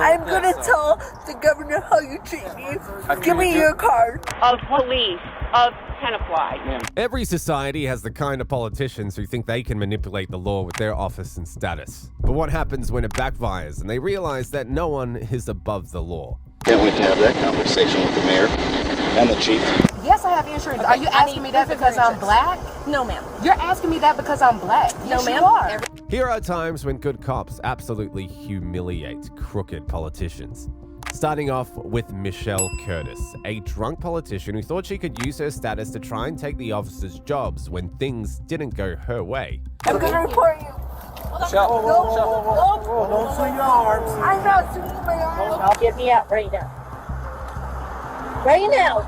I'm gonna tell the governor how you treat me. Give me your card. Of police, of Tenafly. Every society has the kind of politicians who think they can manipulate the law with their office and status. But what happens when it backfires and they realize that no one is above the law? Can't wait to have that conversation with the mayor and the chief. Yes, I have insurance. Okay, are you asking me that because I'm black? No, ma'am. You're asking me that because I'm black? No, Yes, ma'am. you are. Here are times when good cops absolutely humiliate crooked politicians. Starting off with Michelle Curtis, a drunk politician who thought she could use her status to try and take the officers' jobs when things didn't go her way. I'm gonna report you. Michelle, No. don't swing your arms. I'm not swinging my arms. Get me out right now. Right now.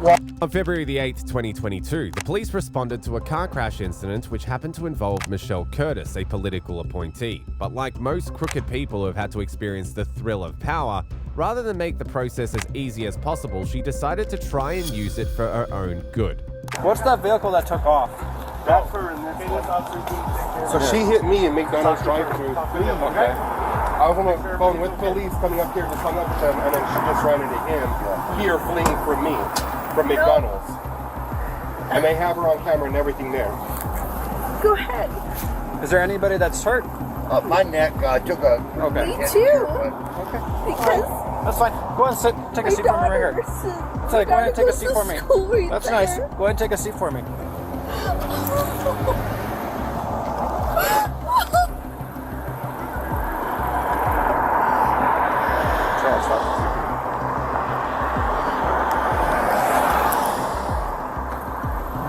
On February the 8th, 2022, the police responded to a car crash incident which happened to involve Michelle Curtis, a political appointee. But like most crooked people who have had to experience the thrill of power, rather than make the process as easy as possible, she decided to try and use it for her own good. What's that vehicle that took off? That's her in this one. So she hit me in McDonald's drive-thru. Okay. I was on the phone with police coming up here, just hung up with them, and then she just ran into him here fleeing from me, from McDonald's. And they have her on camera and everything there. Go ahead. Is there anybody that's hurt? My neck took a... Okay. Me too. Okay. Because That's fine. Go ahead and sit. Take a seat for me right here. It's like, go ahead and take a seat for me. That's nice. Go ahead and take a seat for me.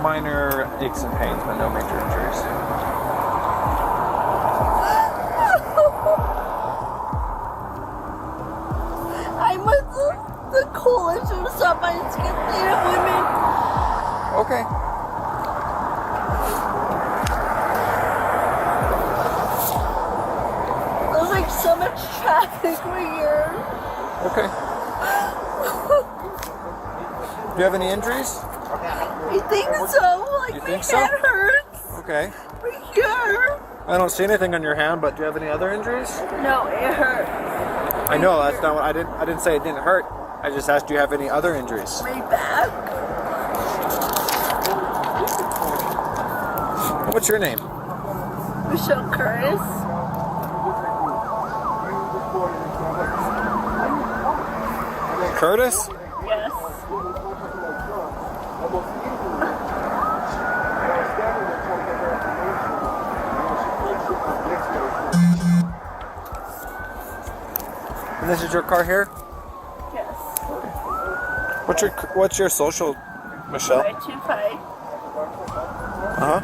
Minor aches and pains, but no major injuries. I'm with the coalition to stop my enslaved women. Okay. There's like so much traffic right here. Okay. Do you have any injuries? I think so. Like You my think so? head hurts. Okay. Right here. I don't see anything on your hand, but do you have any other injuries? No, it hurts. I know that's not what I didn't say it didn't hurt. I just asked do you have any other injuries? My back. What's your name? Michelle Curtis. Curtis? Yes. And this is your car here? Yes. What's your social, Michelle? 525. Uh-huh.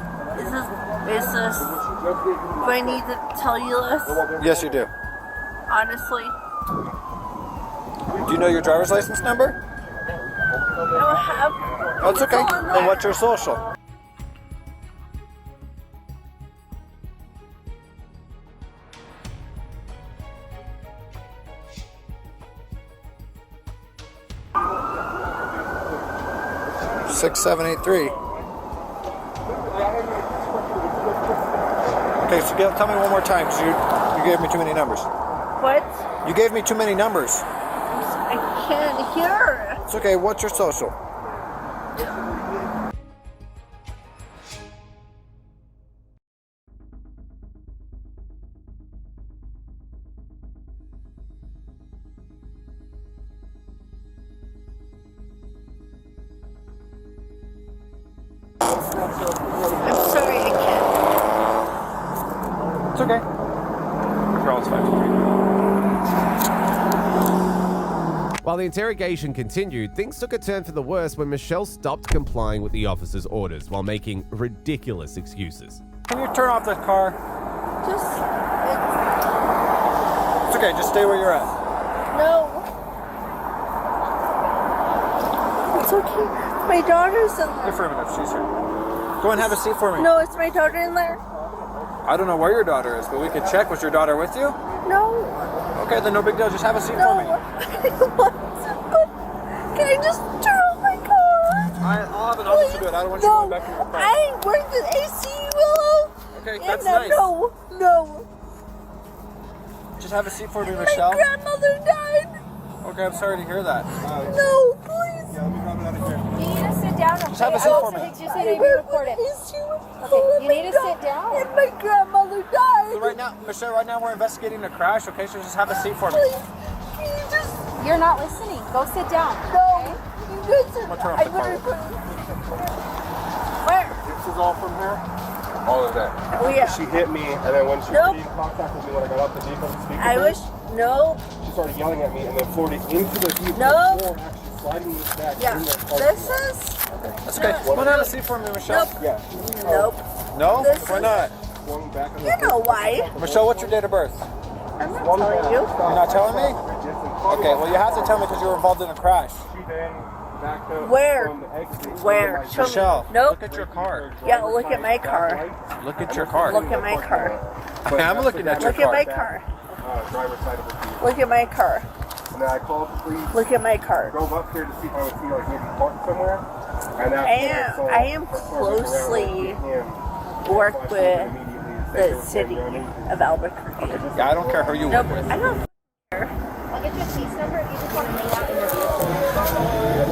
Is this, do I need to tell you this? Yes, you do. Honestly, Do you know your driver's license number? I don't have. That's okay. It's on Then there. what's your social? Six, 7, 8, 3. Okay, so tell me one more time, because you gave me too many numbers. What? You gave me too many numbers. I can't hear. It's okay. What's your social? I'm sorry, I can't. It's okay. Girl's fine. While the interrogation continued, things took a turn for the worse when Michelle stopped complying with the officer's orders while making ridiculous excuses. Can you turn off the car? Just, It's okay. Just stay where you're at. no. It's okay. My daughter's in there. Affirmative. She's here. Go and have a seat for me. No, it's my daughter in there. I don't know where your daughter is, but we could check. Was your daughter with you? No. Okay, then no big deal. Just have a seat No. for me. I want to, but can I just turn off my car? I'll have an officer do it. I don't want you going back to your car. I work with AC Willow. Okay, And that's no, nice. No. Just have a seat for me, My Michelle. grandmother died. Okay, I'm sorry to hear that. No, please. Yeah, let me grab it out of here. You need to sit down. Just have a seat for me. Just say we record it. You need to sit down. And my grandmother died. So right now, Michelle, right now we're investigating a crash, okay? So just have a seat for me. Please, can you just... You're not listening. Go sit down. No, you just... I'll turn off I the would car. Where? This is all from her? All of that. Oh, yeah. She hit me, and then when she Nope. was in contact with me when I got off the vehicle to speak I with her, wish... No. she started yelling at me and then floated into the vehicle No. floor, actually sliding me back Yeah. in the car. This is... That's okay. Come on, have a seat for me, Michelle. Nope. Yeah. Nope. No? This Why is- not? Swung back on the You know why. Michelle, what's your date of birth? I'm not telling you. You're not telling me? Okay, well you have to tell me because you were involved in a crash. She then backed up Where? from the exit. Where? Show me. Michelle, Nope. look at your car. Yeah, look at my car. Look at your car. Look at my car. I'm looking at your Look at my car. car. Driver's side of the vehicle. Look at my car. And then I called the police. Look at my car. Drove up here to see if I would see like maybe parked somewhere. And that's when I am her car was around, closely him. work So I told with him immediately to the say, city of Albuquerque. Yeah, I don't care who you Nope, work with. I don't care. I'll get your case number if you just want to make that interview.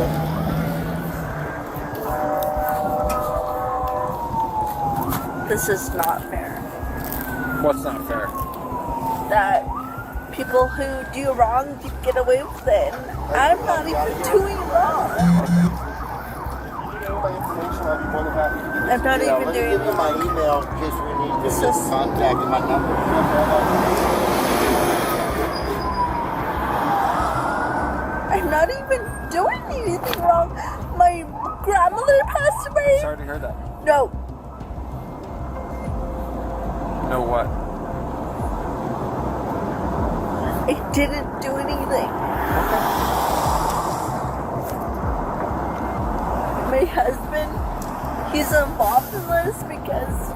This is not fair. What's not fair? That people who do wrong get away with it. I'm not even doing wrong. I'm not even Let me doing give you my wrong. email in case we need to This get is- contact and my number. I'm not even doing anything wrong. My grandmother passed away. Sorry to hear that. No, No what? I didn't do anything. My husband, he's involved in this because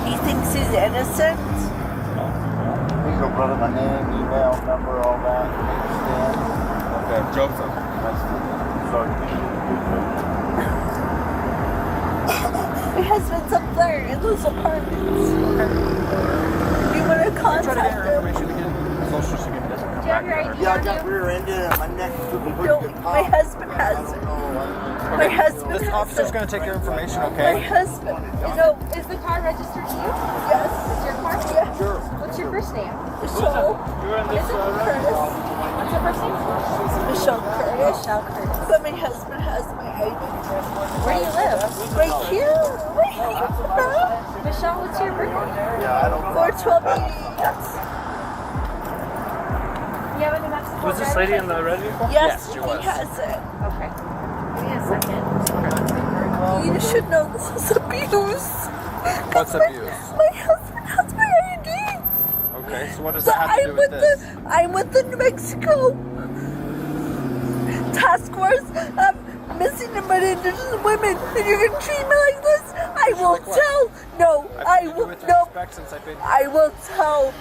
he thinks he's innocent. Please don't put in my name, email, number, all that. Understand? Okay, Joseph. That's the sorry. My husband's up there in those apartments. You want to Try to get contact her him? information again. Social security doesn't come Do you have back your to her. ID? Yeah, I got rear-ended and my neck took a No, pretty good my pop. husband has it. My husband This has officer's it. going to take your information, My okay? husband. No, Is the car registered to you? yes. Is your car? Yeah. Sure. What's your first name? Michelle. What is it? Curtis. What's your first name? Michelle Curtis. Michelle Curtis. But my husband has my ID. Where do you live? Right here. Right here. Michelle, what's your birthday? Yeah, I don't 41288. You have a New Mexico Was this lady in the red vehicle? Yes, she he was. has it. Okay. Give me a second. You should know this is abuse. What's abuse? My husband has my ID. Okay, so what does So that have to do with this? I'm with the New Mexico task force of missing and indigenous women, and you're gonna treat me like this? I will Like what? tell. No, I will. With No, respect since I've been I will tell.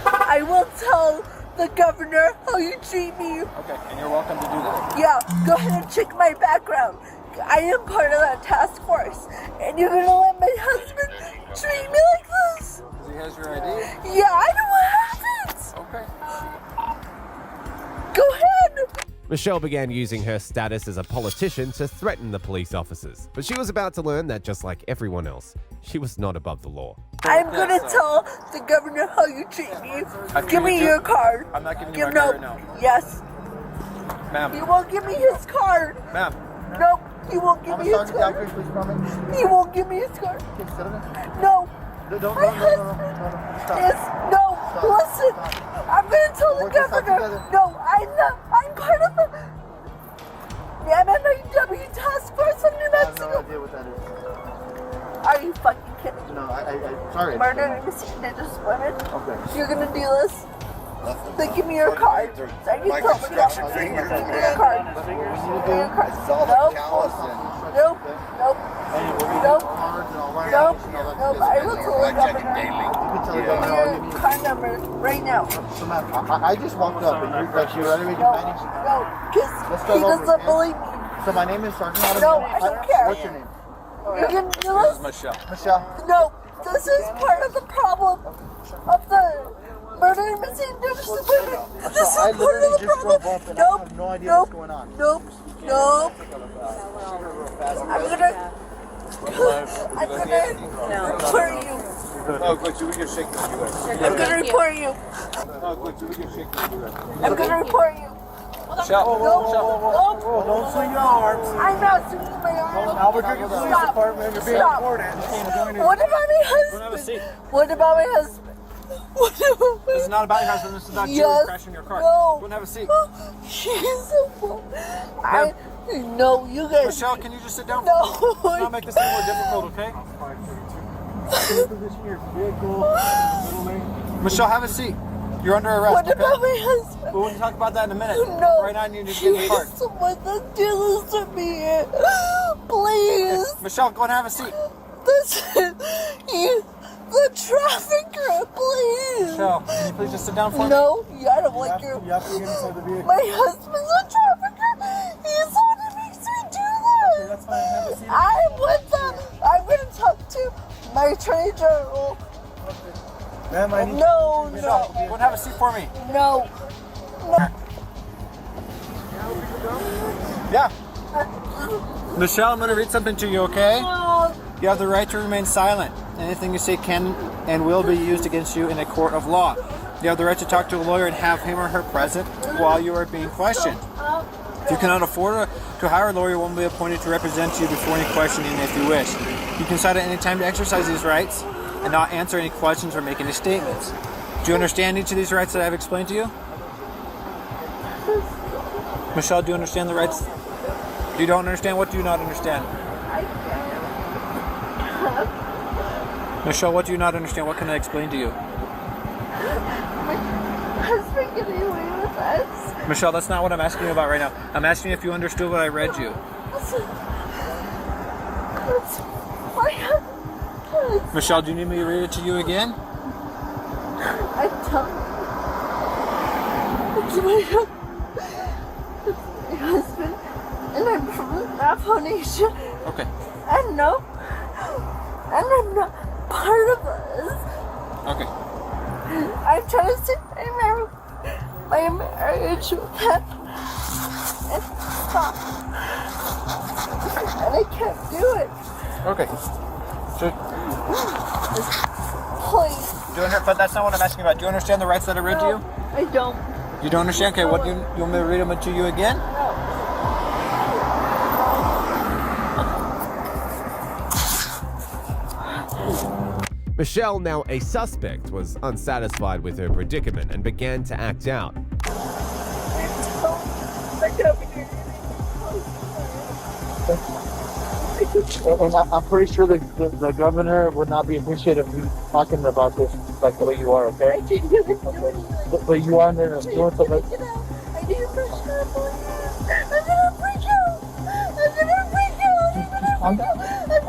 I will tell the governor how you treat me. Okay, and you're welcome to do that. Yeah, go ahead and check my background. I am part of that task force, and you're gonna let my husband treat me like this? Because he has your ID? Yeah, I know what happened. Okay. Go ahead. Michelle began using her status as a politician to threaten the police officers, but she was about to learn that just like everyone else, she was not above the law. I'm gonna tell the governor how you treat me. Give me your card. I'm not giving you my no. card right now. Yes. You Ma'am, won't give me his card. ma'am, Nope. He won't give I'm me his sorry, down card. here, please come in. He won't give me his card. Okay, sit down. No. No, no, My no, husband Stop. is no. Stop. Listen. I'm gonna tell the Work this out governor. together. No, I'm not. I'm part of the MMAW task force in New I have no Mexico. idea what that is. Are you fucking kidding me? No, sorry. Murder and missing indigenous women. Okay. You're gonna do this? Then give me your card. So you tell me that. Give me your card. Give me your card. Nope. Nope. Nope. Nope. Nope. Nope. I will tell the governor. You can tell the Give me governor. your card number right now. So, ma'am, I just walked up and you're ready to make No. your manage. No. Because Let's he start over, doesn't okay? believe me. So my name is Sergeant Adam. No, I don't care. What's your name? You're gonna do this is this? Michelle. Michelle. No. This is part of the problem of the murder and missing disappointment. This is I part literally of the just problem. drove up and I Nope. have no idea Nope. what's going on. Nope. Nope. I'm gonna report you. Oh, good. We can shake the U.S. I'm gonna report you. Oh, good. We can shake the U.S. I'm gonna report you. Michelle, Nope. Oh, don't swing your arms. I'm not swinging my arms. Albuquerque Police Stop. Department, you're being Stop. recorded. What about my have a husband? seat. What about my husband? What about my This is not about your husband. This is about you Yes. crashing your car. No. Go and have a seat. He's a fool. No, you guys. Michelle, can you just sit down? No. Let's not make this any more difficult, okay? Position your vehicle. Michelle, have a seat. You're under arrest. What okay? about my husband? We'll talk about that in a minute. No. Right now, you need to get in the car. Please, someone that do this to me. Please. Michelle, go and have a seat. Listen, the trafficker, please. Michelle, can you please just sit down for me? No, I don't like your. You have to get inside the vehicle. My husband's a trafficker. He's the one that makes me do this. That's fine. Have a seat. I'm with them. I'm going to talk to my attorney general. Ma'am, I need No, Michelle, no, go and have a seat for me. no. Yeah. Michelle, I'm going to read something to you, okay? No. You have the right to remain silent. Anything you say can and will be used against you in a court of law. You have the right to talk to a lawyer and have him or her present while you are being questioned. If you cannot afford to hire a lawyer, one will be appointed to represent you before any questioning if you wish. You can decide at any time to exercise these rights and not answer any questions or make any statements. Do you understand each of these rights that I have explained to you? Michelle, do you understand the rights? You don't understand? What do you not understand? Michelle, what do you not understand? What can I explain to you? My husband getting away with us. Michelle, that's not what I'm asking you about right now. I'm asking if you understood what I read you. That's my husband. Michelle, do you need me to read it to you again? I don't. It's my husband, and I'm from the Navajo Nation. Okay. And no, and I'm not part of us. Okay. I'm trying to save my marriage with him and stop. And I can't do it. Okay. So, Please. but that's not what I'm asking about. Do you understand the rights that I read to you? I don't. You don't understand? Okay, what do you want me to read them to you again? No. Michelle, now a suspect, was unsatisfied with her predicament and began to act out. And I'm pretty sure the governor would not be appreciative of you talking about this like the way you are, okay? But you are under the influence of it. I need for sure, please. I'm gonna freak out. I'm gonna freak out. I'm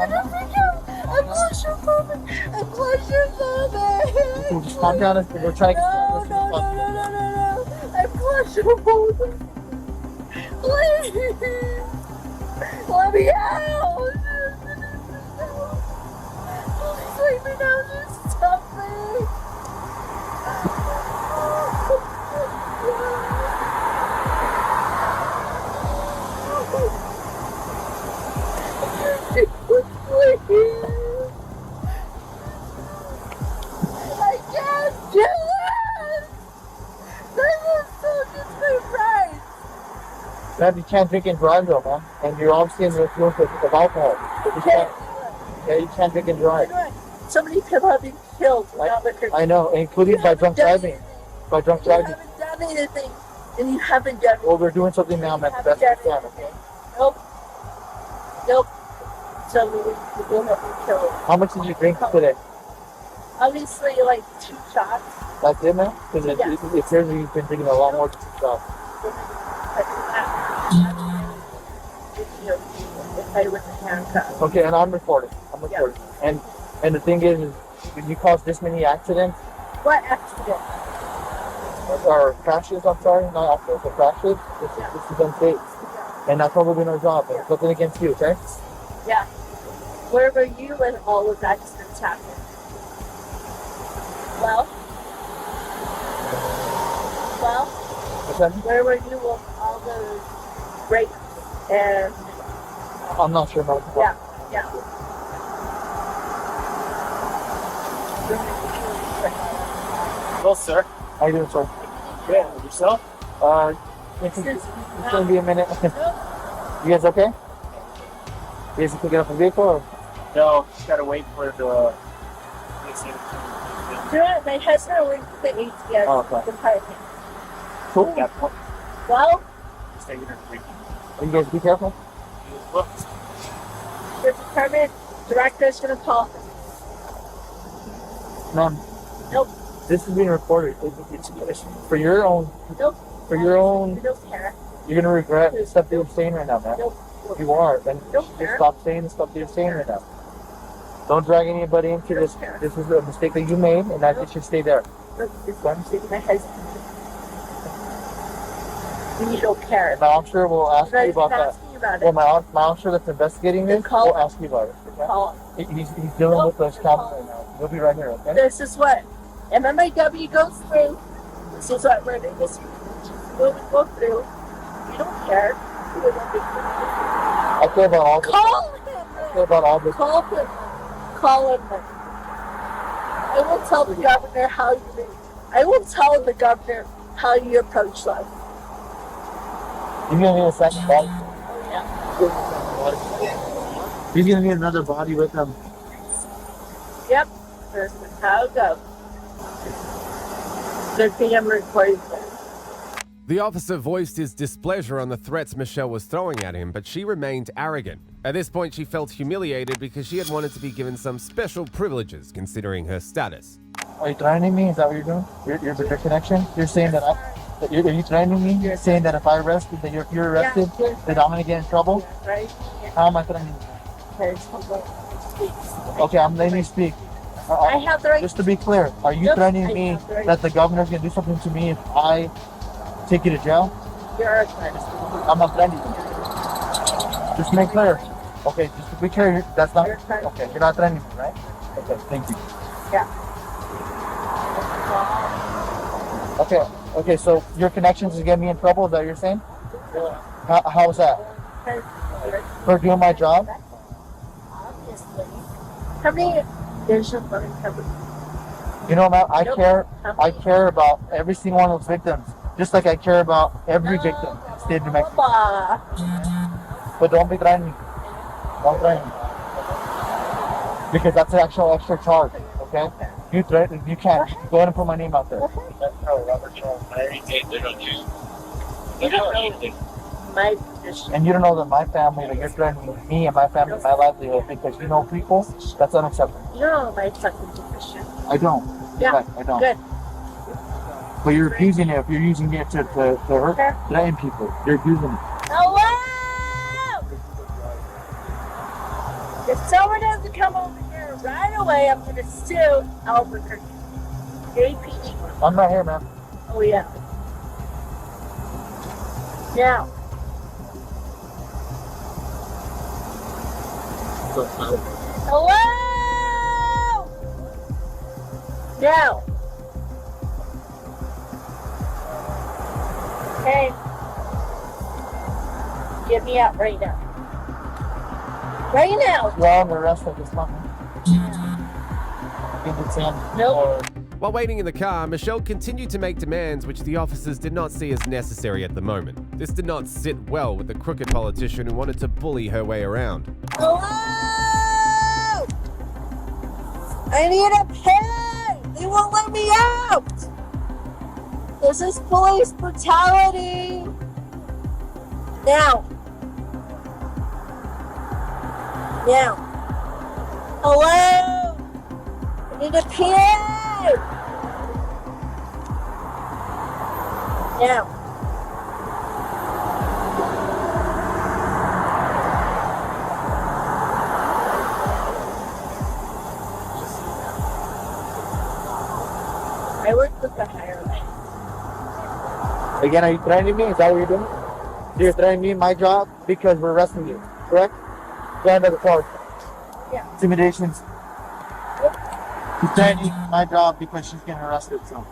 gonna freak out. I'm claustrophobic. I'm claustrophobic. Just calm down and we're trying to No. I'm claustrophobic. Please. Let me out. Please leave me now. Just stop me. Please. I can't do this. This is so disrespect. Man, you can't drink and drive though, man. And you're obviously in the influence of alcohol. You can't drink and drive. So many people have been killed without liquor. I know, including by drunk driving. By drunk You driving. haven't done anything, and you haven't done. Well, we're doing something now, man. That's Haven't the done time. anything. Nope. So many people have been killed. How much did you drink today? Obviously, like 2 shots. That's it, man? Because it appears that you've been drinking a lot more than 2 shots. If I was handcuffed. Okay, and I'm recording. And the thing is when you cause this many accidents, What accident? or crashes, I'm sorry, not accidents, but crashes, this is unsafe. And that's probably our job. It's nothing against you, okay? Yeah. Where were you when all of accidents happened? Well, Well, where were you with all those rapes and I'm not sure about that. yeah. Hello, sir. How you doing, sir? Good. Yourself? It's gonna be a minute. You guys okay? You guys pick it up a vehicle? Or? No, just gotta wait for the. My husband went to the ATS department. Cool. Well, You guys be careful. the department director is going to call. Ma'am. Nope. This is being recorded. It's for your own. Nope. For your own. I don't care. You're gonna regret the stuff that you're saying right now, man. Nope. You are. Then Don't just care. stop saying the stuff that you're saying right now. Don't drag anybody into this. This is a mistake that you made, and that it should stay there. Look, it's going to say my husband. And you don't care. My officer will ask you about that. Ask me about Well, it. my officer that's investigating this Call will him. ask you about it. Okay? Call He's dealing with those cabins right now. He'll be right here, okay? This is what MMIW goes through. This is what we're doing. This will go through. You don't care. You don't be- I care about all this. Call him. I care about all this. Call him. Call him. I will tell the governor how you. I will tell the governor how you approach life. He's gonna need a second body. Oh yeah. He's gonna need another body with him. Yep. This is how it goes. Good thing I'm recording this. The officer voiced his displeasure on the threats Michelle was throwing at him, but she remained arrogant. At this point, she felt humiliated because she had wanted to be given some special privileges considering her status. Are you threatening me? Is that what you're doing? Your connection? You're saying that are you threatening me? You're saying that if I arrested, that if you're arrested, that I'm gonna get in trouble? Right? How am I threatening you? Okay, I'm letting you speak. I have the right. Just to be clear, are you Yep, threatening I me have the right. that the governor's gonna do something to me if I take you to jail? You're a threat. I'm not threatening you. Just make clear. Okay, just to be clear, that's not. Okay, you're not threatening me, right? Okay, thank you. Yeah. Okay, so your connections is getting me in trouble, is that what you're saying? How's that? For doing my job? Obviously. How many there's a phone company? You know, man, I Nope. care about every single one of those victims. Just like I care about every victim in the state of New Mexico. But don't be threatening me. Don't threaten me. Because that's an actual extra charge, okay? You threaten, you can't. Go ahead and put my name out there. You don't know my position. And you don't know that my family, that you're threatening me and my family, my livelihood, because you know people, that's unacceptable. You don't know my fucking position. I don't. Yeah. Right, I don't. Good. But you're abusing it if you're using it to hurt, threaten people. You're abusing it. Hello! If someone doesn't come over here right away, I'm gonna sue Albuquerque. JPG. I'm not here, man. Oh yeah. Now. Hello! Now. Hey. Get me out right now. Right now. You're on the rest of this month. Nope. While waiting in the car, Michelle continued to make demands which the officers did not see as necessary at the moment. This did not sit well with the crooked politician who wanted to bully her way around. Hello! I need a pen! They won't let me out! This is police brutality! Now. Now. Hello! I need a pen! Now. I work with the higher line. Again, are you threatening me? Is that what you're doing? You're threatening me in my job because we're arresting you, correct? Go ahead and charge. Yeah. Intimidations. She's threatening my job because she's getting arrested, so.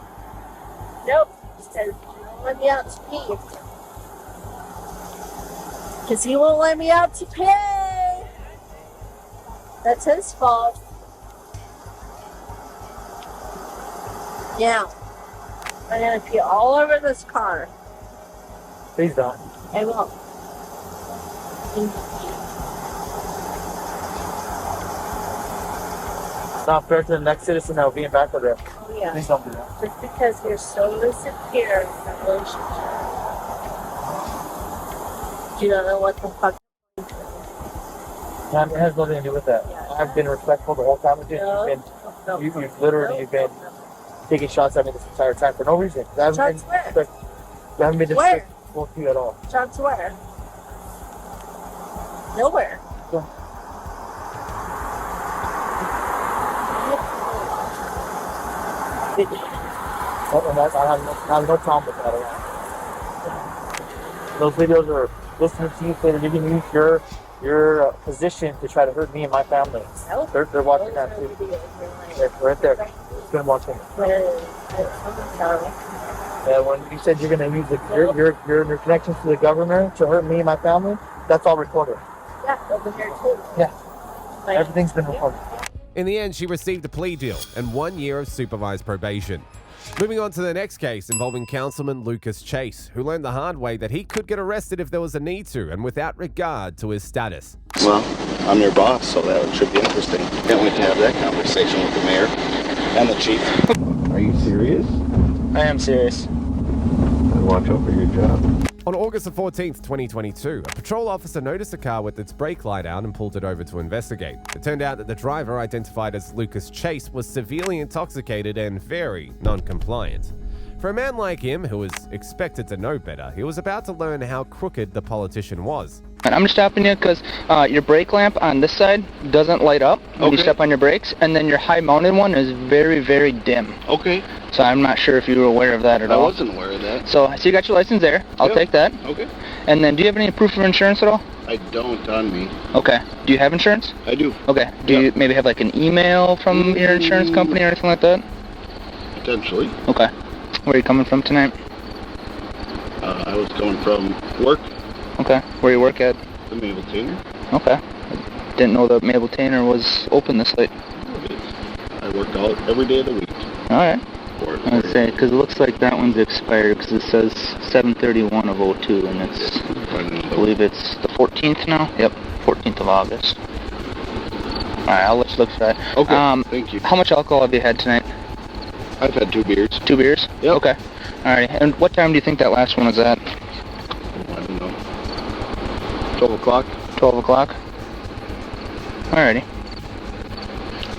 Nope. Because let me out to pee. Because he won't let me out to pay. That's his fault. Now, I'm going to pee all over this car. Please don't. I will. It's not fair to the next citizen that will be in back of there. Oh, yeah. Please don't do that. Just because you're so insecure in a relationship. You don't know what the fuck. Man, it has nothing to do with that. Yeah. I've been respectful the whole time with you. No, You've been taking shots at me this entire time for no reason. I haven't been disrespectful to you at all. Shots where? Nowhere. So, I have no problem with that at all. Those videos are listening to you say that you can use your position to try to hurt me and my family. Nope. They're watching that too. They're right there. It's been watching. Yeah, when you said you're going to use your connections to the government to hurt me and my family, that's all recorded. Yeah, over here too. Yeah. Everything's been recorded. In the end, she received a plea deal and 1 year of supervised probation. Moving on to the next case involving Councilman Lucas Chase, who learned the hard way that he could get arrested if there was a need to and without regard to his status. Well, I'm your boss, so that should be interesting. Can't wait to have that conversation with the mayor and the chief. Are you serious? I am serious. Then watch out for your job. On August the 14th, 2022, a patrol officer noticed a car with its brake light out and pulled it over to investigate. It turned out that the driver, identified as Lucas Chase, was severely intoxicated and very non-compliant. For a man like him, who was expected to know better, he was about to learn how crooked the politician was. I'm stopping you because your brake lamp on this side doesn't light up when you step on your brakes, and then your high-mounted one is very, very dim. Okay. So I'm not sure if you were aware of that at all. I wasn't aware of that. So you got your license there. I'll take that. Okay. And then do you have any proof of insurance at all? I don't on me. Okay. Do you have insurance? I do. Okay. Do you maybe have like an email from your insurance company or anything like that? Potentially. Okay. Where are you coming from tonight? I was going from work. Okay. Where you work at? The Mabel Tainer. Okay. Didn't know that Mabel Tainer was open this late. I work out every day of the week. All right. I was going to say, because it looks like that one's expired, because it says 7/31 of 02, and it's, I believe it's the 14th now? Yep, 14th of August. All right, I'll let you look for that. Okay, thank you. How much alcohol have you had tonight? I've had 2 beers. 2 beers? Yep. Okay. All right, and what time do you think that last one was at? I don't know. 12 o'clock? 12 o'clock? Alrighty.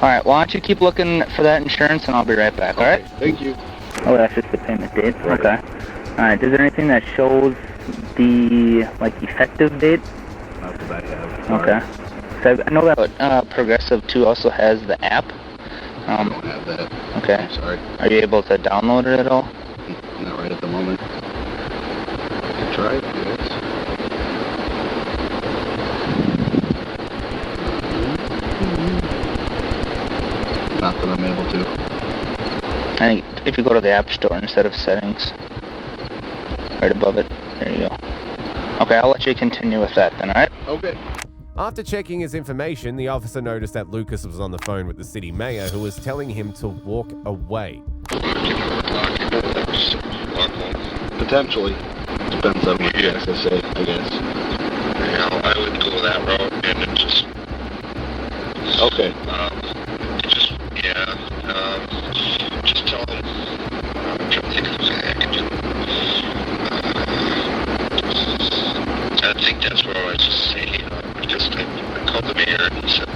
Alright, why don't you keep looking for that insurance and I'll be right back, alright? Thank you. Oh, that's just the payment date? Right. Okay. Alright, is there anything that shows the, effective date? Not that I have. Okay. So I know that Progressive, too, also has the app. I don't have that. Okay. I'm sorry. Are you able to download it at all? Not right at the moment. I can try it, yes. Not that I'm able to. I think if you go to the App Store instead of settings, right above it, there you go. Okay, I'll let you continue with that then, alright? Okay. After checking his information, the officer noticed that Lucas was on the phone with the city mayor, who was telling him to walk away. Potentially. Depends on what you guys say, I guess. Yeah, I would go that route and it just... Okay. Just tell them, I'm trying to think of something I could do. I think that's where I was just saying, because I called the mayor and he said,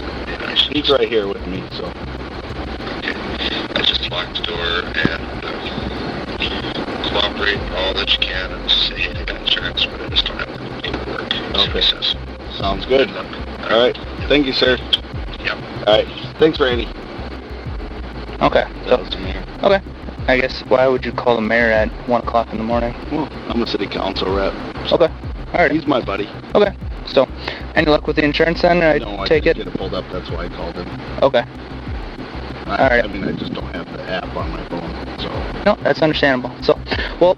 he's right here with me, so. Okay. I just locked the door and cooperate all that you can and just say, hey, I got insurance, but I just don't have the paperwork. Okay. Sounds good. All right. Thank you, sir. Yep. All right. Thanks, Randy. Okay. That was the mayor. Okay. I guess, why would you call the mayor at 1 o'clock in the morning? Well, I'm a city council rep. So okay. Alright. He's my buddy. Okay. So, any luck with the insurance then? No, I just get it pulled up. That's why I called him. Okay. I mean, I just don't have the app on my phone, so. No, that's understandable. So, well,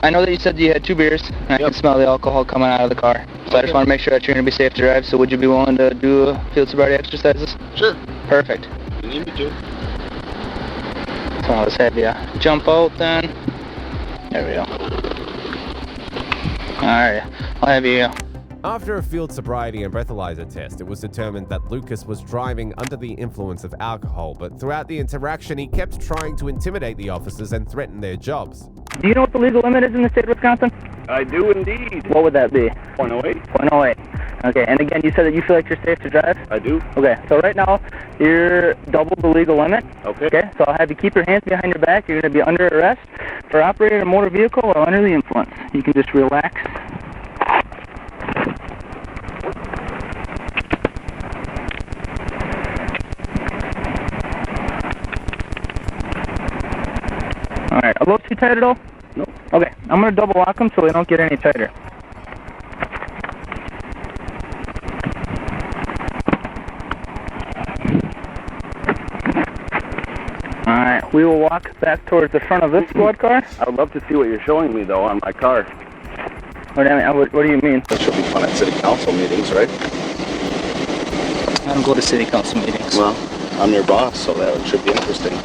I know that you said you had 2 beers, and I can smell the alcohol coming out of the car. So I just want to make sure that you're going to be safe to drive. So would you be willing to do field sobriety exercises? Sure. Perfect. You need me to. So I'll just have you jump out then. There we go. Alright, I'll have you go. After a field sobriety and breathalyzer test, it was determined that Lucas was driving under the influence of alcohol, but throughout the interaction, he kept trying to intimidate the officers and threaten their jobs. Do you know what the legal limit is in the state of Wisconsin? I do indeed. What would that be? 0.08. 0.08. Okay, and again, you said that you feel like you're safe to drive? I do. Okay, so right now, you're double the legal limit. Okay. Okay, so I'll have you keep your hands behind your back. You're going to be under arrest for operating a motor vehicle while under the influence. You can just relax. Alright, are those too tight at all? Nope. Okay, I'm going to double lock them so they don't get any tighter. Alright, we will walk back towards the front of this squad car. I would love to see what you're showing me, though, on my car. What do you mean? That should be fun at city council meetings, right? I don't go to city council meetings. Well, I'm your boss, so that should be interesting.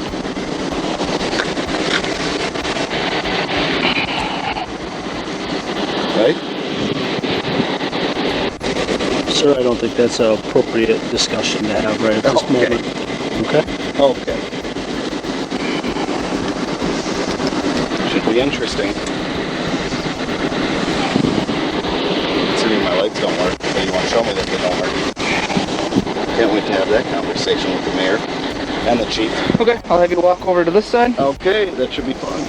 Right? Sir, I don't think that's an appropriate discussion to have right at this moment. Okay? Okay. Should be interesting. Considering my lights don't work, so you want to show me that they don't work. Can't wait to have that conversation with the mayor and the chief. Okay, I'll have you walk over to this side. Okay, that should be fun.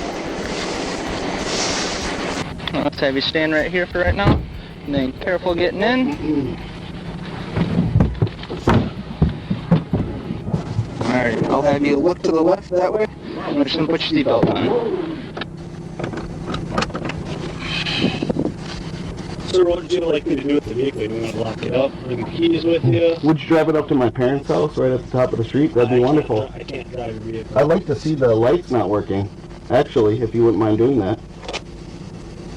Let's have you stand right here for right now. And then careful getting in. Alright, I'll have you look to the left that way. I'm just going to put your seatbelt on. Sir, what would you like me to do with the vehicle? Do you want to lock it up? Bring the keys with you? Would you drive it up to my parents' house right at the top of the street? That'd be wonderful. I can't drive your vehicle. I'd like to see the lights not working. Actually, if you wouldn't mind doing that.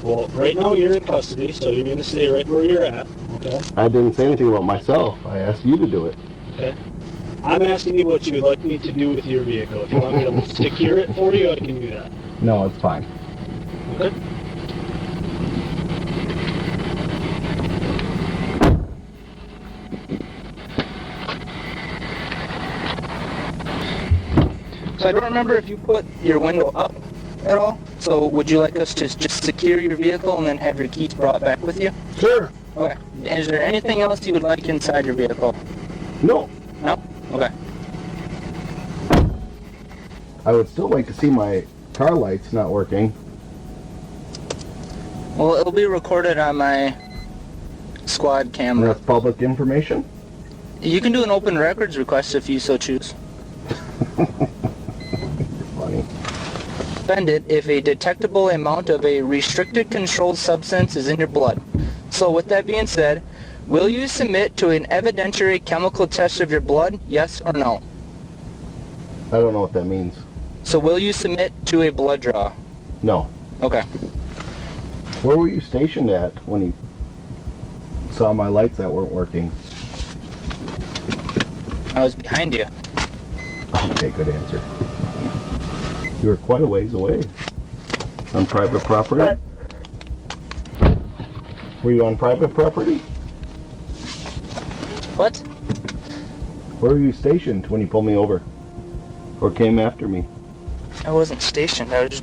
Well, right now you're in custody, so you're going to stay right where you're at, okay? I didn't say anything about myself. I asked you to do it. Okay. I'm asking you what you would like me to do with your vehicle. If you want me to secure it for you, I can do that. No, it's fine. Okay? So I don't remember if you put your window up at all. So would you like us to just secure your vehicle and then have your keys brought back with you? Sure. Okay. Is there anything else you would like inside your vehicle? No. No? Okay. I would still like to see my car lights not working. Well, it'll be recorded on my squad camera. That's public information? You can do an open records request if you so choose. Funny. Suspend it if a detectable amount of a restricted controlled substance is in your blood. So with that being said, will you submit to an evidentiary chemical test of your blood, yes or no? I don't know what that means. So will you submit to a blood draw? No. Okay. Where were you stationed at when you saw my lights that weren't working? I was behind you. Okay, good answer. You were quite a ways away. On private property? Were you on private property? What? Where were you stationed when you pulled me over? Or came after me? I wasn't stationed. I was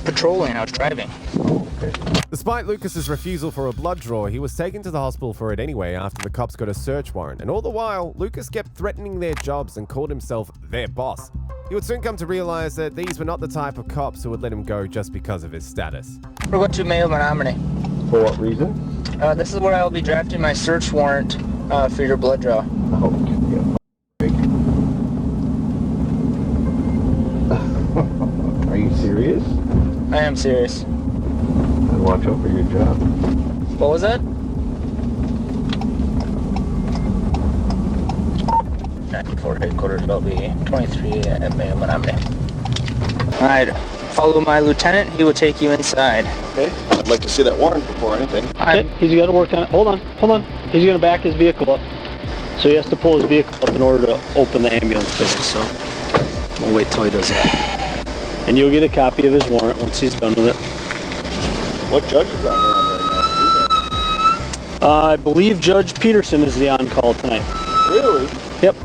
patrolling. I was driving. Oh, okay. Despite Lucas's refusal for a blood draw, he was taken to the hospital for it anyway after the cops got a search warrant, and all the while, Lucas kept threatening their jobs and called himself their boss. He would soon come to realize that these were not the type of cops who would let him go just because of his status. We're going to Mayo Menominee. For what reason? This is where I will be drafting my search warrant for your blood draw. Oh, yeah. Are you serious? I am serious. I'd watch out for your job. What was that? 94 headquarters, that'll be 23 at Mayo Menominee. Alright, Follow my lieutenant. He will take you inside. Okay. I'd like to see that warrant before anything. Okay. He's got to work on it. Hold on. He's going to back his vehicle up. So he has to pull his vehicle up in order to open the ambulance door. So we'll wait till he does that. And you'll get a copy of his warrant once he's done with it. What judge is on here right now? I believe Judge Peterson is the on-call tonight. Really? Yep.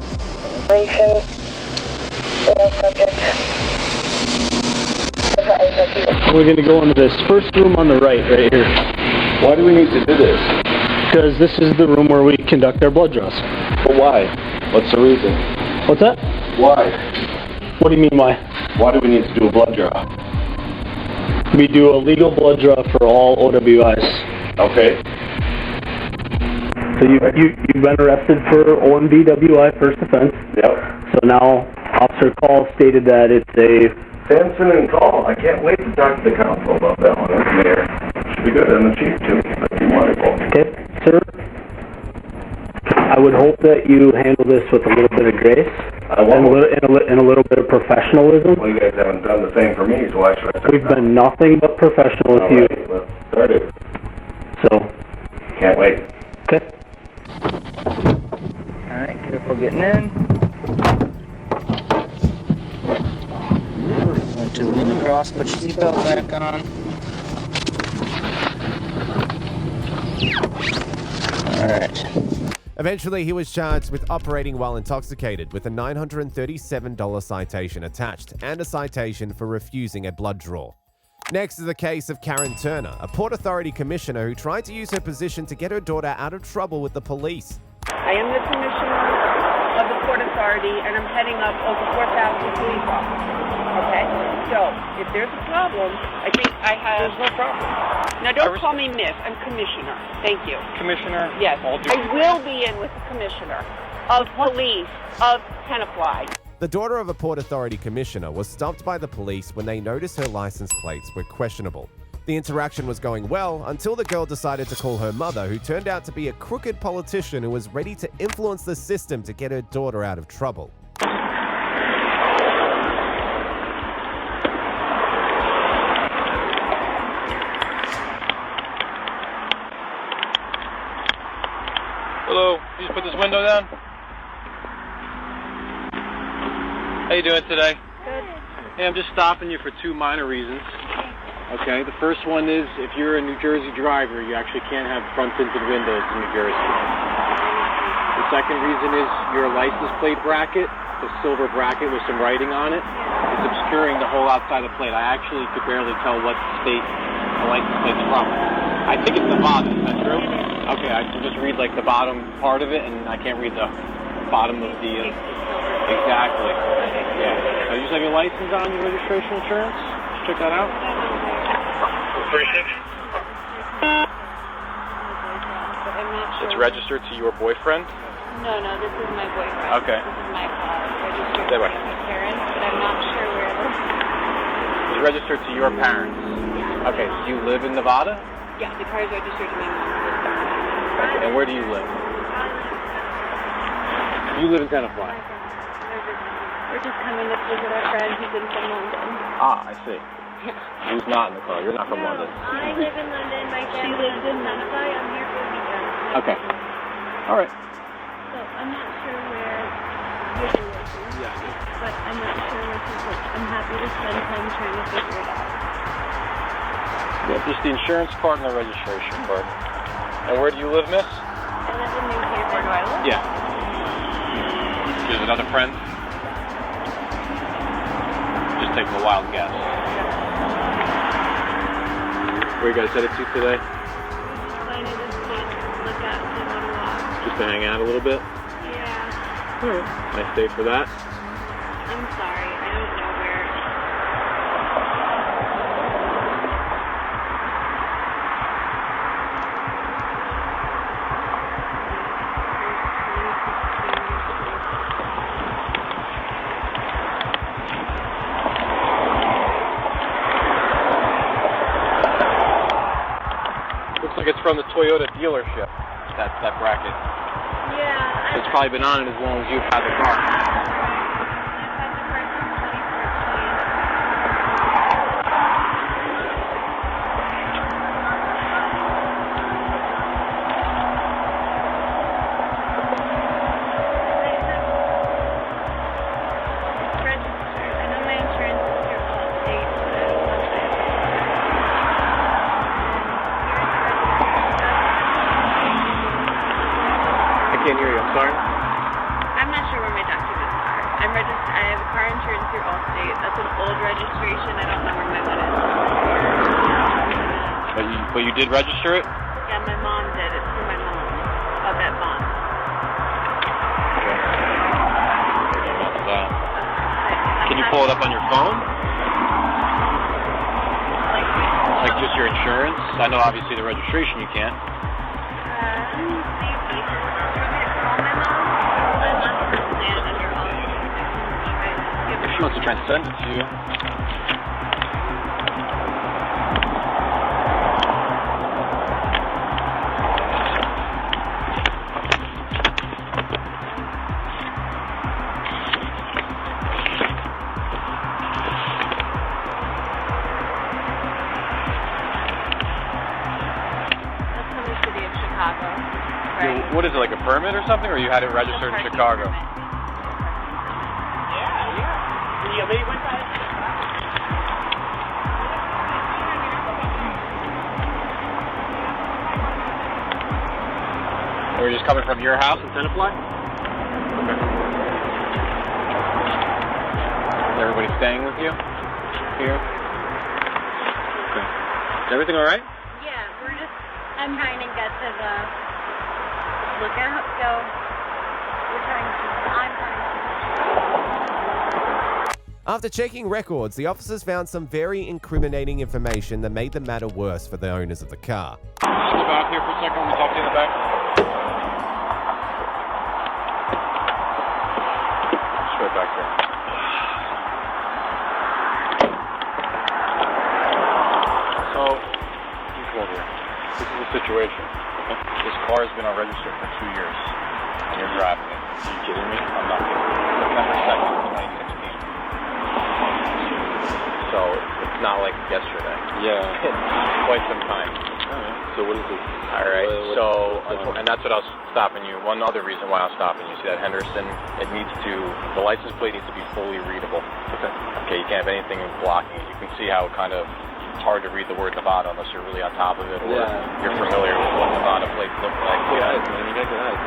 We're going to go into this first room on the right here. Why do we need to do this? Because this is the room where we conduct our blood draws. But why? What's the reason? What's that? Why? What do you mean why? Why do we need to do a blood draw? We do a legal blood draw for all OWIs. Okay. So you've been arrested for OMBWI first offense. Yep. So now Officer Call stated that it's a Samson and Call. I can't wait to talk to the council about that one. That's the mayor. Should be good, and the chief too. That'd be wonderful. Okay, sir. I would hope that you handle this with a little bit of grace and a little bit of professionalism. Well, you guys haven't done the same for me, so why should I start? We've been nothing but professional with you. Right, let's start it. So. Can't wait. Okay. Alright, careful getting in. Want to lean across, put your seatbelt back on. Alright. Eventually, he was charged with operating while intoxicated with a $937 citation attached and a citation for refusing a blood draw. Next is the case of Karen Turner, a Port Authority commissioner who tried to use her position to get her daughter out of trouble with the police. I am the commissioner of the Port Authority, and I'm heading up over 4,000 police officers. Okay? So, if there's a problem, I think I have... There's no problem. Now, don't call me Miss. I'm Commissioner. Thank you. Commissioner? Yes. I will be in with the Commissioner of Police of Tenafly. The daughter of a Port Authority commissioner was stopped by the police when they noticed her license plates were questionable. The interaction was going well until the girl decided to call her mother, who turned out to be a crooked politician who was ready to influence the system to get her daughter out of trouble. Hello, can you put this window down? How you doing today? Good. Hey, I'm just stopping you for two minor reasons. Okay, the first one is if you're a New Jersey driver, you actually can't have front tinted windows in New Jersey. The second reason is your license plate bracket, the silver bracket with some writing on it, is obscuring the whole outside of the plate. I actually could barely tell what state the license plate's from. I think it's Nevada, is that true? Okay, I can just read like the bottom part of it, and I can't read the bottom of the... Exactly. Yeah. So you just have your license on, your registration insurance? Check that out. 36. It's registered to your boyfriend? No, this is my boyfriend. Okay. This is my registered Stay to away. my parents, but I'm not sure where it is. It's registered to your parents? Okay, so you live in Nevada? Yeah, the car is registered to my mom. Okay, and where do you live? You live in Tenafly. We're just coming to visit our friend who's in from London. Ah, I see. Who's not in the car? You're not from London. I live in London. My family lives in Tenafly. I'm here for the weekend. Okay. All right. So I'm not sure where you're working. Yeah. But I'm not sure where to look. I'm happy to spend time trying to figure it out. Yeah, just the insurance card and the registration card. And where do you live, miss? I live in New Haven. Where do I live? Yeah. There's another friend? Just taking a wild guess. Where you guys headed to today? I need to look at the walk. Just to hang out a little bit? Yeah. Nice day for that. I'm sorry. I don't know where. Looks like it's from the Toyota dealership, that bracket. Yeah. So it's probably been on it as long as you've had the car. Sorry? I'm not sure where my documents are. I'm registered. I have car insurance through Allstate. That's an old registration. I don't know where my one is. But you did register it? Yeah, my mom did. It's for my mom. Of that bond. Can you pull it up on your phone? Like just your insurance? I know obviously the registration you can't. If she wants to try and send it to you. What is it, like a permit or something, or you had it registered in Chicago? Or you're just coming from your house in Tenafly? Okay. Is everybody staying with you here? Okay. Is everything all right? Yeah, I'm trying to get to the lookout, so I'm trying to. After checking records, the officers found some very incriminating information that made the matter worse for the owners of the car. Step out here for a second. Let me talk to you in the back. Just right back there. So, you come over here. This is the situation. This car has been unregistered for 2 years, and you're driving it. Are you kidding me? I'm not kidding. September 2nd, 2016. So it's not like yesterday. Yeah. Quite some time. Alright. So what is this? Alright, and that's what I was stopping you. One other reason why I was stopping you. See that Henderson? The license plate needs to be fully readable. Okay, you can't have anything blocking it. You can see how it's hard to read the word Nevada unless you're really on top of it, or you're familiar with what Nevada plates look like. Yeah, you guys are nice.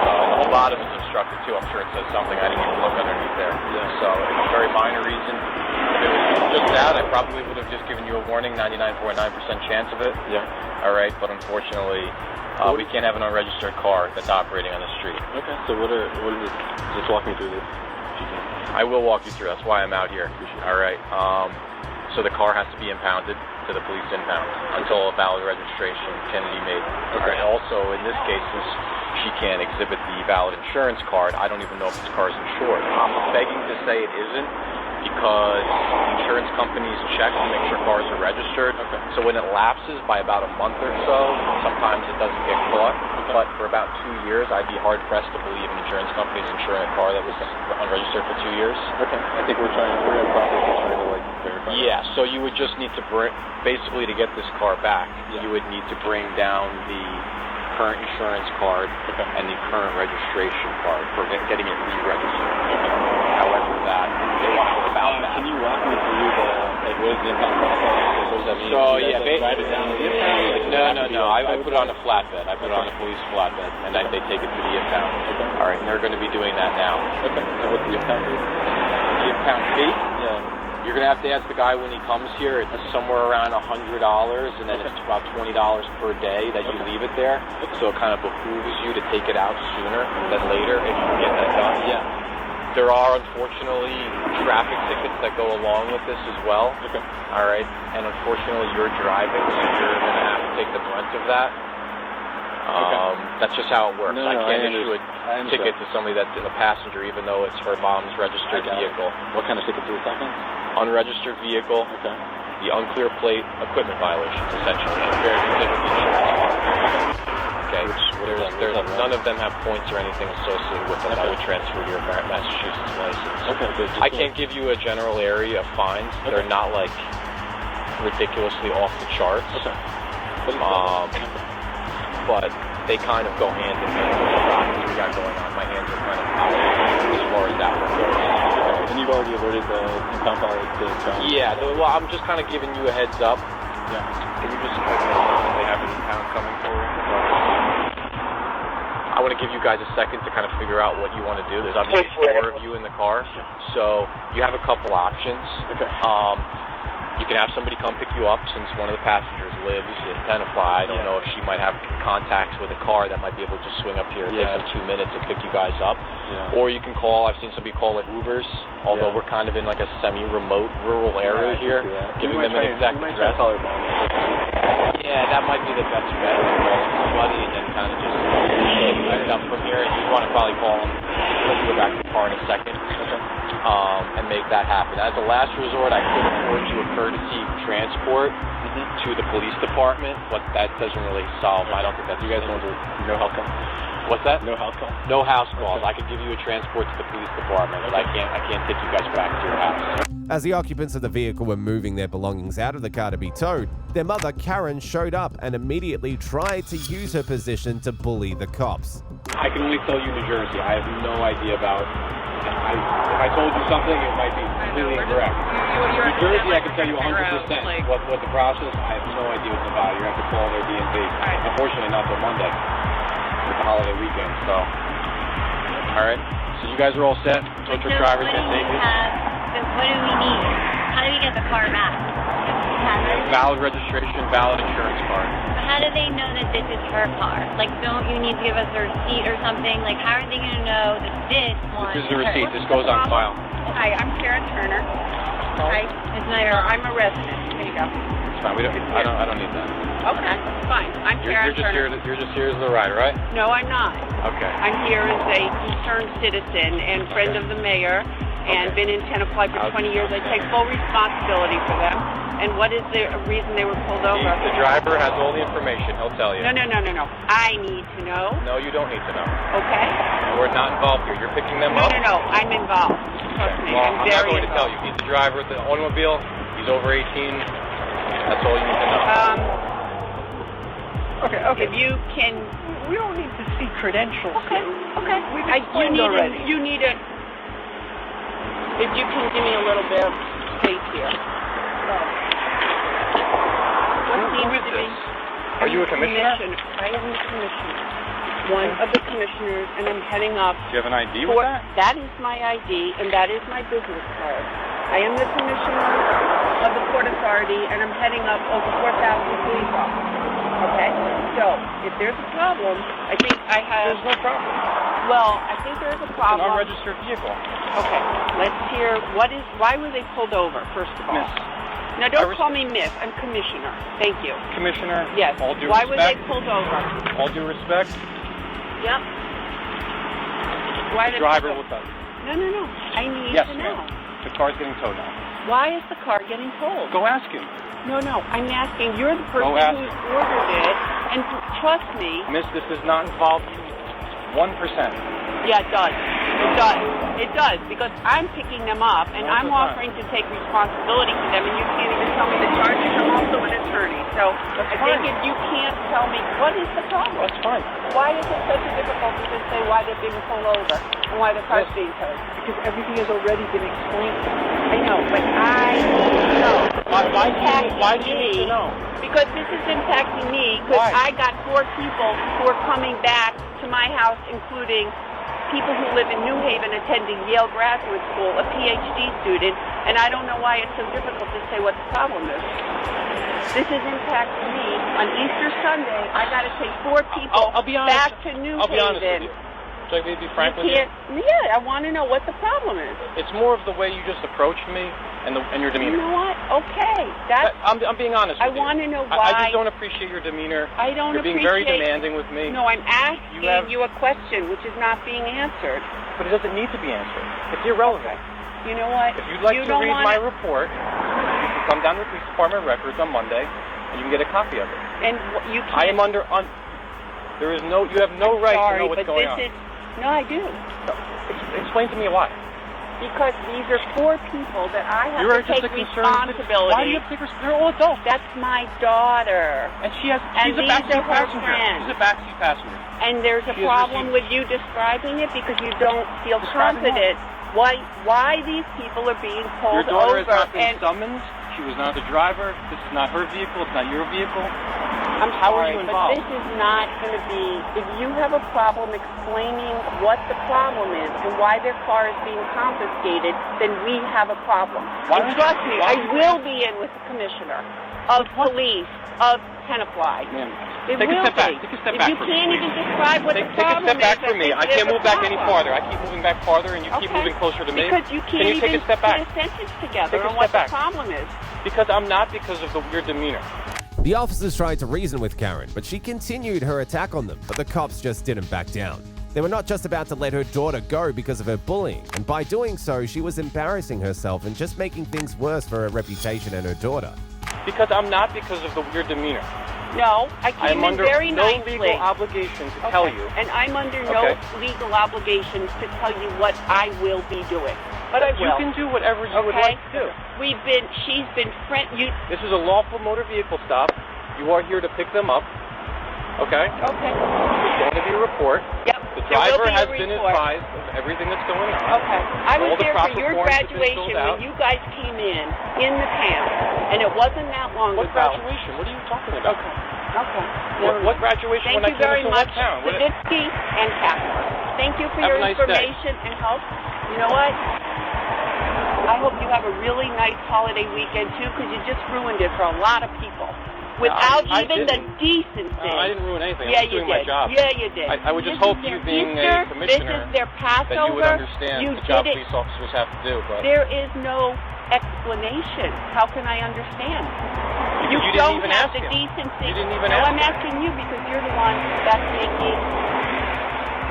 The whole bottom is obstructed too. I'm sure it says something. I didn't even look underneath there. Yeah. So it's a very minor reason. If it was just that, I probably would have just given you a warning, 99.9% chance of it. Yeah. All right, but unfortunately, we can't have an unregistered car that's operating on the street. Okay. So what is it? Just walk me through this. I will walk you through. That's why I'm out here. All right. So the car has to be impounded to the police impound until a valid registration can be made. Okay. Also, in this case, since she can't exhibit the valid insurance card, I don't even know if this car is insured. I'm begging to say it isn't because insurance companies check to make sure cars are registered. Okay. So when it lapses by about a month or so, sometimes it doesn't get caught. Okay. But for about 2 years, I'd be hard-pressed to believe an insurance company is insuring a car that was unregistered for 2 years. Okay. I think we're in the process of trying to verify. Yeah, so you would just need to basically to get this car back, you would need to bring down the current insurance card and the current registration card for getting it re-registered. However, they want to go about that. Can you walk me through what is the impound process? So yeah, write it down. No. I put it on a flatbed. I put it on a police flatbed, and they take it to the impound. Okay. All right, and they're going to be doing that now. Okay. So what's the impound fee? The impound fee? Yeah. You're going to have to ask the guy when he comes here. It's somewhere around $100, and then it's about $20 per day that you leave it there. So it kind of behooves you to take it out sooner than later if you can get that done. Yeah. There are, unfortunately, traffic tickets that go along with this as well. Okay. All right. And unfortunately, you're driving, so you're going to have to take the brunt of that. That's just how it works. I can't issue a ticket to somebody that's in a passenger, even though it's her mom's registered vehicle. What kind of ticket are we talking? Unregistered vehicle. Okay. The unclear plate equipment violations, essentially. Very specific insurance. Okay. None of them have points or anything associated with them. I would transfer your Massachusetts license. Okay. Good. I can't give you a general area of fines. Okay. They're not like ridiculously off the charts. Okay. But they kind of go hand in hand with the problems we got going on. My hands are kind of out as far as that one goes. And you've already alerted the impound car to the Yeah, well, I'm just kind of giving you a heads up. Yeah. Can you just let me know if they have an impound coming forward? I want to to give you guys a second to kind of figure out what you want to do. There's obviously 4 of you in the car, so you have a couple options. Okay. You can have somebody come pick you up since one of the passengers lives in Tenafly. I don't know if she might have contacts with a car that might be able to swing up here and take some 2 minutes and pick you guys up. Or you can call, I've seen somebody call like Ubers, although we're kind of in like a semi-remote rural area here, giving them an exact address. Yeah, that might be the best bet. Calling somebody and then kind of just pick it up from here. You want to probably call them, let you go back to the car in a second. And make that happen. As a last resort, I could afford you a courtesy transport to the police department, but that doesn't really solve. I don't think that's. You guys want to no house call? What's that? No house call. No house calls. I could give you a transport to the police department, but I can't take you guys back to your house. As the occupants of the vehicle were moving their belongings out of the car to be towed, their mother Karen showed up and immediately tried to use her position to bully the cops. I can only tell you New Jersey. I have no idea about. If I told you something, it might be completely incorrect. New Jersey, I can tell you 100% what the process. I have no idea what's about. You have to call their DMV. Unfortunately, not till Monday. It's a holiday weekend, so. All right. So you guys are all set. Tow truck drivers get taken. What do we need? How do we get the car back? Valid registration, valid insurance card. How do they know that this is her car? Like, don't you need to give us a receipt or something? Like, how are they going to know that this one This is the receipt. This goes on file. Hi, I'm Karen Turner. Hi, it's not I'm a resident. There you go. It's fine. I don't need that. Okay, fine. I'm Karen Turner. You're just here as the rider, right? No, I'm not. Okay. I'm here as a concerned citizen and friend of the mayor, and been in Tenafly for 20 years. I take full responsibility for them. And what is the reason they were pulled over? The driver has all the information. He'll tell you. No. I need to know. No, you don't need to know. Okay. We're not involved here. You're picking them up. No. I'm involved. Trust me. Well, I'm not very going to tell you. He's the driver of the automobile. He's over 18. That's all you need to know. Okay. If you can. We don't need to see credentials. Okay. We've explained already. You need it. If you can give me a little bit of space here. Who is this? Are you a commissioner? I am the commissioner. One of the commissioners, and I'm heading up. Do you have an ID with that? That is my ID, and that is my business card. I am the commissioner of the Port Authority, and I'm heading up over 4,000 police officers. Okay? So, if there's a problem, I think I have... There's no problem. Well, I think there's a problem. It's an unregistered vehicle. Okay, let's hear, why were they pulled over, first of all? Miss. Now, don't call me Miss. I'm Commissioner. Thank you. Commissioner? Yes. All due Why respect. were they pulled over? All due respect. Yep. Why The driver will tell you. No. I need Yes, to know. ma'am. The car's getting towed now. Why is the car getting towed? Go ask him. No. I'm asking. You're the person Go ask who's him. ordered it, and trust me. Miss, this does not involve 1%. Yeah, it does. It does, because I'm picking them up, and I'm offering to take responsibility for them, and you can't even tell me the charges. I'm also an attorney, so I think if you can't tell me, what is the problem? That's fine. Why is it such a difficulty to say why they're being pulled over and why the car's being towed? Because everything has already been explained. I know, but I need to know. Why do you need to know? Because this is impacting me, because I got 4 people who are coming back to my house, including people who live in New Haven attending Yale Graduate School, a PhD student, and I don't know why it's so difficult to say what the problem is. This is impacting me. On Easter Sunday, I got to take 4 people I'll be honest. back to New I'll be Haven. honest with you. Should I be frank with you? Yeah, I want to know what the problem is. It's more of the way you just approached me and your demeanor. You know what? Okay. I'm being honest with you. I want to know why. I just don't appreciate your demeanor. I don't You're being very demanding with me. No, I'm asking you a question which is not being answered. But it doesn't need to be answered. It's irrelevant. You know what? If you'd like to read my report, you can come down to the police department records on Monday, and you can get a copy of it. And you can't... I am there is no... You have no right to know what's going on. No, I do. Explain to me why. Because these are 4 people that I have to take responsibility. Why do you have to take responsibility? They're all adults. That's my daughter. And she's a backseat passenger. She's a backseat passenger. And there's a problem with you describing it because you don't feel confident. Why these people are being pulled over? Your daughter has not been summoned. She was not the driver. This is not her vehicle. It's not your vehicle. I'm How are sorry, you but involved? this is not going to be, if you have a problem explaining what the problem is and why their car is being confiscated, then we have a problem. Why And don't trust you- me, why I don't you- will be in with the commissioner of police of Tenafly. Ma'am, It take a will step back. be. Take a step If back you for me, can't please. even describe what the Take a problem step back is, for me. I there's can't a move back any problem. farther. I keep moving back farther, and you keep Okay. moving closer to me. Because you Can can't you take even a step put back? a sentence together Take a on what step back. the problem is. Because I'm not, because of your demeanor. The officers tried to reason with Karen, but she continued her attack on them, but the cops just didn't back down. They were not just about to let her daughter go because of her bullying, and by doing so, she was embarrassing herself and just making things worse for her reputation and her daughter. Because I'm not, because of your demeanor. No, I I am came in under very no nicely. legal obligation to tell you. And I'm under Okay. no legal obligations to tell you what I will be doing. But I will. You can do whatever you would like to do. She's been This is a lawful motor vehicle stop. You are here to pick them up. Okay? Okay. There's going to be a report. Yep. The there will driver be a has been report. advised of everything that's going on. Okay. I was All the there for proper your forms have been graduation filled out. when you guys came in the town, and it wasn't that long What ago. graduation? What are you talking about? Okay. What graduation Thank when you I came very into much, what town? What- Saditsky and Kaplan. Thank you for Have your a nice day. information and help. You know what? I hope you have a really nice holiday weekend too, because you just ruined it for a lot of people. Without I even the didn't. decency. I didn't ruin anything. Yeah, I was you doing did. my job. Yeah, you did. I would just This hope is you their being Easter, a commissioner this is their Passover. that you would understand You the job did it. police officers have to do. But There is no explanation. How can I understand? You didn't don't even have ask the him. decency. You didn't even no, ask I'm him. asking you because you're the one that's making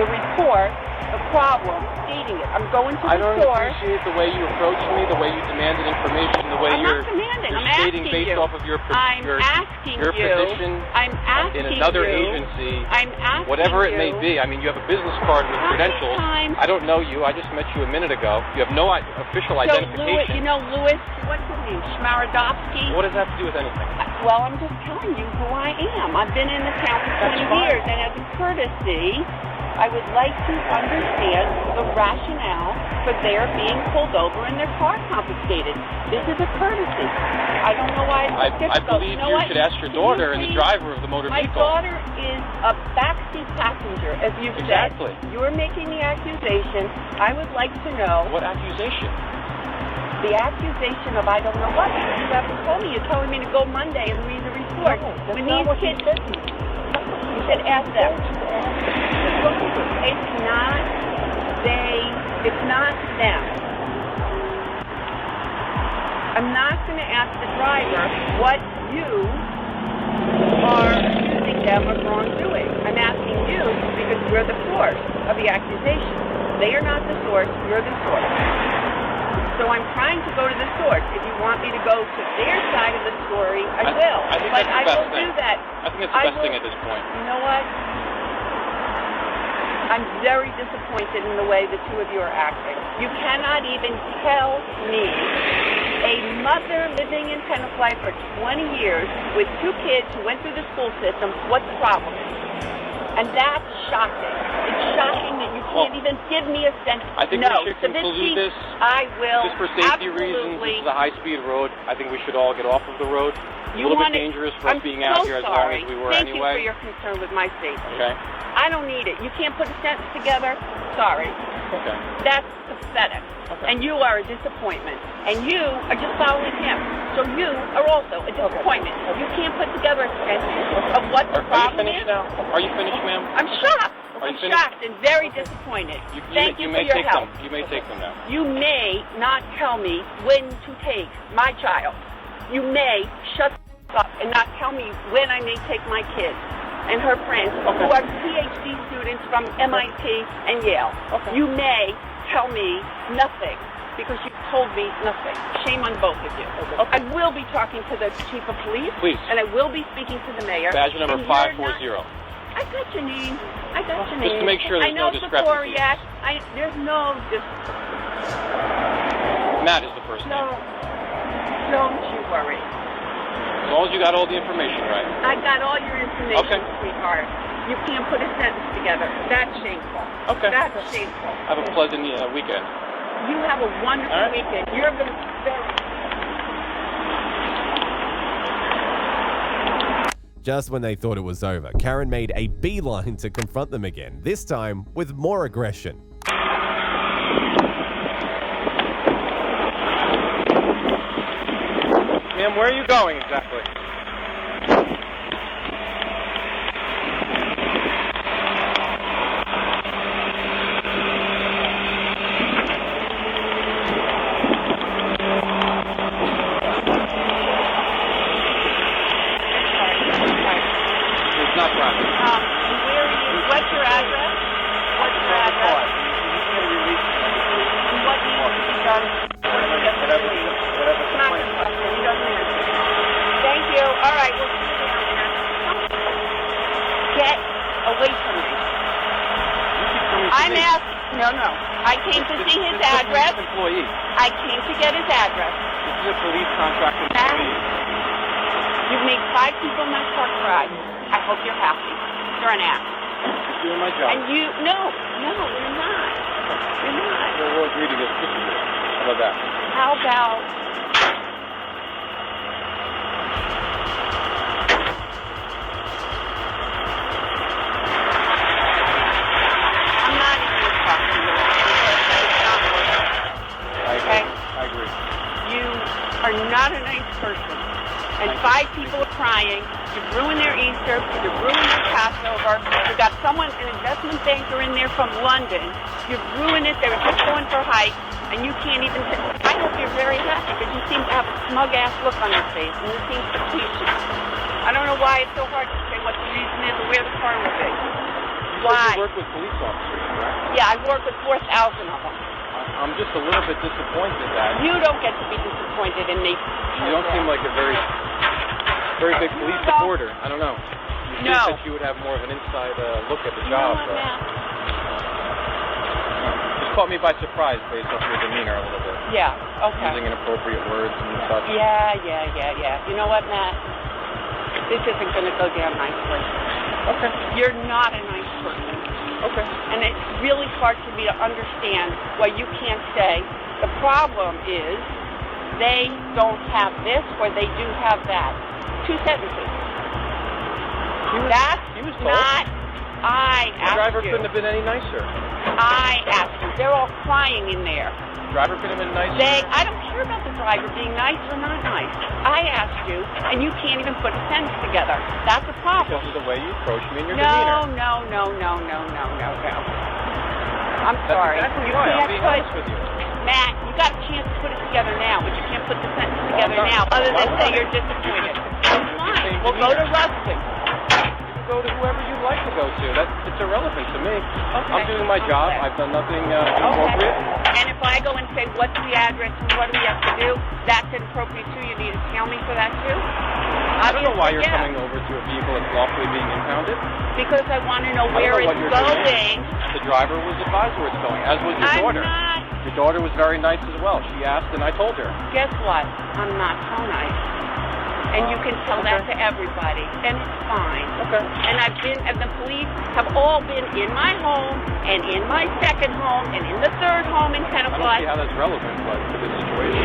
the report, the problem, stating it. I'm going to I the don't source. appreciate the way you approached me, the way you demanded information, the way I'm you're, not demanding. you're I'm stating asking based you. off of your I'm asking your you. position I'm asking in another you. agency, I'm asking whatever it you. may be. I mean, you have a business card with How many credentials. times- I don't know you. I just met you a minute ago. You have no official So identification. Louis, you know Louis, what's his name? Schmarodowski? What does that have to do with anything? Well, I'm just telling you who I am. I've been in the town for 20 years, and as a courtesy, I would like to understand the rationale for their being pulled over and their car confiscated. This is a courtesy. I don't know why it's I difficult. believe know you what? should ask your Can daughter you and the please- driver of the motor My vehicle. daughter is a backseat passenger, as you Exactly. said. You're making the accusation. I would like to know. What accusation? The accusation of I don't know what. You haven't told me. You're telling me to go Monday and read the report. that's When not these what you kids, you said ask them. It's not they. It's not them. I'm not going to ask the driver what you are accusing them of wrongdoing. I'm asking you because you're the source of the accusation. They are not the source. You're the source. So I'm trying to go to the source. If you want me to go to their side of the story, I will. I think But that's the I best will thing. do that. I think that's the best thing at this point. You know what? I'm very disappointed in the way the two of you are acting. You cannot even tell me, a mother living in Tenafly for 20 years with two kids who went through the school system, what the problem is. And that's shocking. It's shocking that you can't even give me a sense. I think no, we should conclude this. I will. Just for safety reasons, absolutely. this is a high-speed road. I think we should all get off of the road. A little bit dangerous for us being out here as long as we were Thank anyway. you for your concern with my safety. Okay. I don't need it. You can't put a sentence together. Sorry. Okay. That's pathetic. Okay. And you are a disappointment. And you are just following him. So you are also a disappointment. You can't put together a sentence of what the Are you problem finished is. now? Are you finished, ma'am? I'm shocked. Are I'm you finished? shocked and very disappointed. Thank you for may your take help. them. You may take them now. You may not tell me when to take my child. You may shut up and not tell me when I may take my kids and her friends who are PhD students from MIT and Yale. You may tell me nothing because you told me nothing. Shame on both of you. I will be talking to the chief of police. Please. And I will be speaking to the mayor. Badge number And you're not- 540. I got your name. I got your name. Just to make sure there's I know no discrepancy. Ziporiak. There's no Matt is the first name. No. Don't you worry. As long as you got all the information right. I got all your information, Okay. sweetheart. You can't put a sentence together. That's shameful. Okay. That's shameful. Have a pleasant weekend. You have a wonderful All right. weekend. You're going to very... Just when they thought it was over, Karen made a beeline to confront them again, this time with more aggression. Ma'am, where are you going exactly? What's your address? What's your address? And what needs to be done? It's not your question. He doesn't answer. Thank you. All right, we'll see you down there. Get away from me. I'm asking. No. I came to see his address. Employee. I came to get his address. This is a police contract employee. You've made 5 people not park ride. I hope you're happy. You're an ass. Doing my job. And you, no, you're not. You're not. So we'll agree to disagree. How about that? How about, I'm not even going to talk to you because it's not working. Okay? I agree. You are not a nice person. And 5 people are crying. You've ruined their Easter. You've ruined their Passover. You've got someone, an investment banker in there from London. You've ruined it. They were just going for a hike. And you can't even say, I hope you're very happy because you seem to have a smug-ass look on your face. And you seem facetious. I don't know why it's so hard to say what the reason is or where the car will be. Why? You work with police officers, correct? Yeah, I work with 4,000 of them. I'm just a little bit disappointed that You don't get to be disappointed in me. you don't seem like a very big police supporter. I don't know. You think that you would have more of an inside look at the job. Just caught me by surprise based off your demeanor a little bit. Yeah, okay. Using inappropriate words and such. Yeah. You know what, Matt? This isn't going to go down nicely. Okay. You're not a nice person. Okay. And it's really hard for me to understand why you can't say, the problem is they don't have this or they do have that. 2 sentences. That's not, I asked you. The driver couldn't have been any nicer. I asked you. They're all crying in there. The driver could have been nicer. I don't care about the driver being nice or not nice. I asked you, and you can't even put a sentence together. That's a problem. Because of the way you approach me and your demeanor. No. I'm sorry. That's exactly You why. I'm can't being put, honest with you. Matt, you got a chance to put it together now, but you can't put the sentence together now, other than say you're disappointed. That's fine. We'll go to Rustin. Go to whoever you'd like to go to. It's irrelevant to me. Okay. I'm doing my job. I've done nothing inappropriate. And if I go and say, what's the address and what do we have to do, that's inappropriate too. You need to tell me for that too? I don't know why you're coming over to a vehicle that's lawfully being impounded. Because I want to know where it's going. The driver was advised where it's going, as was your daughter. Your daughter was very nice as well. She asked and I told her. Guess what? I'm not so nice. And you can tell that to everybody. And it's fine. Okay. And the police have all been in my home, and in my second home, and in the third home in Tenafly. I don't see how that's relevant, but to this situation.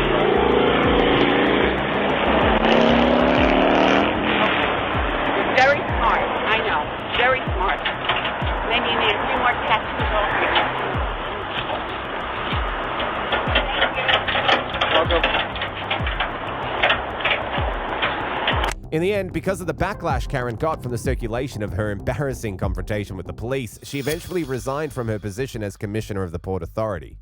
Very smart. I know. Very smart. Maybe you need a few more tattoos off here. I'll go. In the end, because of the backlash Karen got from the circulation of her embarrassing confrontation with the police, she eventually resigned from her position as Commissioner of the Port Authority.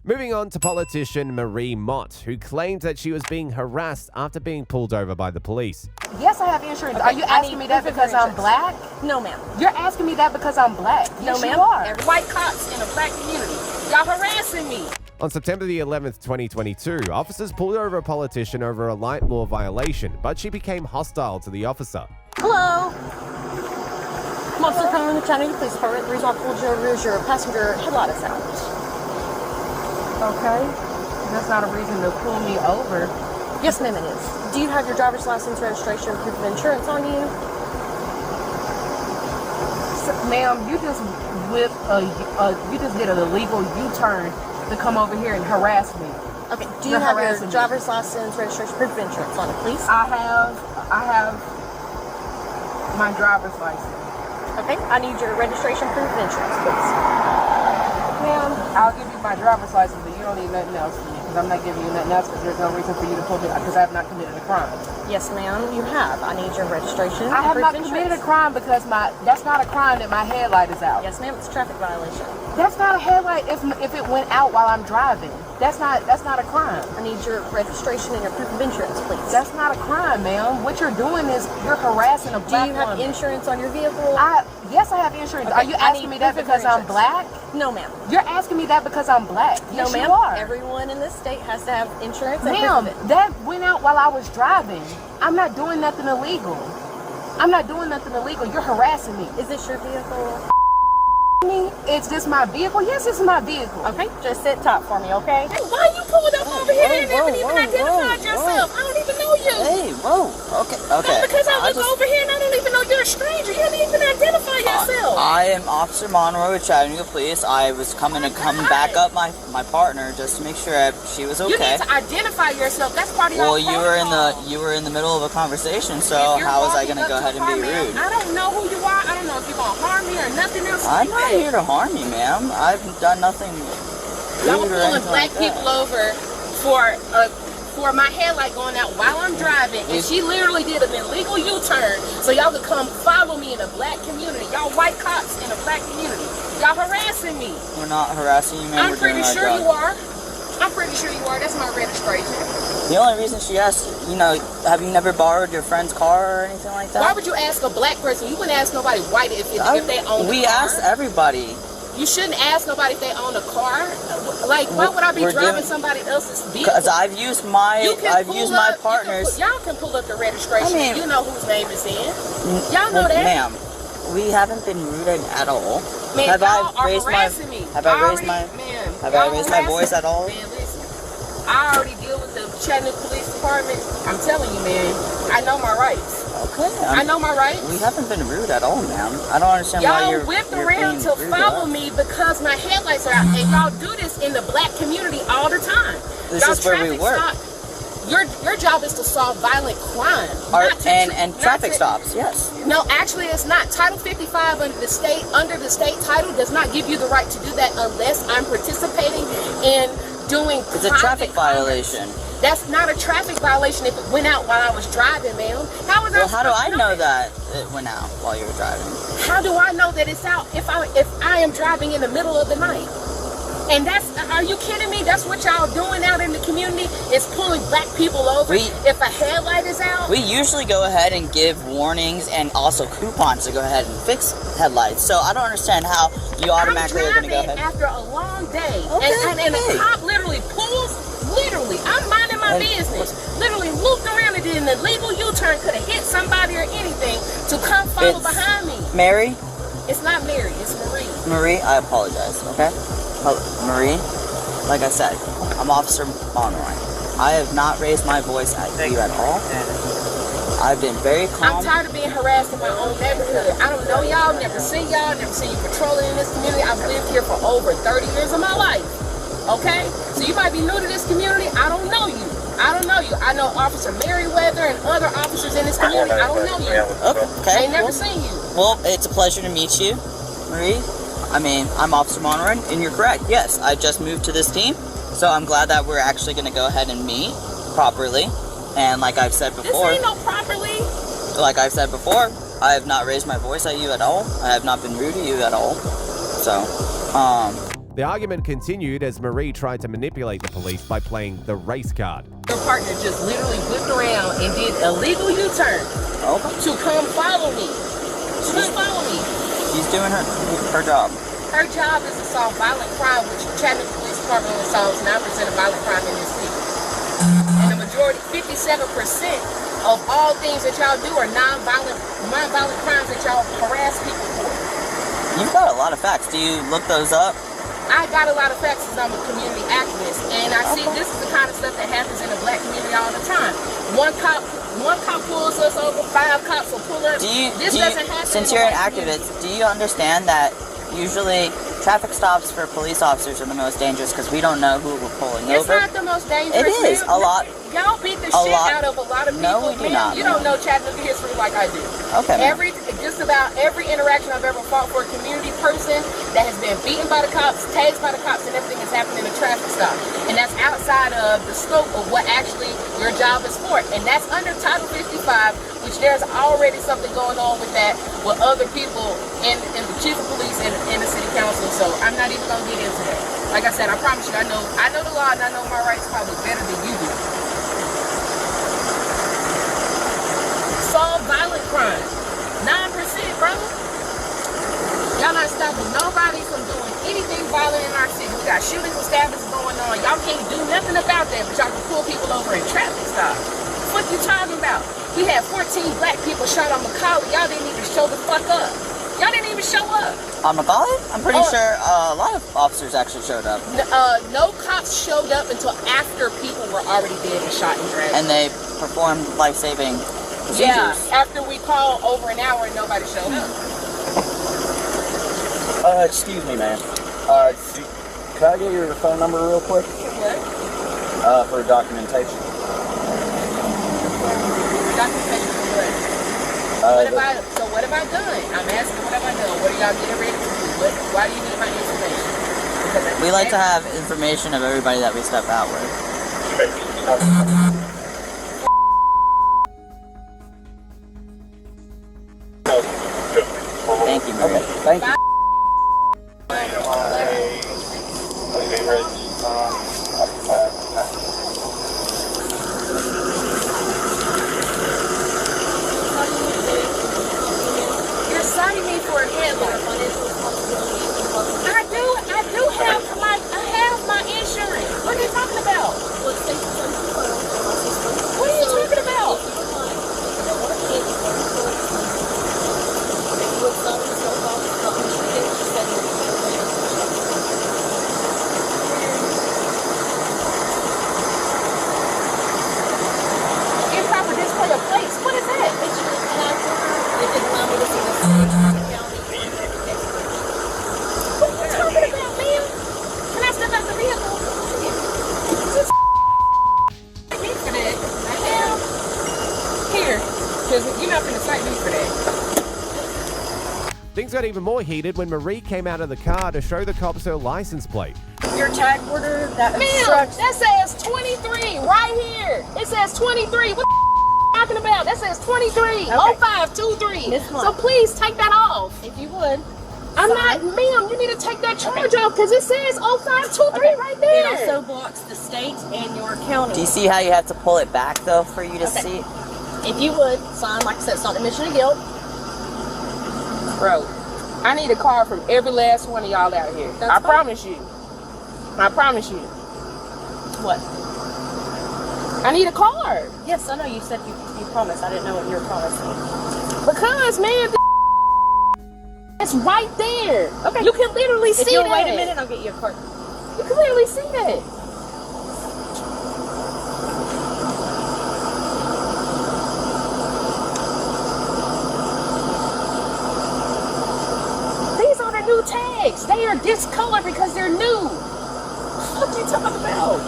Moving on to politician Marie Mott, who claimed that she was being harassed after being pulled over by the police. Yes, I have insurance. Are you asking me that because I'm black? No, ma'am. You're asking me that because I'm black? No, Yes, ma'am. you are. White cops in a black community. Y'all harassing me. On September the 11th, 2022, officers pulled over a politician over a light law violation, but she became hostile to the officer. Hello. I'm Officer Cohen with the Chattanooga Police Department. The reason I pulled you over is your passenger headlight is out. Okay. That's not a reason to pull me over. Yes, ma'am, it is. Do you have your driver's license, registration, and proof of insurance on you? Ma'am, you just you just did an illegal U-turn to come over here and harass me. Okay. Do you have your driver's license, registration, proof of insurance on it, please? I have my driver's license. Okay, I need your registration, proof of insurance, please. Ma'am, I'll give you my driver's license, but you don't need nothing else from me, because I'm not giving you nothing else, because there's no reason for you to pull me, because I have not committed a crime. Yes, ma'am, you have. I need your registration. I have proof not of committed a insurance. crime because that's not a crime that my headlight is out. Yes, ma'am, it's a traffic violation. That's not a headlight if it went out while I'm driving. That's not a crime. I need your registration and your proof of insurance, please. That's not a crime, ma'am. What you're doing is you're harassing a black Do you have woman. insurance on your vehicle? Yes, I have insurance. Okay, Are you I asking need me that proof of because I'm insurance. black? No, ma'am. You're asking me that because I'm black. Yes, No, ma'am. you are. Everyone in this state has to have insurance and Ma'am, proof of it. that went out while I was driving. I'm not doing nothing illegal. I'm not doing nothing illegal. You're harassing me. Is this your vehicle? It's just my vehicle. Yes, it's my vehicle. Okay, just sit top for me, okay? Hey, why you pulling up over here and haven't even identified yourself? I don't even know you. Hey, whoa. Okay. No, because I look over here and I don't even know you're a stranger. You haven't even identified yourself. I am Officer Monroe with Chattanooga Police. I was coming back up my partner just to make sure she was okay. You need to identify yourself. That's part of your Well, you were in the middle of a conversation, so how was I going to go ahead and be rude? I don't know who you are. I don't know if you're going to harm me or nothing else. I'm not here to harm you, ma'am. I've done nothing Y'all rude or pulling anything black like that. people over for my headlight going out while I'm driving, and she literally did an illegal U-turn so y'all could come follow me in a black community. Y'all white cops in a black community. Y'all harassing me. We're not harassing you, ma'am. I'm pretty sure you are. I'm pretty sure you are. That's my registration. The only reason she asked, have you never borrowed your friend's car or anything like that? Why would you ask a black person? You wouldn't ask nobody white if they own a car. We asked everybody. You shouldn't ask nobody if they own a car. Like, why would I be driving somebody else's vehicle? Because I've used my partner's. Y'all can pull up the registration. You know whose name is in. Y'all know that. Ma'am, we haven't been rude at all. Man, Have y'all I are raised harassing me. Have I raised my voice at all? Man, listen. I already deal with the Chattanooga Police Department. I'm telling you, man. I know my rights. Okay. I know my rights. We haven't been rude at all, ma'am. I don't understand why you're Y'all whipped you're around being to rude follow us. me because my headlights are out. And y'all do this in the black community all the time. This y'all is where we work. Your job is to solve violent crime. And traffic stops, yes. No, actually it's not. Title 55 under the state title does not give you the right to do that unless I'm participating in doing It's a traffic violation. That's not a traffic violation if it went out while I was driving, ma'am. How do I know that it went out while you were driving? How do I know that it's out if I am driving in the middle of the night? And are you kidding me? That's what y'all doing out in the community, is pulling black people over if a headlight is out? We usually go ahead and give warnings and also coupons to go ahead and fix headlights. So I don't understand how you automatically are going to go ahead. After a long day, Okay, and the cop literally pulls, I'm minding my business, literally looped around and did an illegal U-turn, could have hit somebody or anything to come follow behind me. Mary? It's not Mary, it's Marie. Marie, I apologize, okay? Marie, like I said, I'm Officer Monroy. I have not raised my voice at you at all. I've been very calm. I'm tired of being harassed in my own neighborhood. I don't know y'all, never seen you patrolling in this community. I've lived here for over 30 years of my life. Okay? So you might be new to this community. I don't know you. I know Officer Merriweather and other officers in this community. I don't know you. Okay. I ain't never seen you. Well, it's a pleasure to meet you, Marie. I'm Officer Monroy, and you're correct. Yes, I just moved to this team, so I'm glad that we're actually going to go ahead and meet properly. And like I've said before, This ain't no properly. Like I've said before, I have not raised my voice at you at all. I have not been rude to you at all. So, The argument continued as Marie tried to manipulate the police by playing the race card. Your partner just literally whipped around and did a legal U-turn to come follow me. She's doing her job. Her job is to solve violent crime, which Chattanooga Police Department only solves 9% of violent crime in this city. And the majority, 57% of all things that y'all do are non-violent crimes that y'all harass people for. You've got a lot of facts. Do you look those up? I got a lot of facts because I'm a community activist, and I see this is the kind of stuff that happens in the black community all the time. One cop pulls us over, 5 cops will pull us. Doesn't happen. Since you're an activist, do you understand that usually traffic stops for police officers are the most dangerous because we don't know who we're pulling over? It's not the most dangerous. It is. A lot. Y'all beat the shit out of a lot of people. No, we do not. You don't know Chattanooga history like I do. Okay. just about every interaction I've ever fought for a community person that has been beaten by the cops, tased by the cops, and everything that's happened in a traffic stop. And that's outside of the scope of what actually your job is for. And that's under Title 55, which there's already something going on with that with other people in the chief of police and the city council. So I'm not even gonna get into that. Like I said, I promise you, I know the law and I know my rights probably better than you do. Solve violent crime. 9%, bro. Y'all not stopping nobody from doing anything violent in our city. We got shootings and stabbings going on. Y'all can't do nothing about that, but y'all can pull people over in traffic stops. What you talking about? We had 14 black people shot on Macaulay. Y'all didn't even show the fuck up. Y'all didn't even show up. On Macaulay? I'm pretty sure a lot of officers actually showed up. No cops showed up until after people were already dead and shot and dragged. And they performed life-saving procedures. Yeah, after we called over an hour and nobody showed up. Excuse me, man. Can I get your phone number real quick? What? For documentation. Documentation for what? What have I done? I'm asking what have I done? What are y'all getting ready to do? Why do you need my information? We like to have information of everybody that we step out with. Thank you, man. Okay, thank you. You're citing me for a headline. I have my insurance. What are you talking about? What are you talking about? Improper display of place. What is that? What are you talking about, man? Can I step out the vehicle? Just me for that. The hell? Here, because you're not going to cite me for that. Things got even more heated when Marie came out of the car to show the cops her license plate. Your tag order that obstructs. That says 23 right here. It says 23. What the talking about? That says 23. Okay. 0523. So please take that off. If you would. I'm not, ma'am, you need to take that charge off because it says 0523 right there. It also blocks the state and your county. Do you see how you have to pull it back, though, for you to see? If you would, sign, like I said, it's not an admission of guilt. Bro, I need a card from every last one of y'all out here. I promise you. I promise you. What? I need a card. Yes, I know you said you promised. I didn't know what you were promising. Because, man, it's right there. Okay. You can literally see that. If you'll wait a minute, I'll get you a card. You can literally see that. These are the new tags. They are discolored because they're new. What are you talking about?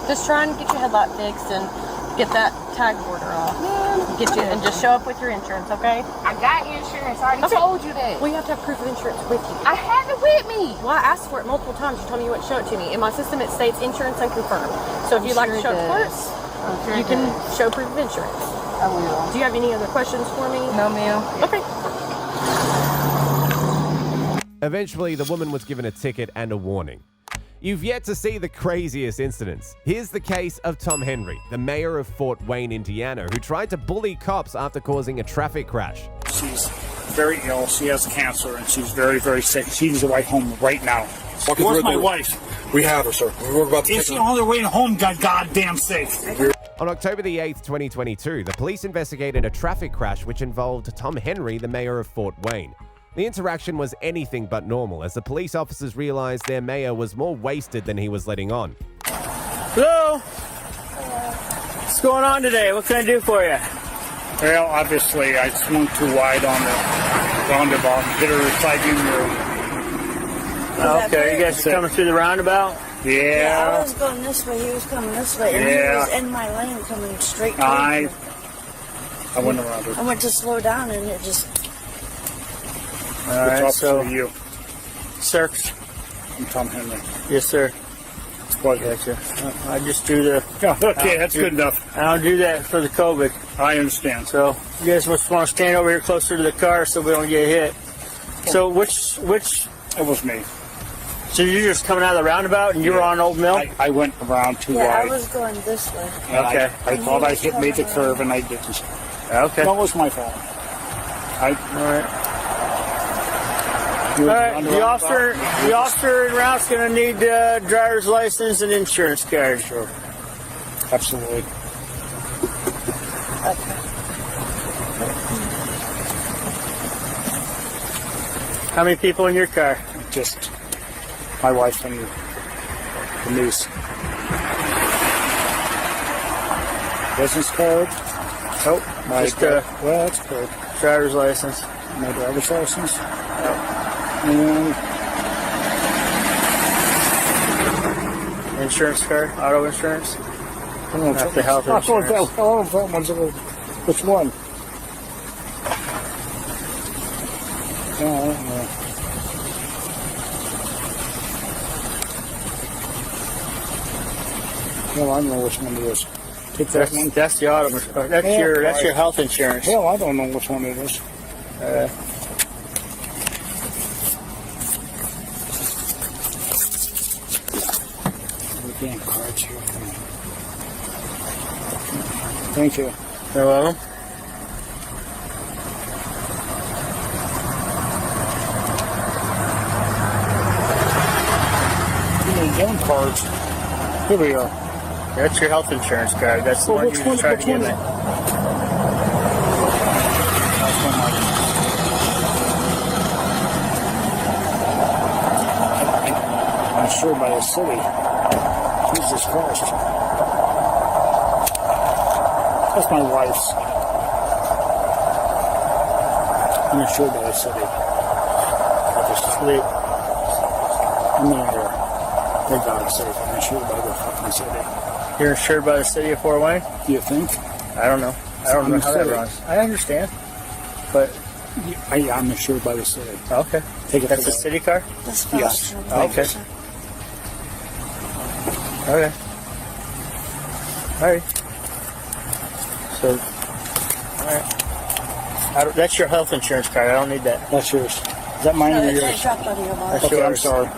Just try and get your headlight fixed and get that tag border off. Get you and just show up with your insurance, okay? I got insurance. I already told you that. Well, you have to have proof of insurance with you. I have it with me. Well, I asked for it multiple times. You told me you wouldn't show it to me. In my system, it states insurance unconfirmed. So if you'd like to show it first, you can show proof of insurance. I will. Do you have any other questions for me? No, ma'am. Okay. Eventually, the woman was given a ticket and a warning. You've yet to see the craziest incidents. Here's the case of Tom Henry, the mayor of Fort Wayne, Indiana, who tried to bully cops after causing a traffic crash. She's very ill. She has cancer, and she's very, very sick. She needs to ride home right now. Where's my wife? We have her, sir. We're about to Is she on her way home, goddamn sake? On October the 8th, 2022, the police investigated a traffic crash which involved Tom Henry, the mayor of Fort Wayne. The interaction was anything but normal, as the police officers realized their mayor was more wasted than he was letting on. Hello? What's going on today? What can I do for you? Well, obviously, I swung too wide on the roundabout and hit her side mirror. Okay, you guys are coming through the roundabout? Yeah. I was going this way, he was coming this way, and he was in my lane coming straight towards me. I went around her. I went to slow down, and it just... All right, so you. Sir. I'm Tom Henry. Yes, sir. What? Gotcha. I just do the... Okay, that's good enough. I don't do that for the COVID. I understand. So you guys must want to stand over here closer to the car so we don't get hit. So which... It was me. So you're just coming out of the roundabout and you were on Old Mill? I went around too Yeah, I wide. was going this way. Okay. I thought I made the curve and I didn't. Okay. That was my fault. All right. All right, the officer en route's going to need driver's license and insurance card. Sure. Absolutely. How many people in your car? Just my wife and the niece. Business card. Oh, My just well, that's good. driver's license. My driver's license. And Insurance card, auto insurance. I don't know Not the health I don't insurance. know if that one's which one? Yeah, I don't know. Well, I don't know which one it is. Take that one. That's the auto insurance. That's your health insurance. Hell, I don't know which one it is. Damn cards here. Thank you. You're welcome. Damn cards. Here we are. That's your health insurance card. That's the one you tried to give me. I'm insured by the city. Jesus Christ. That's my wife's. I'm insured by the city. Sweet. I'm in here. For God's sake, I'm insured by the fucking city. You're insured by the city of Fort Wayne? Do you think? I don't know. I don't know how that city. runs. I understand. But I'm insured by the city. okay. Take it That's for a city car? Yes. Yes. Okay. Okay. All right. So, all right. That's your health insurance card. I don't need that. That's yours. Is that mine or yours? It's dropped out of your mouth. That's Okay, I'm yours. sorry.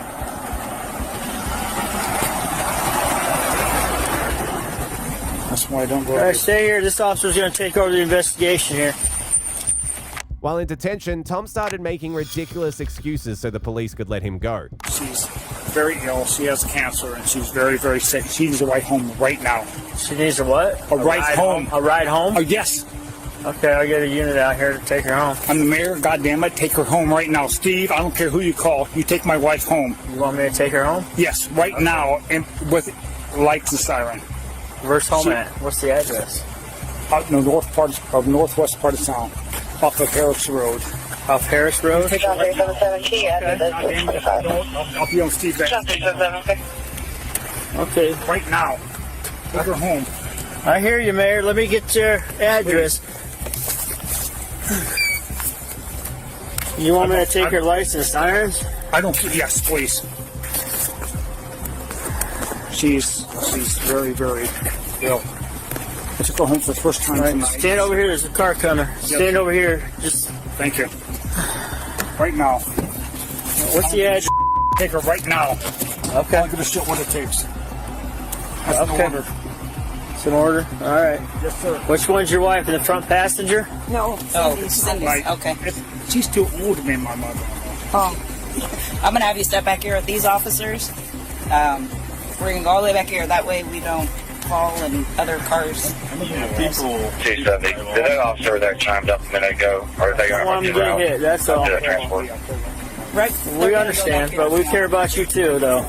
That's why I don't go. All right, stay here. This officer's going to take over the investigation here. While in detention, Tom started making ridiculous excuses so the police could let him go. She's very ill. She has cancer, and she's very, very sick. She needs a ride home right now. She needs a what? A ride home. A ride home? Oh, yes. Okay, I'll get a unit out here to take her home. I'm the mayor. Goddamn it, take her home right now. Steve, I don't care who you call. You take my wife home. You want me to take her home? Yes, right now, and with lights and siren. Where's home at? What's the address? Out in the northwest part of town, off of Harris Road. Off Harris Road? I'll be on Steve back. Okay. Right now. Take her home. I hear you, Mayor. Let me get your address. You want me to take her license, irons? I don't. Yes, please. She's very, very ill. I took her home for the first time tonight. Stand over here. There's a car coming. Stand over here. Just. Thank you. Right now. What's the address? Take her right now. Okay. I'm gonna show what it takes. That's Okay. an order. It's an order. All right. Yes, sir. Which one's your wife? In the front passenger? No. Right. Okay. She's too old to be my mother. Oh. I'm going to have you step back here with these officers. We're going to go all the way back here. That way we don't fall in other cars. People. 270. Did that officer that chimed up a minute ago? Or are they going to Want to get hit. That's all. transport? Right. We understand, but we care about you too, though.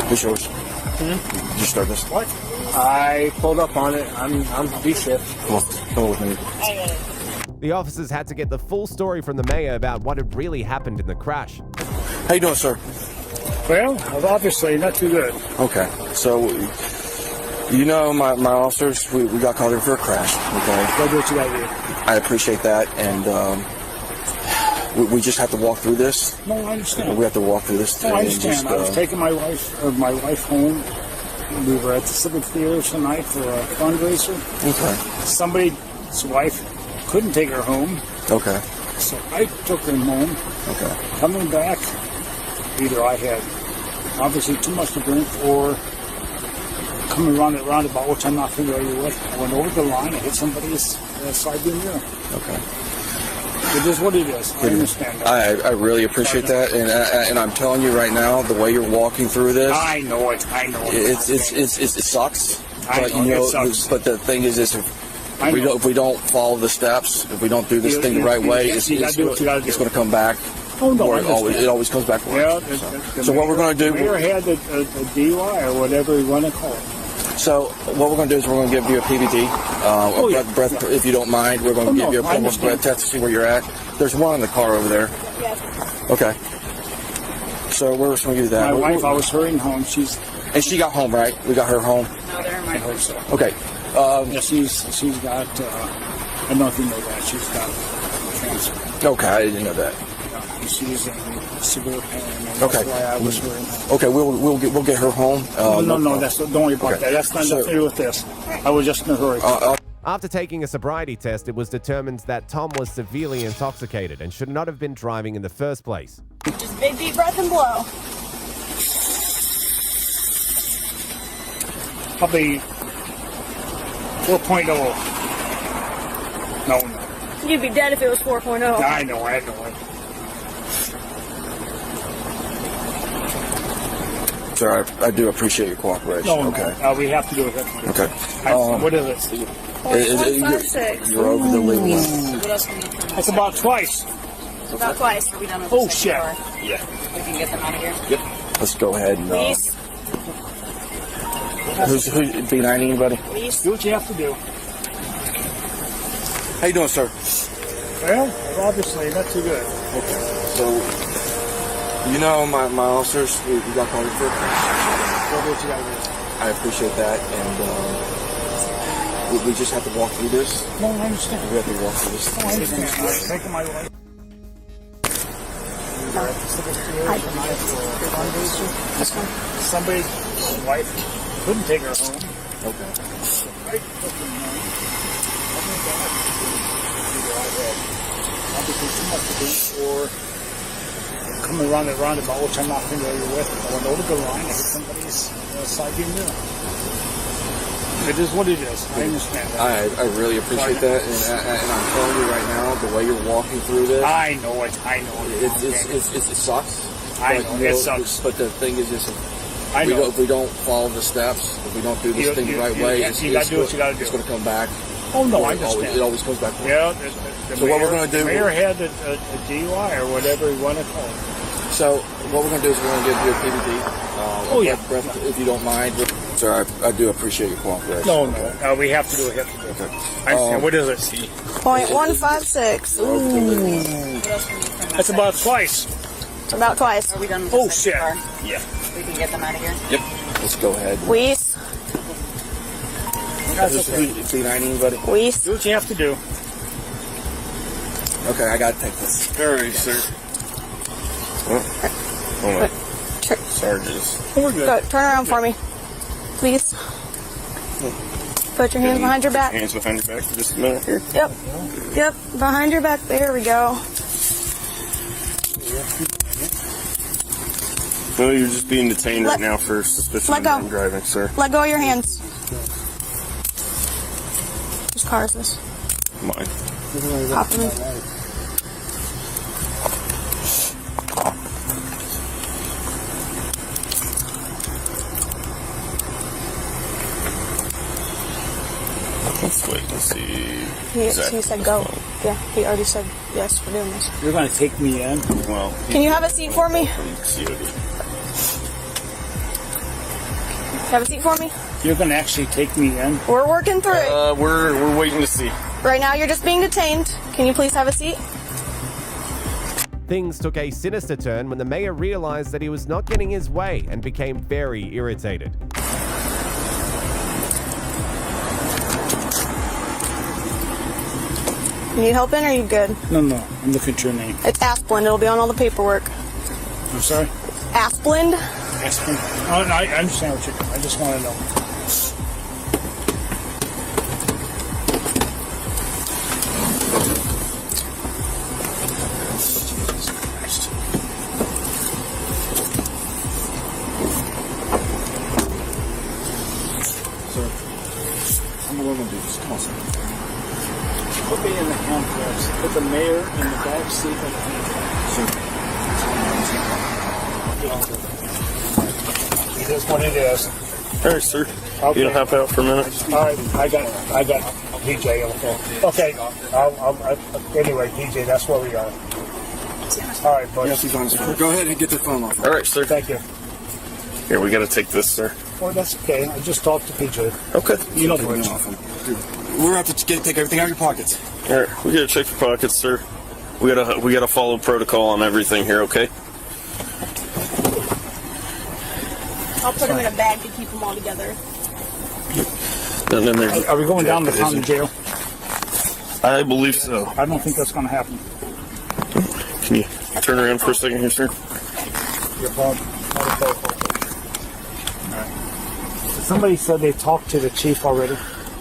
Who's yours? Did you start this? What? I pulled up on it. I'm B shift. Come on with me. The officers had to get the full story from the mayor about what had really happened in the crash. How you doing, sir? Well, obviously not too good. Okay. So, You know, my officers, we got called in for a crash, okay? Go do what you gotta do. I appreciate that, and we just have to walk through this. No, I understand. We have to walk through this. No, I and understand. just, I was taking my wife home. We were at the Civic Theater tonight for a fundraiser. Okay. Somebody's wife couldn't take her home. Okay. So I took her home. Okay. Coming back, either I had obviously too much to drink or coming around that roundabout, which I'm not familiar with. I went over the line and hit somebody's side view mirror. Okay. It is what it is. I understand that. I really appreciate that, and I'm telling you right now, the way you're walking through this, I know it. it sucks. I know, it sucks. But the thing is if we don't follow the steps, if we don't do this thing the right way, it's going to come back. Oh no, it always comes back. Yeah. So what we're going to do? The mayor had a DUI or whatever you want to call it. So what we're going to do is we're going to give you a PVD, breath, if you don't mind. We're going to give you a pulmonary breath test to see where you're at. There's one in the car over there. Yes. Okay. So we're just going to give you that. My wife, I was hurrying home. And she got home, right? We got her home. No, they're in my house. So. Okay. Yeah, she's got. I don't know if you know that she's got cancer. Okay, I didn't know that. She's in severe pain. Okay. That's why I was hurrying home. Okay, we'll get her home. No, don't worry about that. That's not nothing to do with this. I was just in a hurry. After taking a sobriety test, it was determined that Tom was severely intoxicated and should not have been driving in the first place. Just big deep breath and blow. Probably 4.0. No. You'd be dead if it was 4.0. I know it. Sir, I do appreciate your cooperation. No, okay. We have to do it. Okay. What is it? You're over the legal limit. That's about twice. About twice. Are we done with this shit. Yeah. We can get them out of here. Yep. Let's go ahead and. Please. Who's B90 anybody? Please. Do what you have to do. How you doing, sir? Well, obviously not too good. Okay. So, you know, my officers, we got called in for a crash. Go do what you gotta do. I appreciate that, and we just have to walk through this. No, I understand. We have to walk through this. No, I understand. I was taking my wife. Somebody's wife couldn't take her home. Okay. I took her home. Coming back, either I had obviously too much to drink or coming around that roundabout, which I'm not familiar with. I went over the line and hit somebody's side view mirror. It is what it is. I understand that. I really appreciate that, and I'm telling you right now, the way you're walking through this. I know it. It sucks. I know it sucks. But the thing is, if we don't follow the steps, if we don't do this thing the right way, you gotta do what you gotta do. It's going to come back. Oh no, I understand. It always comes back. Yeah. So what we're going to do? The mayor had a DUI or whatever you want to call it. So what we're going to do is we're going to give you a PVD. Breath, if you don't mind. Sir, I do appreciate your cooperation. No, we have to do it. Okay. I understand. What is it? 0.156. Ooh. That's about twice. About twice. Are we done with Oh shit. Yeah. We can get them out of here. Yep. Let's go ahead. Wees. That's okay. B90 anybody? Wees. Do what you have to do. Okay, I gotta take this. Very, sir. Oh my. Sarges. We're good. Go, turn around for me. Please. Put your hands behind your back. Hands behind your back for just a minute here. Yep. Behind your back. There we go. No, you're just being detained right now for suspicion of drunk driving, sir. Let go of your hands. Whose car is this? Mine. Hop in. Let's wait and see. He said go. Yeah, he already said yes, we're doing this. You're going to take me in? Well. Can you have a seat for me? Have a seat for me? You're going to actually take me in? We're working through it. We're waiting to see. Right now you're just being detained. Can you please have a seat? Things took a sinister turn when the mayor realized that he was not getting his way and became very irritated. You need help in, or are you good? No, I'm looking at your name. It's Asplund. It'll be on all the paperwork. I'm sorry? Asplund? Aspen? Oh, no, I understand what you're doing. I just want to know. Put me in the handcuffs. Put the mayor in the back seat of the handcuffs. It is what it is. All right, sir. Okay. You don't have out for a minute? All right, I got DJ. Okay. Anyway, DJ, that's where we are. All right, buddy. Yes, he's on. Go ahead and get the phone off. All right, sir. Thank you. Here, we got to take this, sir. Well, that's okay. I just talked to PJ. Okay. You know the way. We're going to have to take everything out of your pockets. All right, we got to check your pockets, sir. We gotta follow protocol on everything here, okay? I'll put them in a bag to keep them all together. And then there's, Are we going down to the county jail? I believe so. I don't think that's going to happen. Can you turn around for a second here, sir? Your phone. Somebody said they talked to the chief already.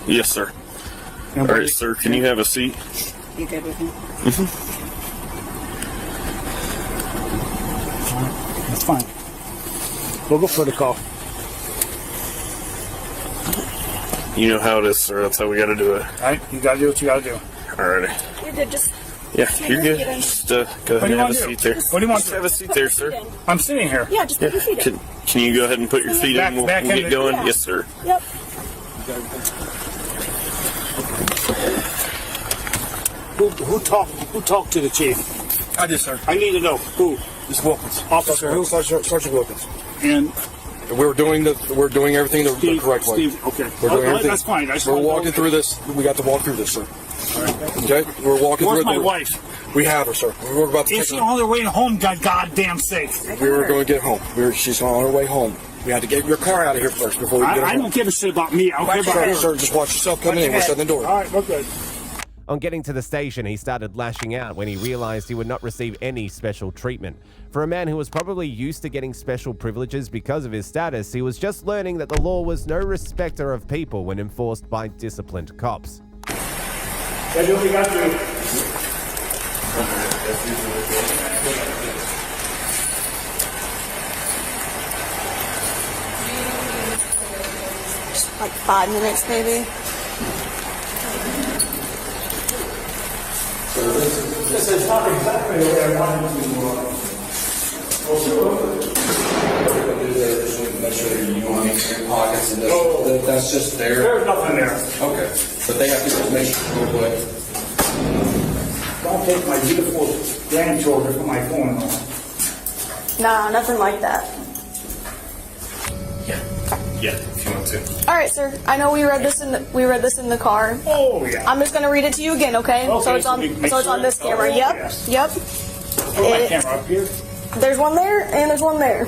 Yes, sir. All right, sir. Can you have a seat? You good with me? Mm-hmm. That's fine. We'll go for the call. You know how it is, sir. That's how we got to do it. All right, you got to do what you got to do. All righty. You're good. Just Yeah, you're good. Just go ahead and have a seat there. What do you want? Just have a seat there, sir. I'm sitting here. Yeah, just put your feet in. Can you go ahead and put your feet in? We'll get going. Yeah. Yes, sir. Yep. Who talked to the chief? I did, sir. I need to know who. It's Wilkins. Officer who? Sergeant Wilkins. And we're doing everything the correct way. Steve, okay. We're doing everything. That's fine. We're walking through this. We got to walk through this, sir. Okay? We're walking Where's through it. my wife? We have her, sir. We're about to Is she on her way home? Goddamn sake! We were going to get home. She's on her way home. We had to get your car out of here first before we get her I home. don't give a shit about me. I don't care about her. Sir, just watch yourself coming in. We're shutting the door. All right, we're good. On getting to the station, he started lashing out when he realized he would not receive any special treatment. For a man who was probably used to getting special privileges because of his status, he was just learning that the law was no respecter of people when enforced by disciplined cops. Yeah, do what we got to do. Like 5 minutes, maybe. This is not exactly the way I wanted to Make sure you want to make your pockets and that's just there. There's nothing there. Okay. But they have to make sure real quick. Don't take my beautiful grandchildren from my phone. Nah, nothing like that. Yeah, if you want to. All right, sir. I know we read this in the car. Oh yeah. I'm just gonna read it to you again, okay? Okay, So it's on this camera. Oh, Yep. yes. Yep. Put my camera up here. There's one there, and there's one there,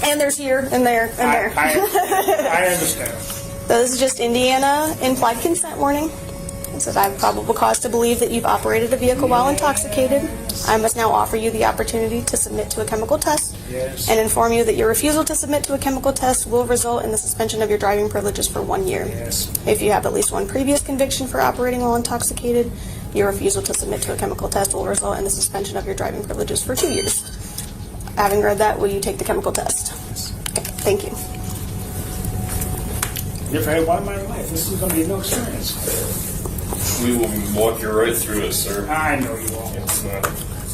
and there's here, and there, and there. I understand. So this is just Indiana implied consent warning. It says, I have probable cause to believe that you've operated a vehicle while intoxicated. I must now offer you the opportunity to submit to a chemical test and inform you that your refusal to submit to a chemical test will result in the suspension of your driving privileges for 1 year. If you have at least one previous conviction for operating while intoxicated, your refusal to submit to a chemical test will result in the suspension of your driving privileges for 2 years. Having read that, will you take the chemical test? Okay, thank you. If I had one in my life, this is going to be no experience. We will walk you right through it, sir. I know you will. It's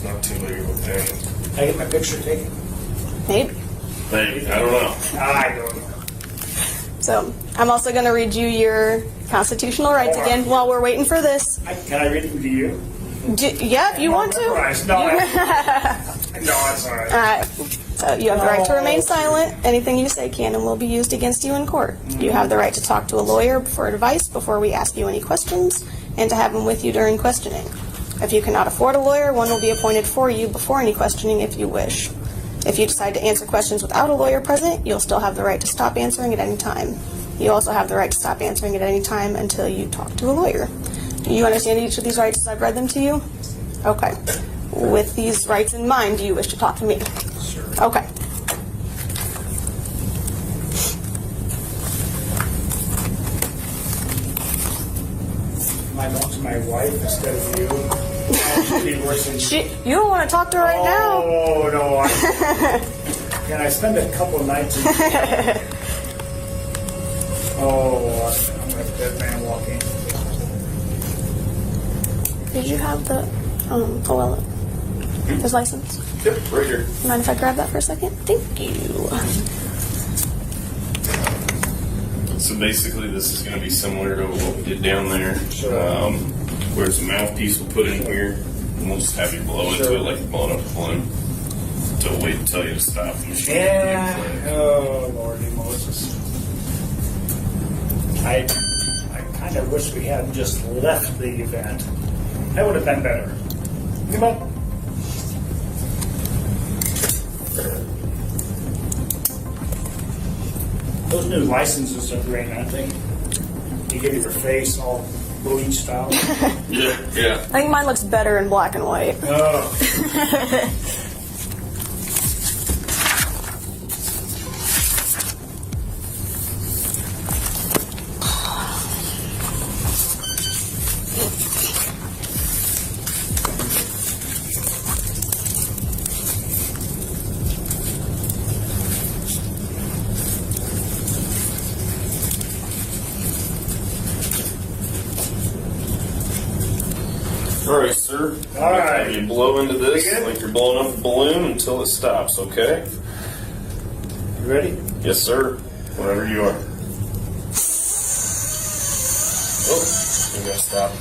not too late, okay? I get my picture taken. Maybe. Maybe. I don't know. I don't know. So I'm also going to read you your constitutional rights again while we're waiting for this. Can I read it to you? Yeah, if you want to. No, that's all right. All right. So you have the right to remain silent. Anything you say can and will be used against you in court. You have the right to talk to a lawyer for advice before we ask you any questions, and to have him with you during questioning. If you cannot afford a lawyer, one will be appointed for you before any questioning if you wish. If you decide to answer questions without a lawyer present, you'll still have the right to stop answering at any time. You also have the right to stop answering at any time until you talk to a lawyer. You understand each of these rights as I've read them to you? Okay. With these rights in mind, do you wish to talk to me? Sure. Okay. I know to my wife instead of you. You don't want to talk to her right now? Oh, no. And I spent a couple nights in Oh, I'm a dead man walking. Did you have the OL, his license? Yep, right here. Mind if I grab that for a second? Thank you. So basically, this is going to be similar to what we did down there. Where's the mouthpiece we'll put in here, and we'll just have you blow into it like you're blowing up a balloon. So wait and tell you to stop the machine. Yeah. Oh, Lordy Moses. I kind of wish we hadn't just left the event. That would have been better. Come on. Those new licenses are great, aren't they? You get your face all bleach style. Yeah. I think mine looks better in black and white. Oh. All right, sir. All right. You blow into this like you're blowing up a balloon until it stops, okay? You ready? Yes, sir. Whenever you are. Oh, you're going to stop.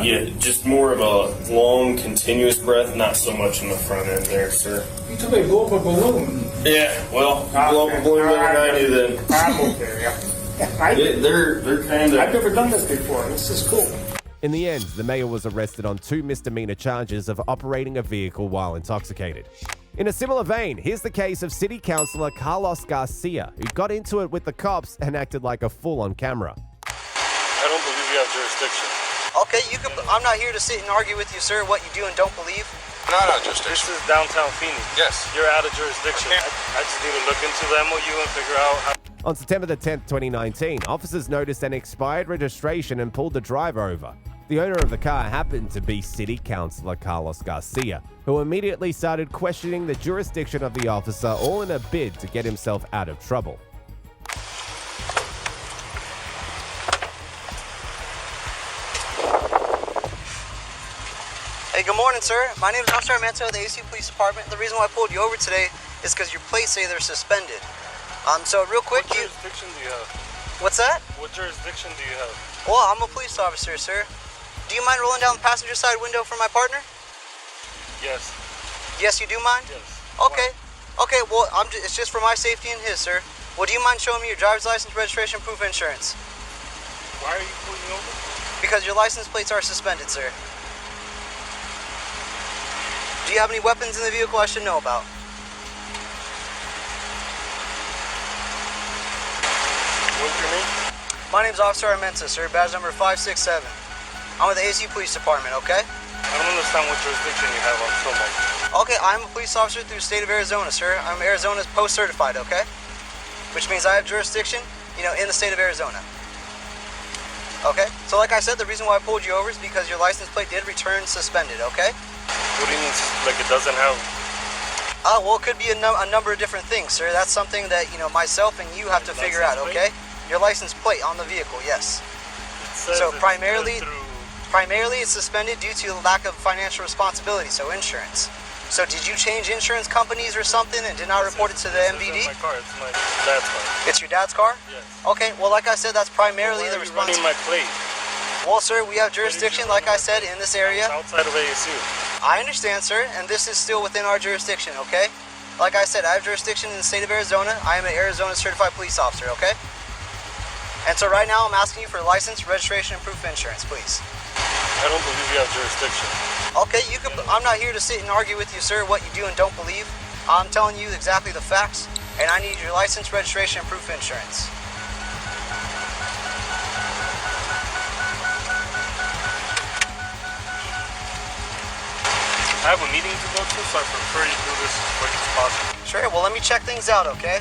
Yeah, just more of a long, continuous breath, not so much in the front end there, sir. You told me to blow up a balloon. Yeah, well, blow up a balloon better than I do then. I'm okay, yeah. They're kind of... I've never done this before. This is cool. In the end, the mayor was arrested on 2 misdemeanor charges of operating a vehicle while intoxicated. In a similar vein, here's the case of City Councilor Carlos Garcia, who got into it with the cops and acted like a fool on camera. I don't believe you have jurisdiction. Okay, I'm not here to sit and argue with you, sir, what you do and don't believe. Not out of jurisdiction. This is downtown Phoenix. Yes. You're out of jurisdiction. I just need to look into the MOU and figure out how... On September the 10th, 2019, officers noticed an expired registration and pulled the driver over. The owner of the car happened to be City Councilor Carlos Garcia, who immediately started questioning the jurisdiction of the officer, all in a bid to get himself out of trouble. Hey, good morning, sir. My name is Officer Armento of the AC Police Department. The reason why I pulled you over today is because your plates say they're suspended. So real quick, What jurisdiction do you have? What's that? What jurisdiction do you have? Well, I'm a police officer, sir. Do you mind rolling down the passenger side window for my partner? Yes. Yes, you do mind? Yes. Okay. Okay, well, it's just for my safety and his, sir. Well, do you mind showing me your driver's license, registration, proof of insurance? Why are you pulling me over? Because your license plates are suspended, sir. Do you have any weapons in the vehicle I should know about? What's your name? My name's Officer Armenta, sir. Badge number 567. I'm with the AC Police Department, okay? I don't understand what jurisdiction you have on so much. Okay, I'm a police officer through the state of Arizona, sir. I'm Arizona's post-certified, okay? Which means I have jurisdiction, in the state of Arizona. Okay? So like I said, the reason why I pulled you over is because your license plate did return suspended, okay? What do you mean, like it doesn't have... Well, it could be a number of different things, sir. That's something that, myself and you have to figure out, okay? Your license plate on the vehicle, yes. So primarily it's suspended due to lack of financial responsibility, so insurance. So did you change insurance companies or something and did not report it to the MVD? It's my car. It's my dad's car. It's your dad's car? Yes. Okay, well, like I said, that's primarily the responsibility. Running my plate. Well, sir, we have jurisdiction, like I said, in this area. It's outside of ASU. I understand, sir, and this is still within our jurisdiction, okay? Like I said, I have jurisdiction in the state of Arizona. I am an Arizona certified police officer, okay? And so right now I'm asking you for license, registration, and proof of insurance, please. I don't believe you have jurisdiction. Okay, I'm not here to sit and argue with you, sir, what you do and don't believe. I'm telling you exactly the facts, and I need your license, registration, and proof of insurance. I have a meeting to go to, so I prefer you do this as quick as possible. Sure, well, let me check things out, okay?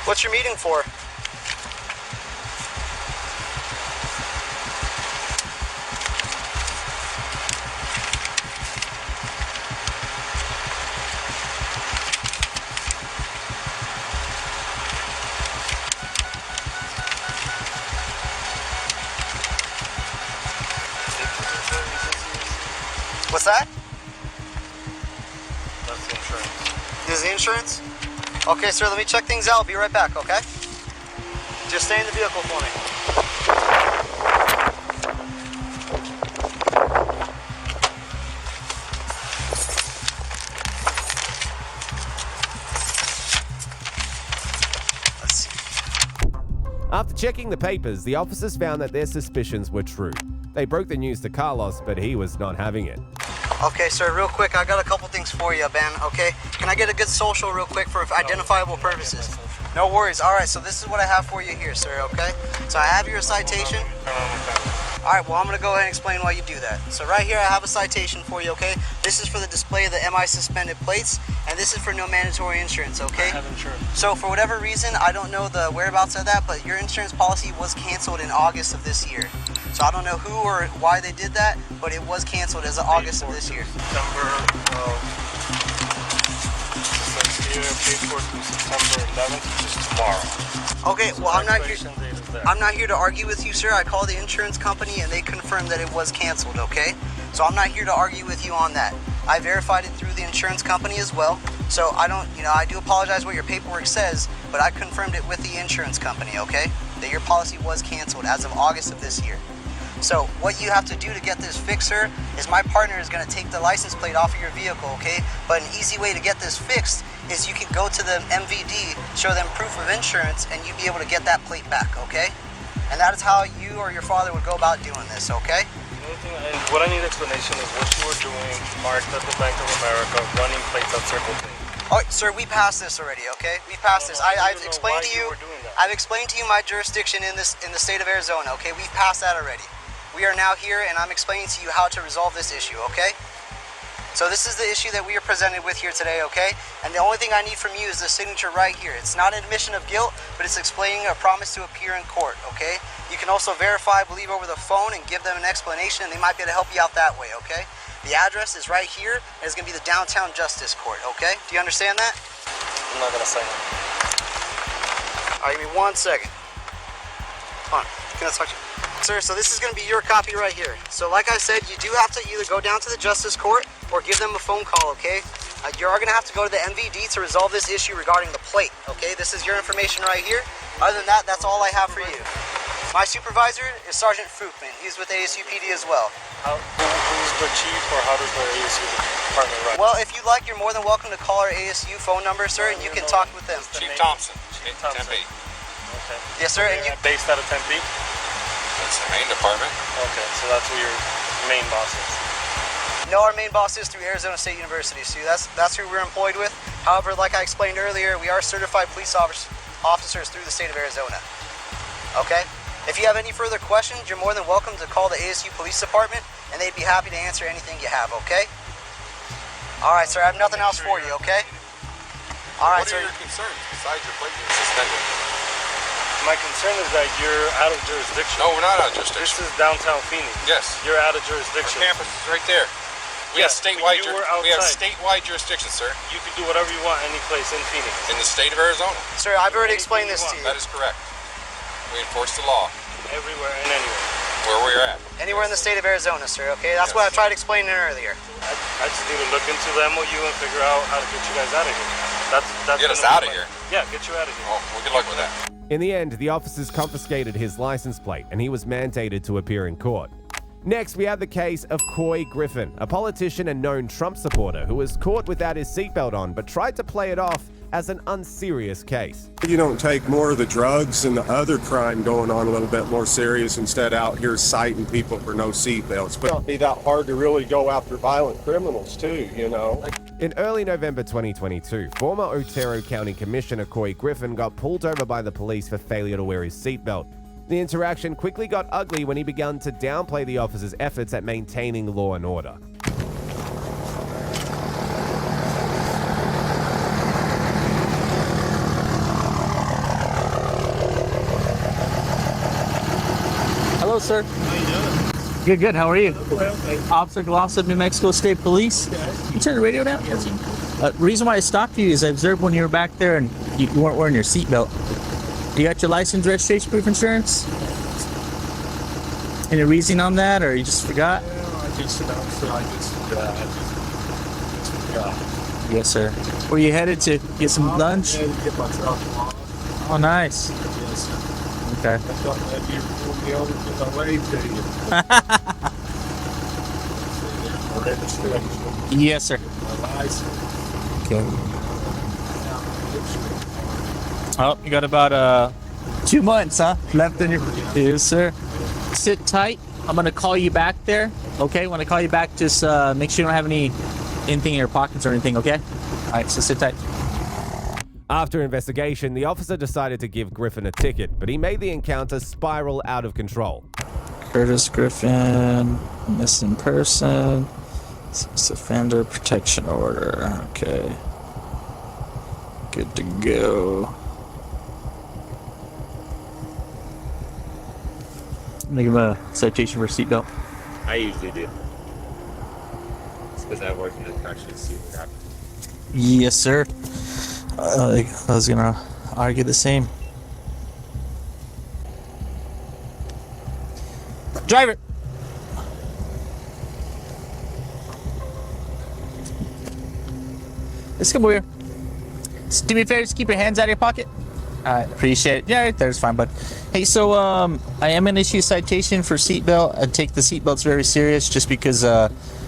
What's your meeting for? What's that? That's the insurance. This is the insurance? Okay, sir, let me check things out. I'll be right back, okay? Just stay in the vehicle for me. Let's see. After checking the papers, the officers found that their suspicions were true. They broke the news to Carlos, but he was not having it. Okay, sir, real quick, I got a couple things for you, Ben, okay? Can I get a good social real quick for identifiable purposes? No worries. All right, so this is what I have for you here, sir, okay? So I have your citation. All right, well, I'm going to go ahead and explain why you do that. So right here, I have a citation for you, okay? This is for the display of the MI suspended plates, and this is for no mandatory insurance, okay? I have insurance. So for whatever reason, I don't know the whereabouts of that, but your insurance policy was canceled in August of this year. So I don't know who or why they did that, but it was canceled as of August of this year. September, paid for through September 11th, which is tomorrow. Okay, well, I'm not here to argue with you, sir. I called the insurance company and they confirmed that it was canceled, okay? So I'm not here to argue with you on that. I verified it through the insurance company as well. So I do apologize what your paperwork says, but I confirmed it with the insurance company, okay? That your policy was canceled as of August of this year. So what you have to do to get this fixed, sir, is my partner is going to take the license plate off of your vehicle, okay? But an easy way to get this fixed is you can go to the MVD, show them proof of insurance, and you'd be able to get that plate back, okay? And that is how you or your father would go about doing this, okay? And what I need explanation is what you were doing marked at the Bank of America, running plates at Circle K. All right, sir, we passed this already, okay? We passed this. I've explained to you. I've explained to you my jurisdiction in the state of Arizona, okay? We've passed that already. We are now here, and I'm explaining to you how to resolve this issue, okay? So this is the issue that we are presented with here today, okay? And the only thing I need from you is the signature right here. It's not an admission of guilt, but it's explaining a promise to appear in court, okay? You can also verify, I believe, over the phone and give them an explanation, and they might be able to help you out that way, okay? The address is right here, and it's going to be the Downtown Justice Court, okay? Do you understand that? I'm not going to sign it. All right, give me 1 second. Come on, can I talk to you? Sir, so this is going to be your copy right here. So like I said, you do have to either go down to the Justice Court or give them a phone call, okay? You are going to have to go to the MVD to resolve this issue regarding the plate, okay? This is your information right here. Other than that, that's all I have for you. My supervisor is Sergeant Fruchman. He's with ASUPD as well. Who's the chief, or how does the ASU department run? Well, if you like, you're more than welcome to call our ASU phone number, sir, and you can talk with them. Chief Thompson, Tempe. Okay. Yes, sir. And you based out of Tempe? That's the main department. Okay, so that's who your main boss is. No, our main boss is through Arizona State University, so that's who we're employed with. However, like I explained earlier, we are certified police officers through the state of Arizona. Okay? If you have any further questions, you're more than welcome to call the ASU Police Department, and they'd be happy to answer anything you have, okay? All right, sir, I have nothing else for you, okay? All right, sir. What are your concerns besides your plate being suspended? My concern is that you're out of jurisdiction. No, we're not out of jurisdiction. This is downtown Phoenix. Yes. You're out of jurisdiction. Our campus is right there. We have statewide jurisdiction, sir. You can do whatever you want any place in Phoenix. In the state of Arizona. Sir, I've already explained this to you. That is correct. We enforce the law. Everywhere and anywhere. Where we're at. Anywhere in the state of Arizona, sir, okay? That's what I tried explaining earlier. I just need to look into the MOU and figure out how to get you guys out of here. That's get us out of here? Yeah, get you out of here. Oh, well, good luck with that. In the end, the officers confiscated his license plate and he was mandated to appear in court. Next, we have the case of Coy Griffin, a politician and known Trump supporter who was caught without his seatbelt on but tried to play it off as an unserious case. You don't take more of the drugs and the other crime going on a little bit more serious instead out here citing people for no seatbelts. But it'd be that hard to really go after violent criminals too, you know. In early November 2022, former Otero County Commissioner Coy Griffin got pulled over by the police for failure to wear his seatbelt. The interaction quickly got ugly when he began to downplay the officer's efforts at maintaining law and order. Hello, sir. How you doing? Good, good. How are you? Officer Gloss of New Mexico State Police. You turn the radio down? Yes. Reason why I stopped you is I observed when you were back there and you weren't wearing your seatbelt. You got your license, registration, proof, insurance? Any reason on that, or you just forgot? I just forgot. Yes, sir. Where you headed to get some lunch? Get my truck washed. Oh, nice. Yes, sir. Okay. I thought maybe you were pulling me over because I waved to you. Registration. Yes, sir. My license. Okay. Oh, you got about 2 months, huh? Left in your... Yes, sir. Sit tight. I'm gonna call you back there. Okay, when I call you back, just make sure you don't have anything in your pockets or anything, okay? All right, so sit tight. After investigation, the officer decided to give Griffin a ticket, but he made the encounter spiral out of control. Curtis Griffin, missing person, offender protection order. Okay. Good to go. I'm gonna give him a citation for seatbelt. I usually do. It's because I work in the corrections suit. Yes, sir. I was gonna argue the same. Driver! Let's come over here. Just do me a favor, just keep your hands out of your pocket. Alright, appreciate it. Yeah, right there's fine, bud. Hey, so I am gonna issue a citation for seatbelt. I take the seatbelts very serious just because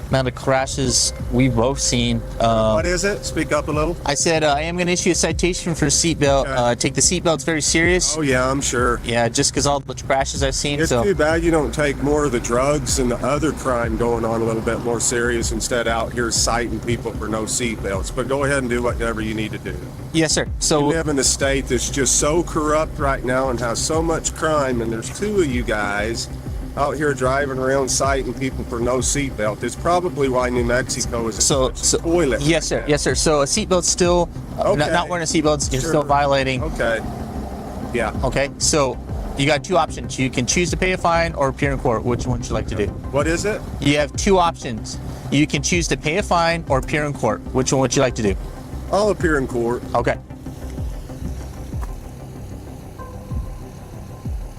amount of crashes we've both seen. What is it? Speak up a little. I said I am going to issue a citation for seatbelt. Take the seatbelts very serious. Oh yeah, I'm sure. Yeah, just because all the crashes I've seen. It's too bad you don't take more of the drugs and the other crime going on a little bit more serious instead out here citing people for no seatbelts. But go ahead and do whatever you need to do. Yes, sir. So we live in a state that's just so corrupt right now and has so much crime, and there's two of you guys out here driving around citing people for no seatbelt. It's probably why New Mexico is a toilet. Yes, sir. Yes, sir. So a seatbelt's still not wearing a seatbelt. You're still violating. Okay. Yeah. Okay. So you got two options. You can choose to pay a fine or appear in court. Which one would you like to do? What is it? You have two options. You can choose to pay a fine or appear in court. Which one would you like to do? I'll appear in court. Okay.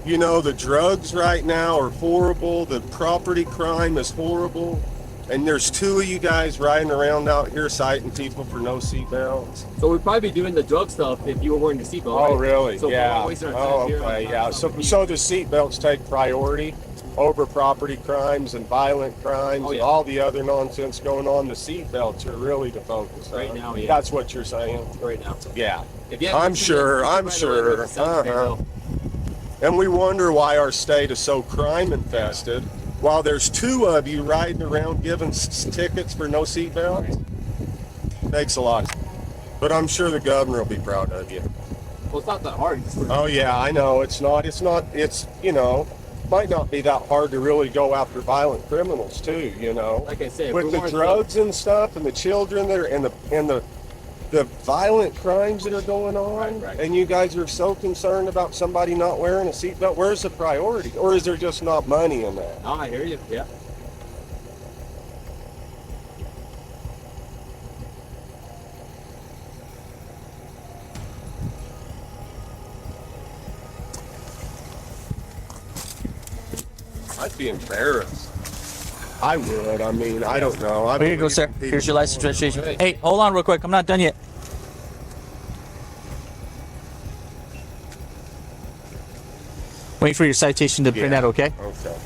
You know, the drugs right now are horrible. The property crime is horrible. And there's two of you guys riding around out here citing people for no seatbelts. So we'd probably be doing the drug stuff if you were wearing the seatbelt. Oh, right? really? So yeah. Oh, okay. Yeah. So the seatbelts take priority over property crimes and violent crimes and all the other nonsense going on. The seatbelts are really the focus right now. Yeah. That's what you're saying right now. Yeah. If I'm sure. And we wonder why our state is so crime infested, while there's two of you riding around giving tickets for no seatbelts. Makes a lot of sense. But I'm sure the governor will be proud of you. Well, it's not that hard. Oh yeah, I know. It's you know, might not be that hard to really go after violent criminals too, you know. Like I said, with the drugs and stuff and the children there and the violent crimes that are going on, and you guys are so concerned about somebody not wearing a seatbelt. Where's the priority? Or is there just not money in that? Oh, I hear you. Yeah. I'd be embarrassed. I would. I mean, I don't know. Here you go, sir. Here's your license registration. Hey, hold on real quick. I'm not done yet. Wait for your citation to print out, okay? Okay.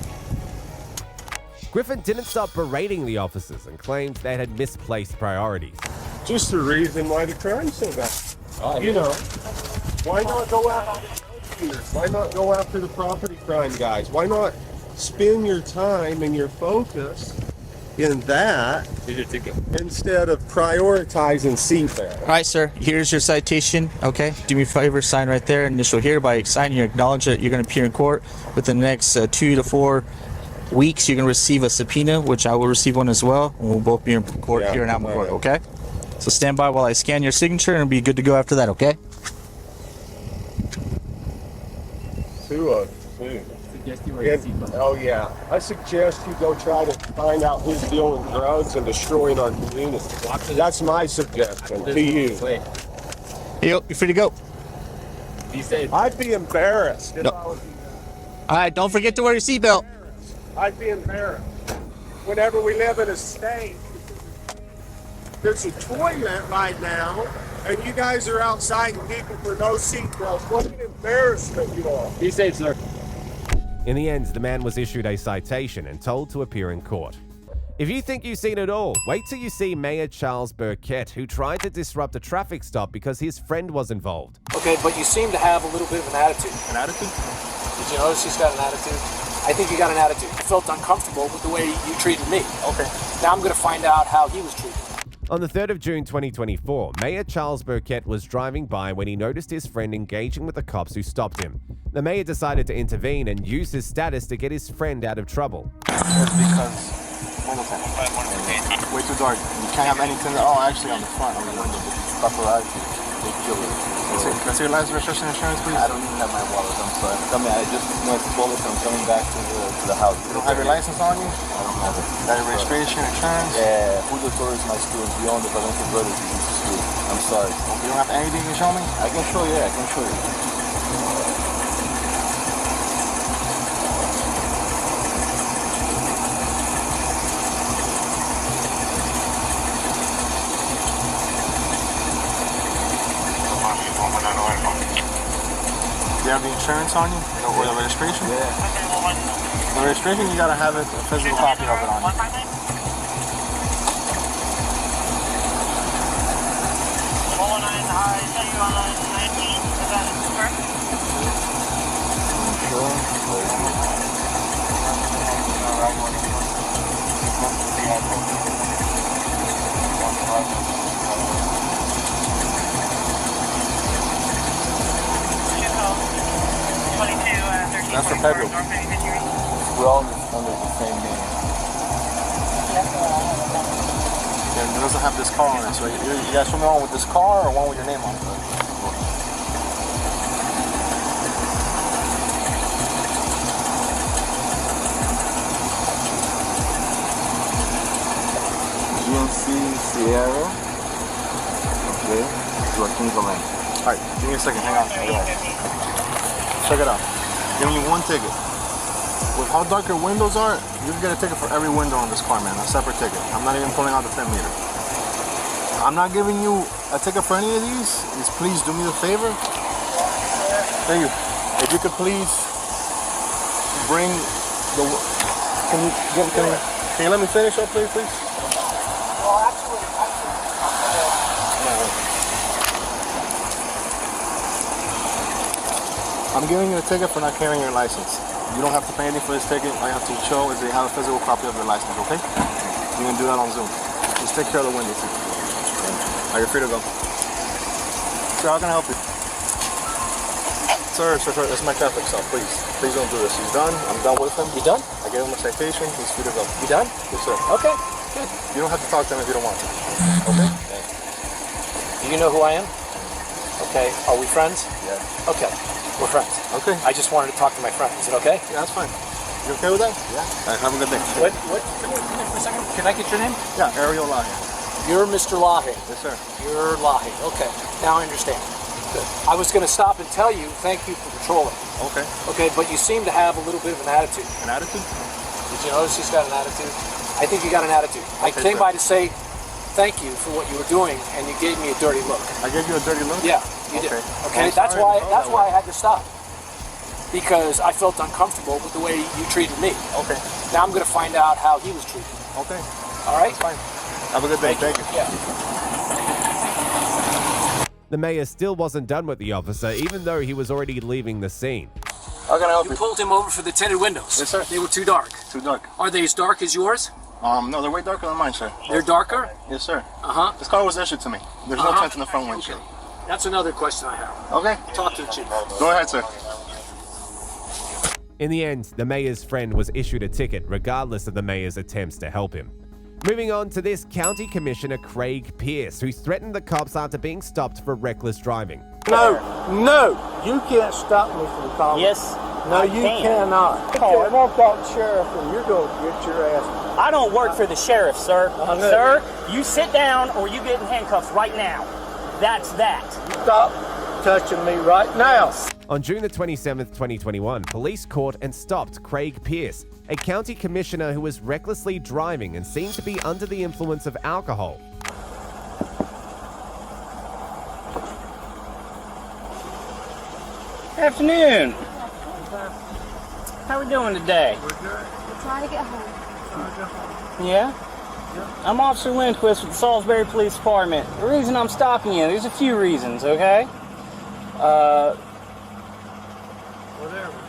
Griffin didn't stop berating the officers and claimed they had misplaced priorities. Just the reason why the crime's so bad. You know, why not go after the drug? Why not go after the property crime guys? Why not spend your time and your focus in that instead of prioritizing seatbelt. All right, sir. Here's your citation. Okay. Do me a favor, sign right there. Initial here. By signing, you acknowledge that you're going to appear in court within the next 2 to 4 weeks. You're going to receive a subpoena, which I will receive one as well. And we'll both be in court here in Alamogordo. Okay. So stand by while I scan your signature, and it'll be good to go after that. Okay. 202. Oh yeah, I suggest you go try to find out who's dealing drugs and destroying our community. That's my suggestion to you. Hey, you're free to go. I'd be embarrassed if I was you. All right, don't forget to wear your seatbelt. I'd be embarrassed. Whenever we live in a state, there's a toilet right now, and you guys are outside and people for no seatbelts. What an embarrassment you are. Be safe, sir. In the end, the man was issued a citation and told to appear in court. If you think you've seen it all, wait till you see Mayor Charles Burkett, who tried to disrupt a traffic stop because his friend was involved. Okay, but you seem to have a little bit of an attitude. An attitude? Did you notice he's got an attitude? I think you got an attitude. I felt uncomfortable with the way you treated me. Okay. Now I'm going to find out how he was treated. On the 3rd of June 2024, Mayor Charles Burkett was driving by when he noticed his friend engaging with the cops who stopped him. The mayor decided to intervene and use his status to get his friend out of trouble. Because way too dark. You can't have anything. Oh, actually, on the front, on the window. Paparazzi. They kill it. Can I see your license, registration, insurance, please? I don't even have my wallet. I'm sorry. Tell me, I just went to Bullis. I'm coming back to the house. You don't have your license on you? I don't have it. Got your registration, insurance? Yeah. Julio Torres is my student. We own the Valencia Brothers School. I'm sorry. You don't have anything you can show me? I can show you. Yeah, I can show you. Do you have the insurance on you? Or the registration? Yeah. The registration, you gotta have it, a physical copy of it on you. That's for Pedro. We're all under the same name. And it doesn't have this car on it, so you guys swimming on with this car or one with your name on it? GMC Sierra. Okay. Joaquin Valente. Alright, give me a second, hang on. Check it out. Give me one ticket. With how dark your windows are, you can get a ticket for every window on this car, man. A separate ticket. I'm not even pulling out the 10 meter. I'm not giving you a ticket for any of these. Just please do me a favor. Thank you. If you could please bring the. Can you let me finish up, please? Well, actually. I'm giving you a ticket for not carrying your license. You don't have to pay anything for this ticket. All you have to show is that you have a physical copy of your license, okay? You can do that on Zoom. Just take care of the window, too. Are you free to go? Sir, how can I help you? Sir, that's my traffic stop, please. Please don't do this. He's done. I'm done with him. You done? I gave him a citation. He's free to go. You done? Yes, sir. Okay, good. You don't have to talk to him if you don't want to. Okay? Do you know who I am? Okay. Are we friends? Yeah. Okay. We're friends. Okay. I just wanted to talk to my friend. Is it okay? Yeah, that's fine. You okay with that? Yeah. All right, have a good day. What? Come here for a second. Can I get your name? Yeah, Ariel Lahe. You're Mr. Lahe. Yes, sir. You're Lahe. Okay. Now I understand. Good. I was going to stop and tell you, thank you for patrolling. Okay. Okay, but you seem to have a little bit of an attitude. An attitude? Did you notice he's got an attitude? I think you got an attitude. I came by to say thank you for what you were doing, and you gave me a dirty look. I gave you a dirty look? Yeah, you did. Okay, that's why I had to stop. Because I felt uncomfortable with the way you treated me. Okay. Now I'm going to find out how he was treated. Okay. All right? That's fine. Have a good day. Thank you. Yeah. The mayor still wasn't done with the officer, even though he was already leaving the scene. How can I help you? You pulled him over for the tinted windows. Yes, sir. They were too dark. Too dark. Are they as dark as yours? No, they're way darker than mine, sir. They're darker? Yes, sir. Uh-huh. This car was issued to me. There's no tint in the front windshield. That's another question I have. Okay. Talk to the chief. Go ahead, sir. In the end, the mayor's friend was issued a ticket, regardless of the mayor's attempts to help him. Moving on to this, County Commissioner Craig Pierce, who threatened the cops after being stopped for reckless driving. No, you can't stop me from calling. Yes. No, you cannot. I won't call the sheriff and you're going to get your ass. I don't work for the sheriff, sir. Sir, you sit down or you get in handcuffs right now. That's that. Stop touching me right now. On June the 27th, 2021, police caught and stopped Craig Pierce, a county commissioner who was recklessly driving and seemed to be under the influence of alcohol. Afternoon. How we doing today? We're good. We're trying to get home. Yeah? I'm Officer Lindquist with the Salisbury Police Department. The reason I'm stopping you, there's a few reasons, okay? Whatever.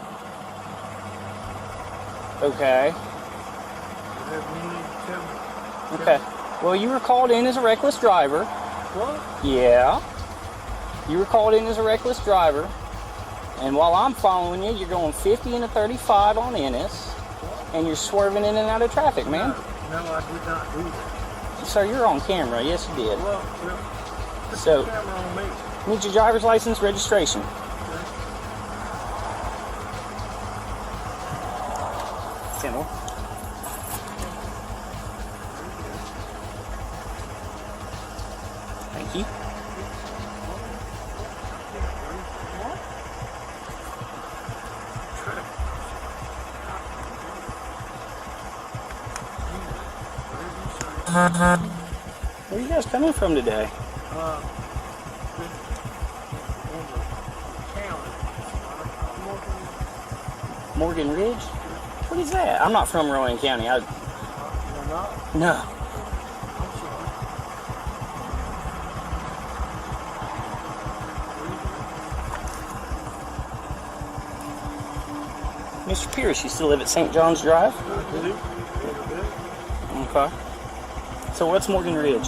Okay. Whatever you need to tell me. Okay. Well, you were called in as a reckless driver. What? Yeah. You were called in as a reckless driver. And while I'm following you, you're going 50 and a 35 on Ennis. And you're swerving in and out of traffic, man. No, I did not do that. Sir, you're on camera. Yes, you did. Well, put So, the camera on me. need your driver's license, registration. Simple. Thank you. Where are you guys coming from today? Morgan Ridge? What is that? I'm not from Rowan County. No. Mr. Pierce, you still live at St. John's Drive? Okay. So what's Morgan Ridge?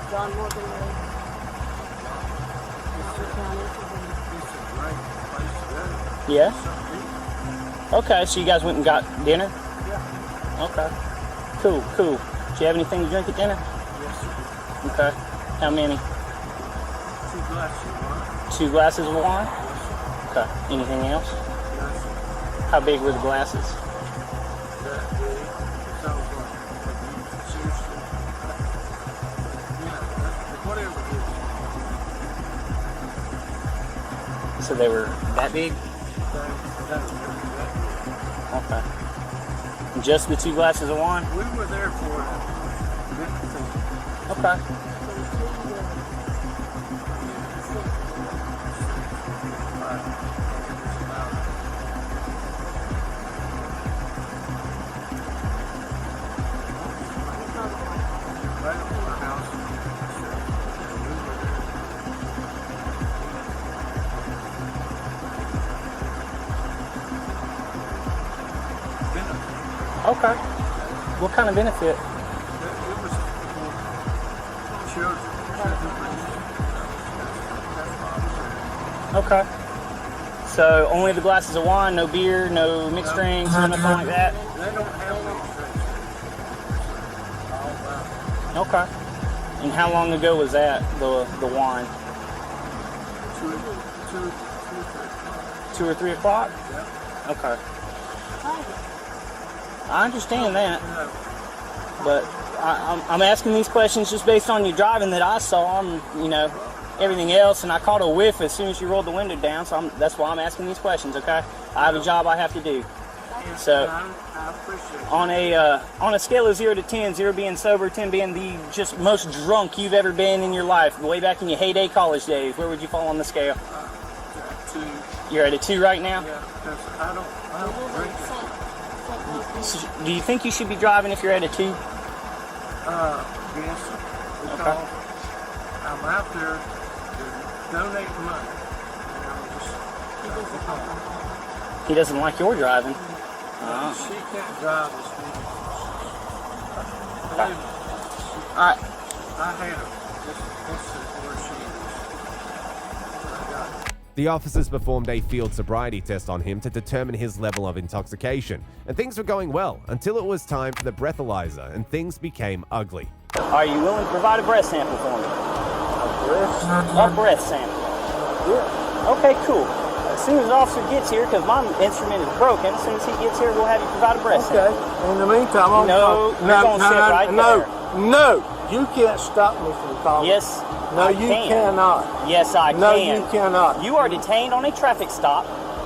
John Morgan Road. Yeah? Okay, so you guys went and got dinner? Yeah. Okay. Cool. Do you have anything to drink at dinner? Yes, sir. Okay. How many? 2 glasses of wine. 2 glasses of wine? Okay. Anything else? Yes, sir. How big were the glasses? That big. It sounds like seriously. Yeah, whatever it is. So they were that big? Okay. Just the 2 glasses of wine? We were there for it. Okay. Okay. What kind of benefit? It was for children. Okay. So only the glasses of wine, no beer, no mixed drinks, or nothing like that? They don't have mixed drinks. Okay. And how long ago was that, the wine? 2 or 3 o'clock? Yeah. Okay. I understand that, but I'm asking these questions just based on your driving that I saw and, everything else, and I caught a whiff as soon as you rolled the window down, so that's why I'm asking these questions, okay? I have a job I have to do. So, on a scale of 0 to 10, 0 being sober, 10 being the just most drunk you've ever been in your life, way back in your heyday college days, where would you fall on the scale? 2. You're at a 2 right now? Yeah, because I don't drink it. So, do you think you should be driving if you're at a 2? Yes, because I'm out there to donate money. And I'm just He doesn't like your driving. She can't drive this vehicle. Alright. I have. This is where she is. I got it. The officers performed a field sobriety test on him to determine his level of intoxication, and things were going well until it was time for the breathalyzer and things became ugly. Are you willing to provide a breath sample for me? A breath sample? Yeah. Okay, cool. As soon as the officer gets here, because my instrument is broken, as soon as he gets here, we'll have you provide a breath sample. Okay. In the meantime, I'm No, you're going to sit right there. No, you can't stop me from calling. Yes, No, I you can. cannot. Yes, I No, can. you cannot. You are detained on a traffic stop.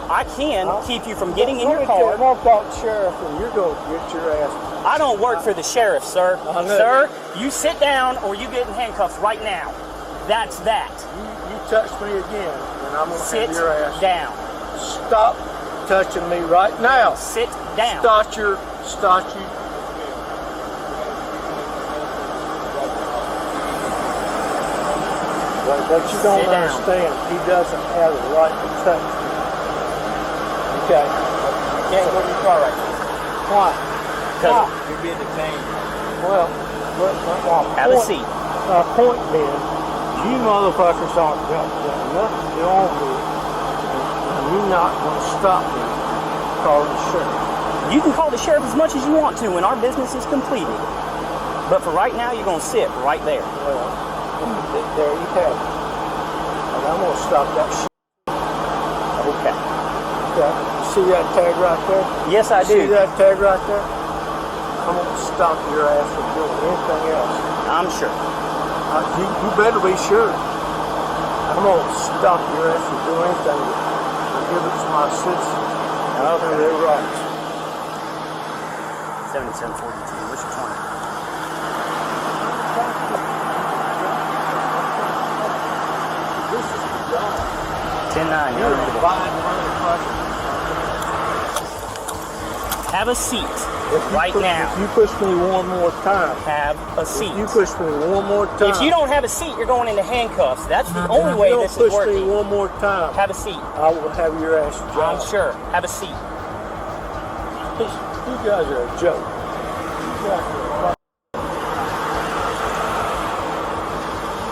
I can keep you from getting in your I'm car. going to call the sheriff and you're going to get your ass. I don't work for the sheriff, sir. I know. Sir, you sit down or you get in handcuffs right now. That's that. You touch me again and I'm going to Sit have your ass. down. Stop touching me right now. Sit down. Start you. But you don't Sit down. understand. He doesn't have the right to touch me. Okay. You can't go to your car right now. Why? Because you're being detained. Well, have a seat. My point being, you motherfuckers aren't got nothing to do on me, and you're not going to stop me calling the sheriff. You can call the sheriff as much as you want to when our business is completed. But for right now, you're going to sit right there. Well, there you have it. And I'm going to stop that shit. Okay. Okay. You see that tag right there? Yes, I do. See that tag right there? I'm going to stop your ass from doing anything else. I'm sure. You better be sure. I'm going to stop your ass from doing anything that inhibits my citizens and their rights. 7742. What's your 20? This is the job. 10-9. You're a fine motherfucker. Have a seat right now. If you push me one more time. Have a seat. If you push me one more time. If you don't have a seat, you're going into handcuffs. That's the only way this is working. If you push me one more time. Have a seat. I will have your ass job. I'm sure. Have a seat. You guys are a joke. You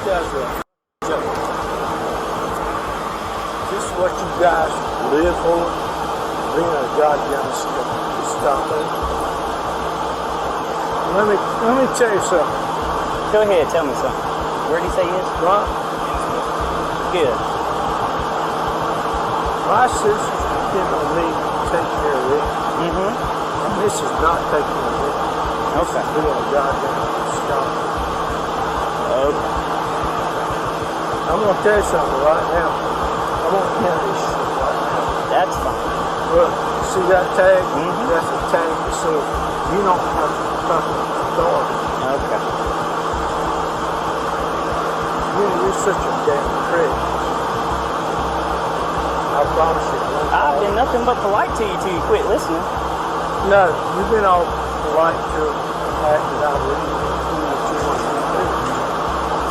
guys are a joke. This is what you guys live for? Being a goddamn stop it. Let me tell you something. Go ahead, tell me something. Where did he say he is? Right? Good. My sister's depending on me to take care of it. Mm-hmm. And this is not taking care of it. Okay. Being a goddamn stop. Okay. I'm going to tell you something right now. I'm going to end this shit right now. That's fine. Look, see that tag? Mm-hmm. That's a tag that says you don't have fucking authority. Okay. You're such a damn prick. I promise you. I've been nothing but polite to you till you quit listening. No, you've been all polite to the fact that I wouldn't do what you want me to do.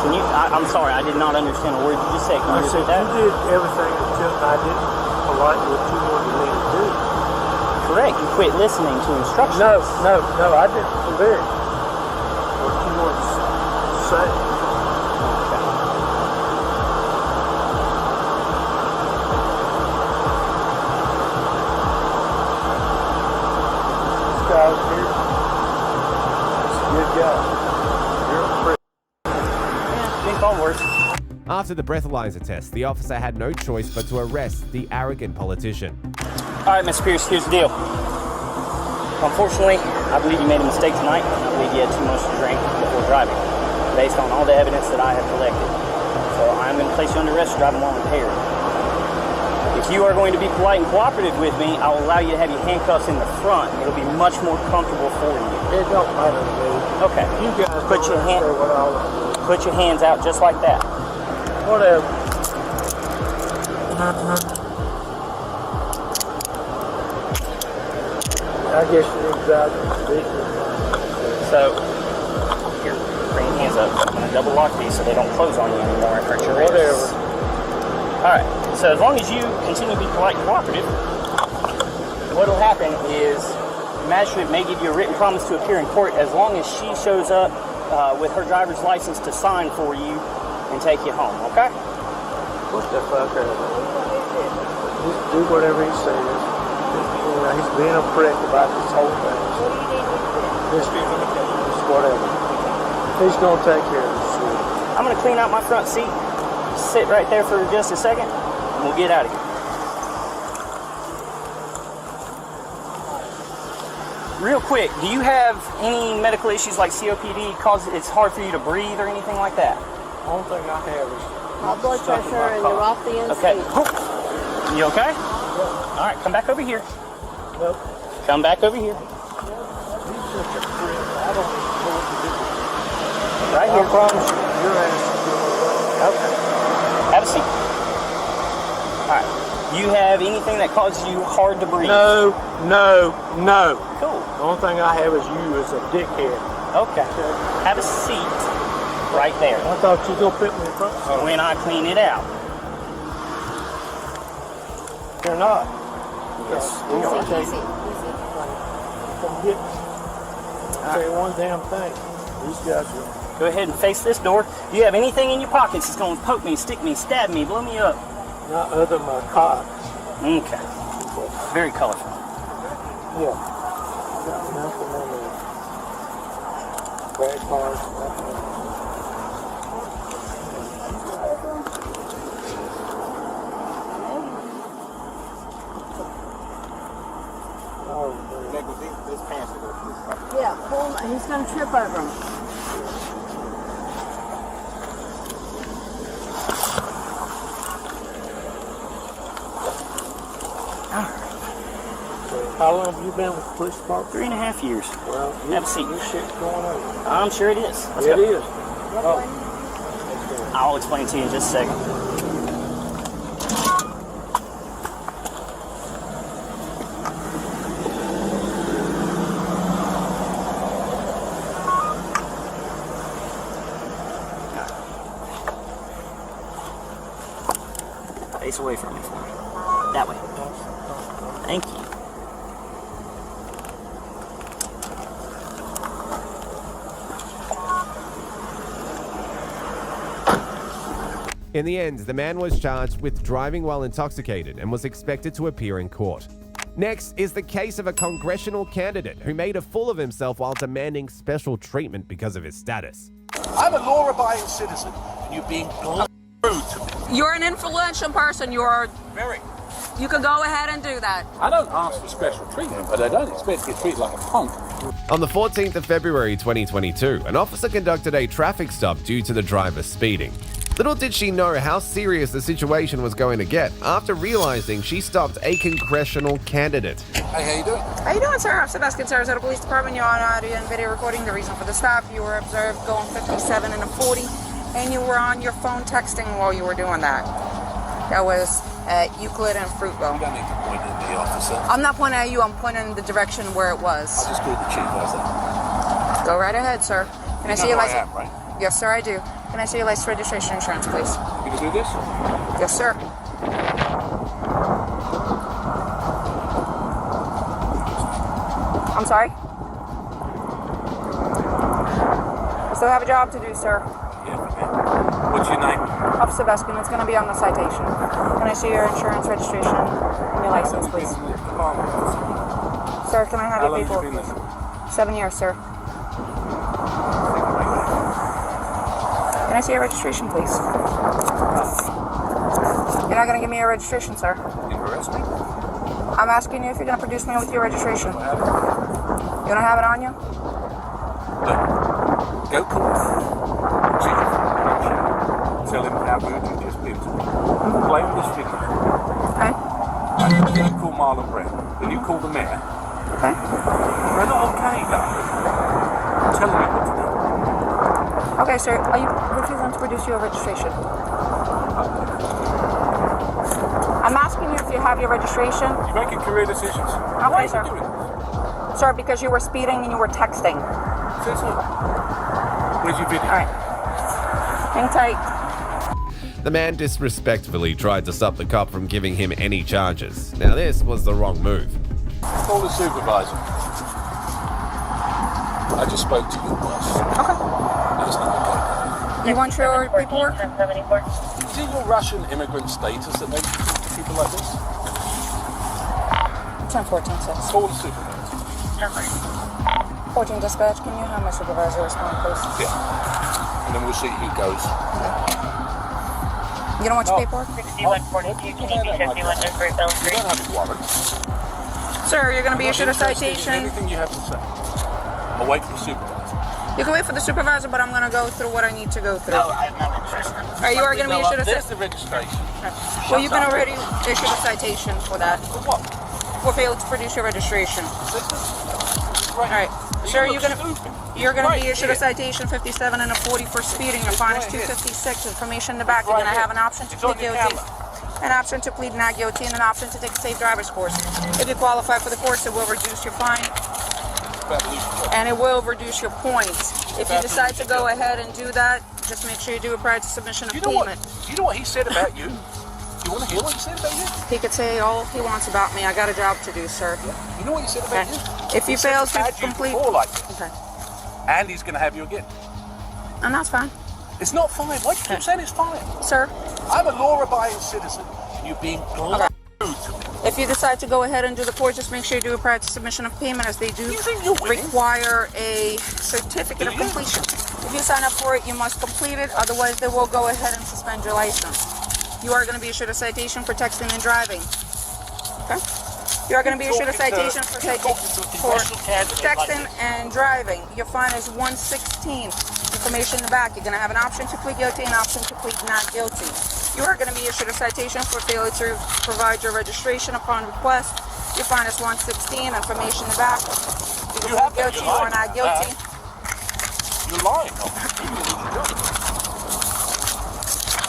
Can you? I'm sorry, I did not understand a word you just said. Can I you said repeat that? you did everything until I did polite what you wanted me to do. Correct. You quit listening to instructions. No, I didn't forget what you wanted to say. This guy over here, he's a good guy. You're a prick. Yeah, been called worse. After the breathalyzer test, the officer had no choice but to arrest the arrogant politician. All right, Mr. Pierce, here's the deal. Unfortunately, I believe you made a mistake tonight. I believe you had too much to drink before driving, based on all the evidence that I have collected. So I'm going to place you under arrest for driving while impaired. If you are going to be polite and cooperative with me, I will allow you to have your handcuffs in the front. It'll be much more comfortable for you. It don't matter to me. Okay. You guys Put your hand. what I want to do. Put your hands out just like that. Whatever. I guess you're exactly. So, here, bring your hands up. I'm going to double lock these so they don't close on you anymore and hurt your wrists. Whatever. Alright, so as long as you continue to be polite and cooperative, what'll happen is the magistrate may give you a written promise to appear in court as long as she shows up with her driver's license to sign for you and take you home, okay? What the fuck? Just do whatever he says. He's being a prick about this whole thing. Just whatever. He's gonna take care of this shit. I'm gonna clean out my front seat. Sit right there for just a second, and we'll get out of here. Real quick, do you have any medical issues like COPD, cause it's hard for you to breathe or anything like that? Only thing I have is high blood pressure and neuropathy and okay. You okay? Yeah. All right, come back over here. Nope. Come back over here. He's such a prick. I don't even know what to do. Right here. I promise you, your ass is good. Okay. Have a seat. All right. You have anything that causes you hard to breathe? No. Cool. The only thing I have is you as a dickhead. Okay. Have a seat right there. I thought you was going to put me in front. When I clean it out. You're not. Yes. Easy. Come get me. I'll tell you one damn thing. These guys are... Go ahead and face this door. Do you have anything in your pockets that's going to poke me, stick me, stab me, blow me up? Not other than my cock. Okay. Very colorful. Yeah. Got nothing in there. Bad cards, nothing in there. Yeah, pull him. He's going to trip over him. How long have you been with the police department? 3.5 years. Well, have a seat. This shit's going on. I'm sure it is. Let's It go. is. Oh. I'll explain to you in just a second. Face away from me for me. That way. Thank you. In the end, the man was charged with driving while intoxicated and was expected to appear in court. Next is the case of a congressional candidate who made a fool of himself while demanding special treatment because of his status. I'm a law-abiding citizen, and you're being rude to me. You're an influential person. You're very. You can go ahead and do that. I don't ask for special treatment, but I don't expect to get treated like a punk. On the 14th of February 2022, an officer conducted a traffic stop due to the driver speeding. Little did she know how serious the situation was going to get after realizing she stopped a congressional candidate. Hey, how you doing? How you doing, sir? I'm Sebastian, Sarasota Police Department. You're on audio and video recording. The reason for the stop, you were observed going 57 and a 40, and you were on your phone texting while you were doing that. That was at Euclid and Fruitville. You don't need to point at me, officer. I'm not pointing at you. I'm pointing in the direction where it was. I just called the chief. How's that? Go right ahead, sir. Can I see You your know who I license? am, right? Yes, sir, I do. Can I see your license, registration, insurance, please? You can do this? Yes, sir. I'm sorry? I still have a job to do, sir. What's your name? Officer Veskin, it's going to be on the citation. Can I see your insurance, registration, and your license, please? Sir, can I have your paperwork, please? 7 years, sir. Can I see your registration, please? You're not going to give me your registration, sir. You arrest me? I'm asking you if you're going to produce me with your registration. You don't have it on you? Go call chief. Tell him how rude you just been to me. Play this video. Okay. Then you call Marlon Brown. Then you call the mayor. Okay. They're not okay, though. Tell me what to do. Okay, sir. Are you refusing to produce your registration? I'm asking you if you have your registration. You're making career decisions. Okay, sir. Sir, because you were speeding and you were texting. Where's your video? All right. Hang tight. The man disrespectfully tried to stop the cop from giving him any charges. Now this was the wrong move. call the supervisor. I just spoke to your boss. Okay. That's not okay. You want your paperwork? Is it your Russian immigrant status that makes you talk to people like this? 10-14-6. Call the supervisor. 14 dispatch, can you have my supervisor respond, please? Yeah. And then we'll see who goes. You don't want your paperwork? 6142, can you be 51 just for Bill Street? You don't have a warrant. Sir, you're going to be I'm issued a not interested in citation. Anything you have to say. I'll wait for the supervisor. You can wait for the supervisor, but I'm going to go through what I need to go through. No, I'm not interested. All right, you are going to be issued a There's citation. the registration. Well, you've been already issued a citation for that. For what? For failing to produce your registration. All right. Sir, you're going to be issued a citation 57 and a 40 for speeding. Your fine is 256. Information in the back. You're going to have an option to plead guilty, an option to plead not guilty, and an option to take a safe driver's course. If you qualify for the course, it will reduce your fine, and it will reduce your points. If you decide to go ahead and do that, just make sure you do it prior to submission of payment. You know what he said about you? You want to hear what he said about you? He could say all he wants about me. I got a job to do, sir. You know what he said about you? If you fail to complete... Like this. Okay. And he's going to have you again. And that's fine. It's not fine. Why do you keep saying it's fine? Sir? I'm a law-abiding citizen. You're being rude to me. If you decide to go ahead and do the course, just make sure you do it prior to submission of payment, as they do require a certificate of completion. If you sign up for it, you must complete it. Otherwise, they will go ahead and suspend your license. You are going to be issued a citation for texting and driving. Okay? You are going to be issued a citation for texting and driving. Your fine is $116. Information in the back. You're going to have an option to plead guilty and an option to plead not guilty. You are going to be issued a citation for failure to provide your registration upon request. Your fine is $116. Information in the back. You can plead guilty or not guilty. You're lying.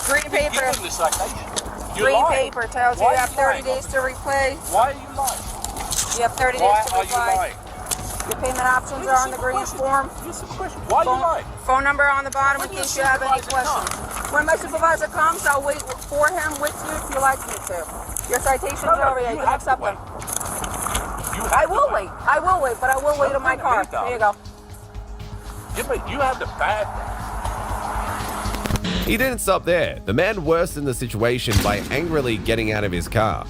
Green paper. Green paper tells you you have 30 days to repay. Why are you lying? You have 30 days to reply. Your payment options are on the green form. Why are you lying? Phone number on the bottom in case you have any questions. When my supervisor comes, I'll wait for him with you if you like me to. Your citation's over here. You can accept them. I will wait, but I will wait on my car. There you go. You have the bad. He didn't stop there. The man worsened the situation by angrily getting out of his car.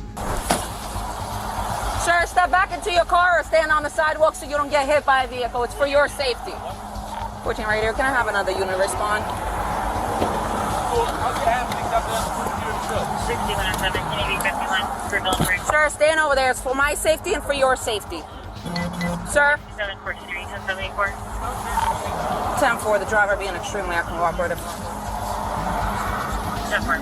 Sir, step back into your car or stand on the sidewalk so you don't get hit by a vehicle. It's for your safety. 14 right here. Can I have another unit respond? Sir, stand over there. It's for my safety and for your safety. Sir? 10-4, the driver being extremely uncooperative. 10-4.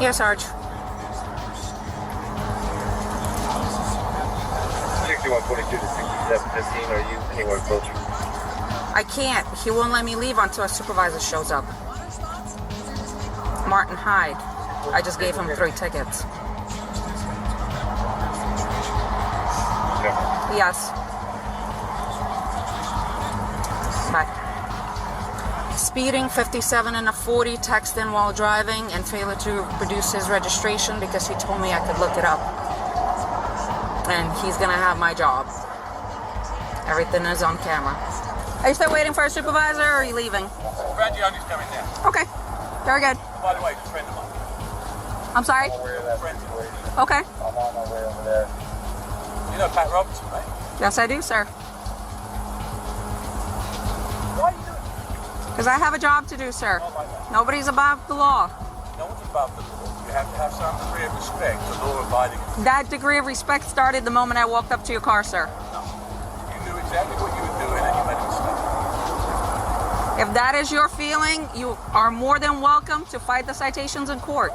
Yes, Sarge. 6142 to 6715, are you anywhere closer? I can't. He won't let me leave until a supervisor shows up. Martin Hyde. I just gave him 3 tickets. Yes. Bye. Speeding, 57 and a 40, texting while driving, and failure to produce his registration because he told me I could look it up. And he's gonna have my job. Everything is on camera. Are you still waiting for a supervisor, or are you leaving? Rangioni's coming now. Okay. Very good. By the way, it's a friend of mine. I'm sorry? Okay. I'm on my way over there. You know Pat Robertson, right? Yes, I do, sir. Why are you doing it? Because I have a job to do, sir. Nobody's above the law. No one's above the law. You have to have some degree of respect for law-abiding. That degree of respect started the moment I walked up to your car, sir. No. You knew exactly what you were doing and you made a mistake. If that is your feeling, you are more than welcome to fight the citations in court.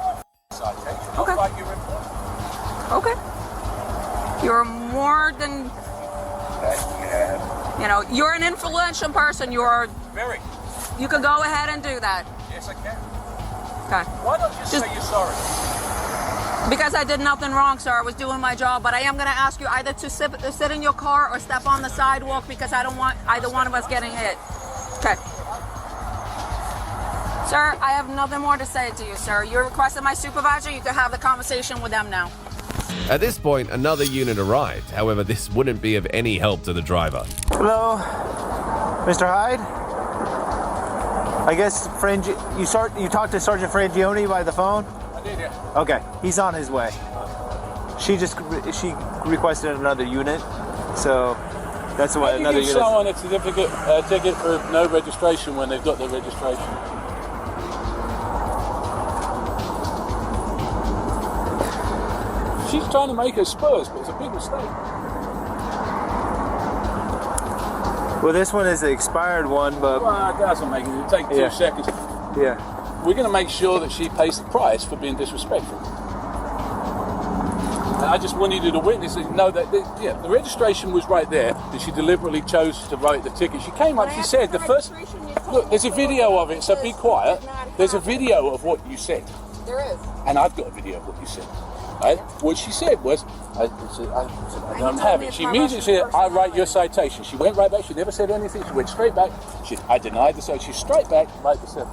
Okay. Like your employee. Okay. You're more than, you're an influential person. Very. You can go ahead and do that. Yes, I can. Okay. Why don't you say you're sorry? Because I did nothing wrong, sir. I was doing my job, but I am going to ask you either to sit in your car or step on the sidewalk because I don't want either one of us getting hit. Okay. Sir, I have nothing more to say to you, sir. You requested my supervisor. You can have the conversation with them now. At this point, another unit arrived. However, this wouldn't be of any help to the driver. Hello, Mr. Hyde? I guess you talked to Sergeant Frangione by the phone? I did, yeah. Okay, he's on his way. She requested another unit, so that's why another unit. Someone a certificate ticket for no registration when they've got their registration. She's trying to make her Spurs, but it's a big mistake. Well, this one is the expired one, but... Well, it doesn't make it. It'll take 2 seconds. Yeah. We're going to make sure that she pays the price for being disrespectful. And I just wanted you to witness it, know that the registration was right there, and she deliberately chose to write the ticket. She came up, she said, the first... Look, there's a video of it, so be quiet. There's a video of what you said. There is. And I've got a video of what you said. Right? What she said was, I don't have it. She immediately said, I write your citation. She went right back. She never said anything. She went straight back. I denied the citation. She's straight back, right the seven.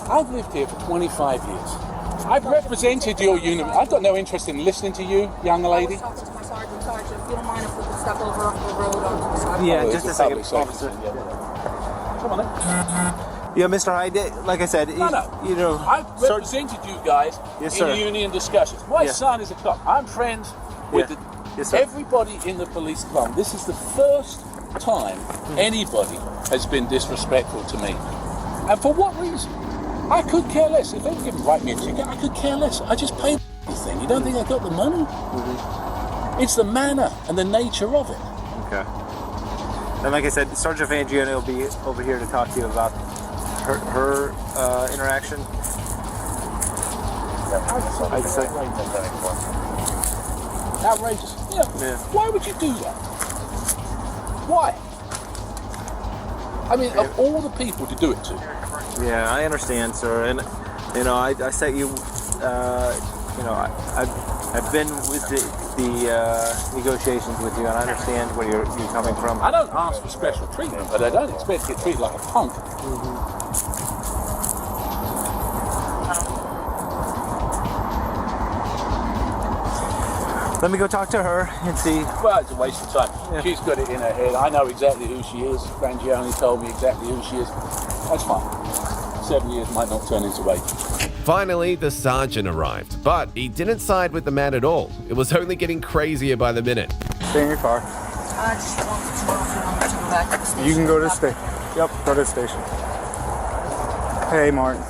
I've lived here for 25 years. I've represented your unit. I've got no interest in listening to you, young lady. I was talking to my sergeant. If you don't mind if we could step over the road onto the sidewalk. Yeah, just a second, officer. Come on then. Yeah, Mr. Hyde, like I said, you know... I've represented you guys in union discussions. My son is a cop. I'm friends with everybody in the police department. This is the first time anybody has been disrespectful to me. And for what reason? I could care less. If they were going to write me a ticket, I could care less. I just paid the thing. You don't think I got the money? Mm-hmm. It's the manner and the nature of it. Okay. And like I said, Sergeant Frangione will be over here to talk to you about her interaction. Outrageous. Yeah. Why would you do that? Why? I mean, of all the people to do it to. Yeah, I understand, sir. And you know, I set you. You know, I've been with the negotiations with you, and I understand where you're coming from. I don't ask for special treatment, but I don't expect to get treated like a punk. Mm-hmm. Let me go talk to her and see. Well, it's a waste of time. Yeah. She's got it in her head. I know exactly who she is. Frangione told me exactly who she is. That's fine. 7 years might not turn into 8. Finally, the sergeant arrived, but he didn't side with the man at all. It was only getting crazier by the minute. Stay in your car. I just wanted to know if you want me to go back to the station. You can go to the station. Yep, go to the station. Hey, Martin.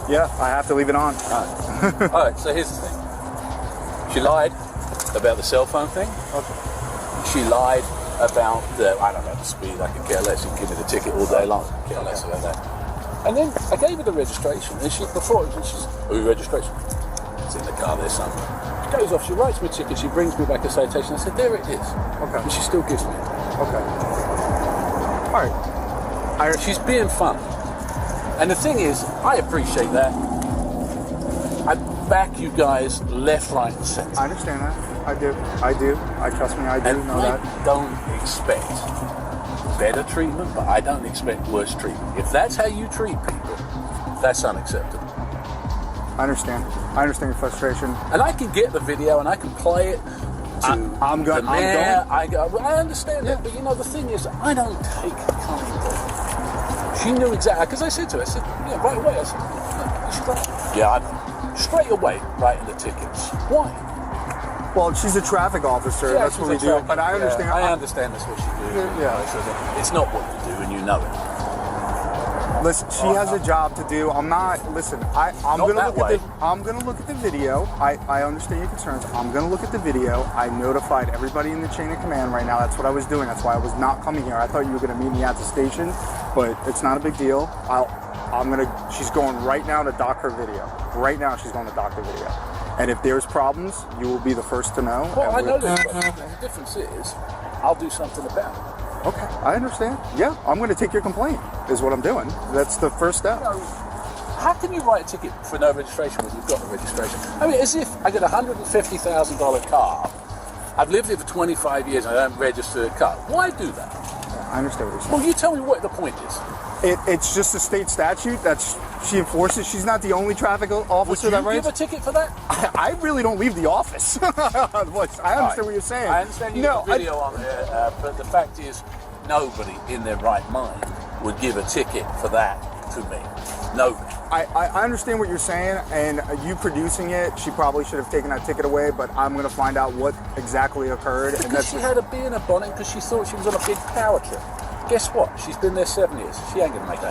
Yeah, I have to leave it on. All right, so here's the thing. She lied about the cell phone thing. Okay. She lied about the, I don't know, the speed. I could care less. She give me the ticket all day long. I care less about that. And then I gave her the registration, and she's, oh, registration. It's in the car there somewhere. She goes off, she writes me a ticket, she brings me back a citation. I said, there it is. Okay. And she still gives me it. Okay. All right. She's being fun. And the thing is, I appreciate that. I back you guys left, right, and center. I understand that. I do. Trust me, I do know that. I don't expect better treatment, but I don't expect worse treatment. If that's how you treat people, that's unacceptable. I understand your frustration. And I can get the video and I can play it to the mayor. I understand that, but you know, the thing is, I don't take kind of... She knew exactly, because I said to her, yeah, right away, I said, yeah, I know. Straight away, writing the tickets. Why? Well, she's a traffic officer. Yeah, that's what we do. But I understand. I understand that's what she do. Yeah. It's not what you do, and you know it. Listen, she has a job to do. I'm not. Listen, I'm gonna look at the video. I understand your concerns. I'm gonna look at the video. I notified everybody in the chain of command right now. That's what I was doing. That's why I was not coming here. I thought you were gonna meet me at the station, but it's not a big deal. She's going right now to dock her video. Right now, she's going to dock her video. And if there's problems, you will be the first to know. Well, I know there's problems. The difference is, I'll do something about it. Okay, I understand. Yeah, I'm going to take your complaint, is what I'm doing. That's the first step. How can you write a ticket for no registration when you've got the registration? I mean, as if I get a $150,000 car, I've lived here for 25 years and I don't register the car. Why do that? I understand what you're saying. Well, you tell me what the point is. It's just a state statute that she enforces. She's not the only traffic officer that writes. Would you give a ticket for that? I really don't leave the office. I understand what you're saying. I understand you have a video on there, but the fact is, nobody in their right mind would give a ticket for that to me. Nobody. I understand what you're saying, and you producing it, she probably should have taken that ticket away, but I'm going to find out what exactly occurred. Because she had a bee in her bonnet because she thought she was on a big power trip. Guess what? She's been there 7 years. She ain't going to make 8.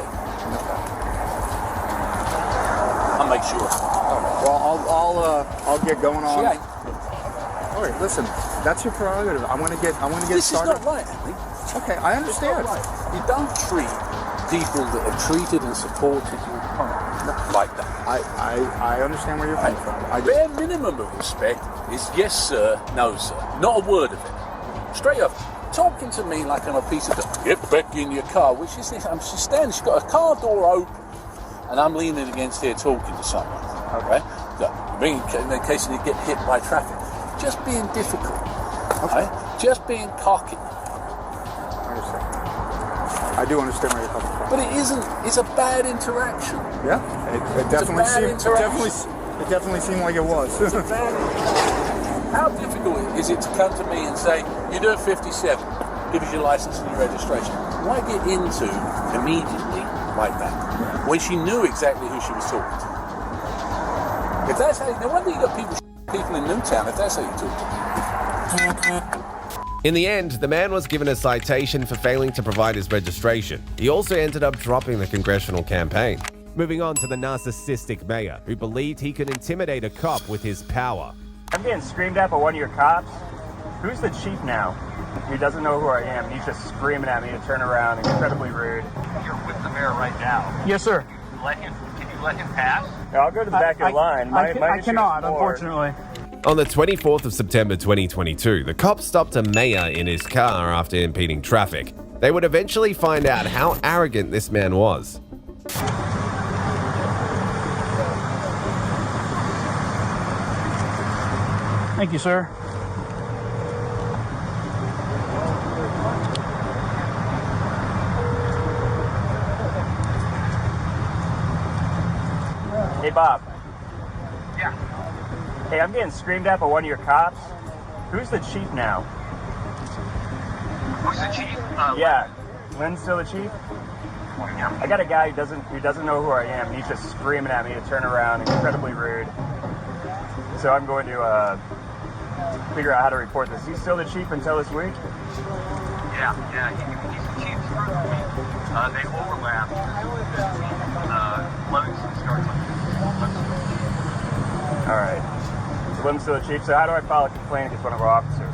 I'll make sure. Well, I'll get going on. She ain't. All right, listen, that's your prerogative. I want to get this started. This is not right, Henry. Okay, I understand. It's not right. You don't treat people that have treated and supported you like that. I understand where you're coming from. Bare minimum of respect is yes sir, no sir. Not a word of it. Straight up. Talking to me like I'm a piece of dirt. Get back in your car. Which is this? She's standing, she's got a car door open and I'm leaning against here talking to someone. Okay? In case you get hit by traffic. Just being difficult. Okay? Just being cocky. I understand. I do understand where you're coming from. But it isn't. It's a bad interaction. Yeah, it definitely seemed like it was. It's a bad How difficult is it to come to me and say, you're doing 57, give us your license and your registration? Why get into immediately like that? When she knew exactly who she was talking to. If that's how, no wonder you got people in Newtown if that's how you talk to people. In the end, the man was given a citation for failing to provide his registration. He also ended up dropping the congressional campaign. Moving on to the narcissistic mayor, who believed he could intimidate a cop with his power. I'm getting screamed at by one of your cops. Who's the chief now? He doesn't know who I am. He's just screaming at me to turn around, incredibly rude. You're with the mayor right now. Yes, sir. Can you let him pass? Yeah, I'll go to the back of the line. I cannot, unfortunately. On the 24th of September 2022, the cops stopped a mayor in his car after impeding traffic. They would eventually find out how arrogant this man was. Thank you, sir. Hey, Bob. Yeah. Hey, I'm getting screamed at by one of your cops. Who's the chief now? Who's the chief? Yeah. Lynn's still the chief? I got a guy who doesn't know who I am. He's just screaming at me to turn around, incredibly rude. So I'm going to figure out how to report this. He's still the chief until this week? Yeah, he's the chief through the week. They overlap. Livingston starts on All right. So Lynn's still the chief. So how do I file a complaint against one of our officers?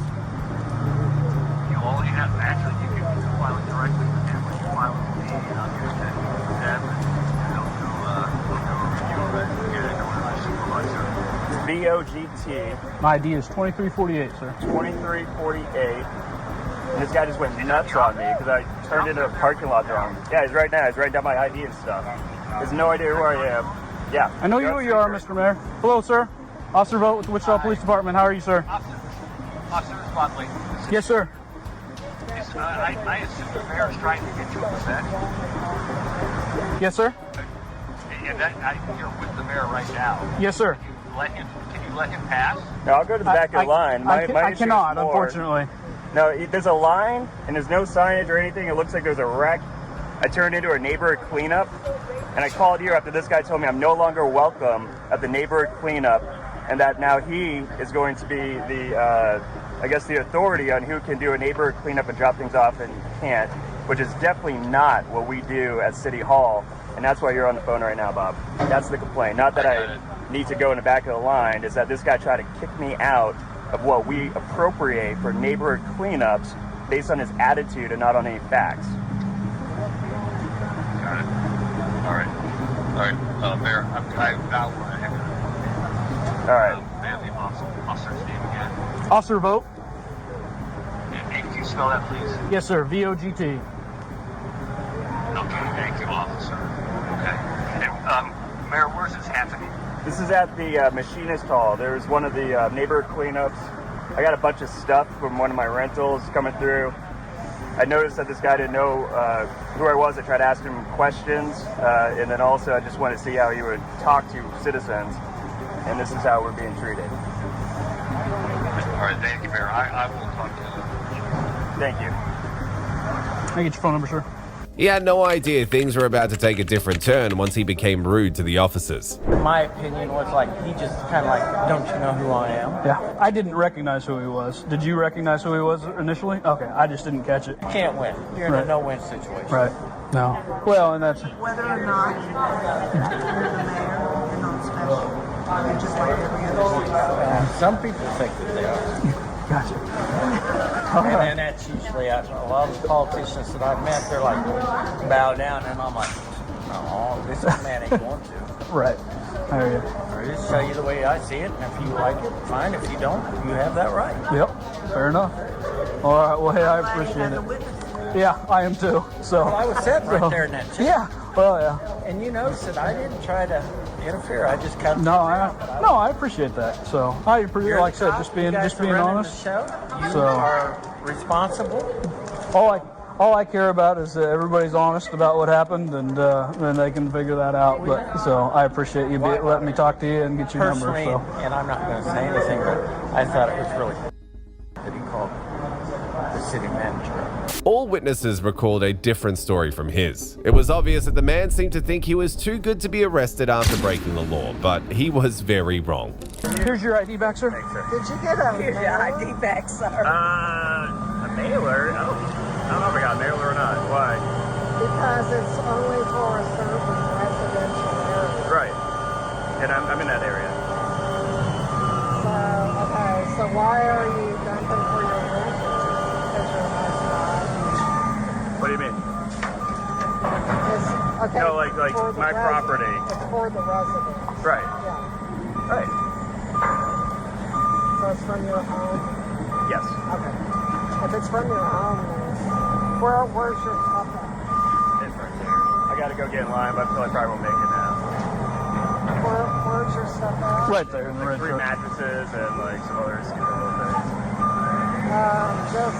All you have, actually, you can file it directly with him, but you file it with me, and I'll get that to them, and they'll do a review of it, and get it to my supervisor. VOGT. My ID is 2348, sir. 2348. And this guy just went nuts on me because I turned into a parking lot wrong. Yeah, he's right now. He's writing down my ID and stuff. He has no idea who I am. Yeah. I know who you are, Mr. Mayor. Hello, sir. Officer Vogt with the Wichita Police Department. How are you, sir? Officer Spotley. Yes, sir. I assume the mayor is trying to get you in the bed. Yes, sir. You're with the mayor right now. Yes, sir. Can you let him pass? No, I'll go to the back of the line. I cannot, unfortunately. No, there's a line, and there's no signage or anything. It looks like there's a wreck. I turned into a neighborhood cleanup, and I called here after this guy told me I'm no longer welcome at the neighborhood cleanup, and that now he is going to be the, I guess, the authority on who can do a neighborhood cleanup and drop things off and can't, which is definitely not what we do at City Hall, and that's why you're on the phone right now, Bob. That's the complaint. Not that I need to go in the back of the line, is that this guy tried to kick me out of what we appropriate for neighborhood cleanups based on his attitude and not on any facts. Got it. All right. Mayor, I've got one. All right. May I have the officer's name again? Officer Vogt. And AQ spell that, please? Yes, sir. VOGT. Okay, thank you, officer. Okay. And, Mayor, where's this happening? This is at the machinist hall. There's one of the neighborhood cleanups. I got a bunch of stuff from one of my rentals coming through. I noticed that this guy didn't know who I was. I tried to ask him questions, and then also I just wanted to see how he would talk to citizens, and this is how we're being treated. All right, thank you, Mayor. I will talk to you. Thank you. Can I get your phone number, sir? He had no idea things were about to take a different turn once he became rude to the officers. My opinion was like, he just kind of like, don't you know who I am? Yeah, I didn't recognize who he was. Did you recognize who he was initially? Okay, I just didn't catch it. You can't win. You're in a no-win situation. Right. No. Well, and that's... Whether or not you're the mayor, you're not special. You're just like every other citizen. Some people think that they are. Gotcha. And that's usually, a lot of the politicians that I've met, they're like, bow down, and I'm like, no, this man ain't going to. Right. I hear you. I just tell you the way I see it, and if you like it, fine. If you don't, you have that right. Yep. Fair enough. All right. Well, hey, I appreciate it. Yeah, I am too. So. Well, I was sitting right there in that chair. Yeah. Well, yeah. And you notice that I didn't try to interfere. I just kind of. No, I appreciate that. So I appreciate, like I said, just being honest. The show. You are responsible. All I care about is that everybody's honest about what happened, and then they can figure that out. But so I appreciate you letting me talk to you and get your number. So. And I'm not going to say anything, but I thought it was really that he called the city manager. All witnesses recalled a different story from his. It was obvious that the man seemed to think he was too good to be arrested after breaking the law, but he was very wrong. Here's your ID back, sir. Did you get a ID back, sir? A mailer? I don't know if I got a mailer or not. Why? Because it's only for a certain residential area. Right. And I'm in that area. So, okay, so why are you dumping for your renters? Because you're What do you mean? okay, no, like my property. It's for the residents. Right. Yeah. Right. So it's from your home? Yes. Okay. If it's from your home, where's your stuff at? It's right there. I gotta go get in line, but I feel like I probably won't make it now. Where's your stuff at? Right there in the red 3 truck. mattresses and like some other stupid little things. Just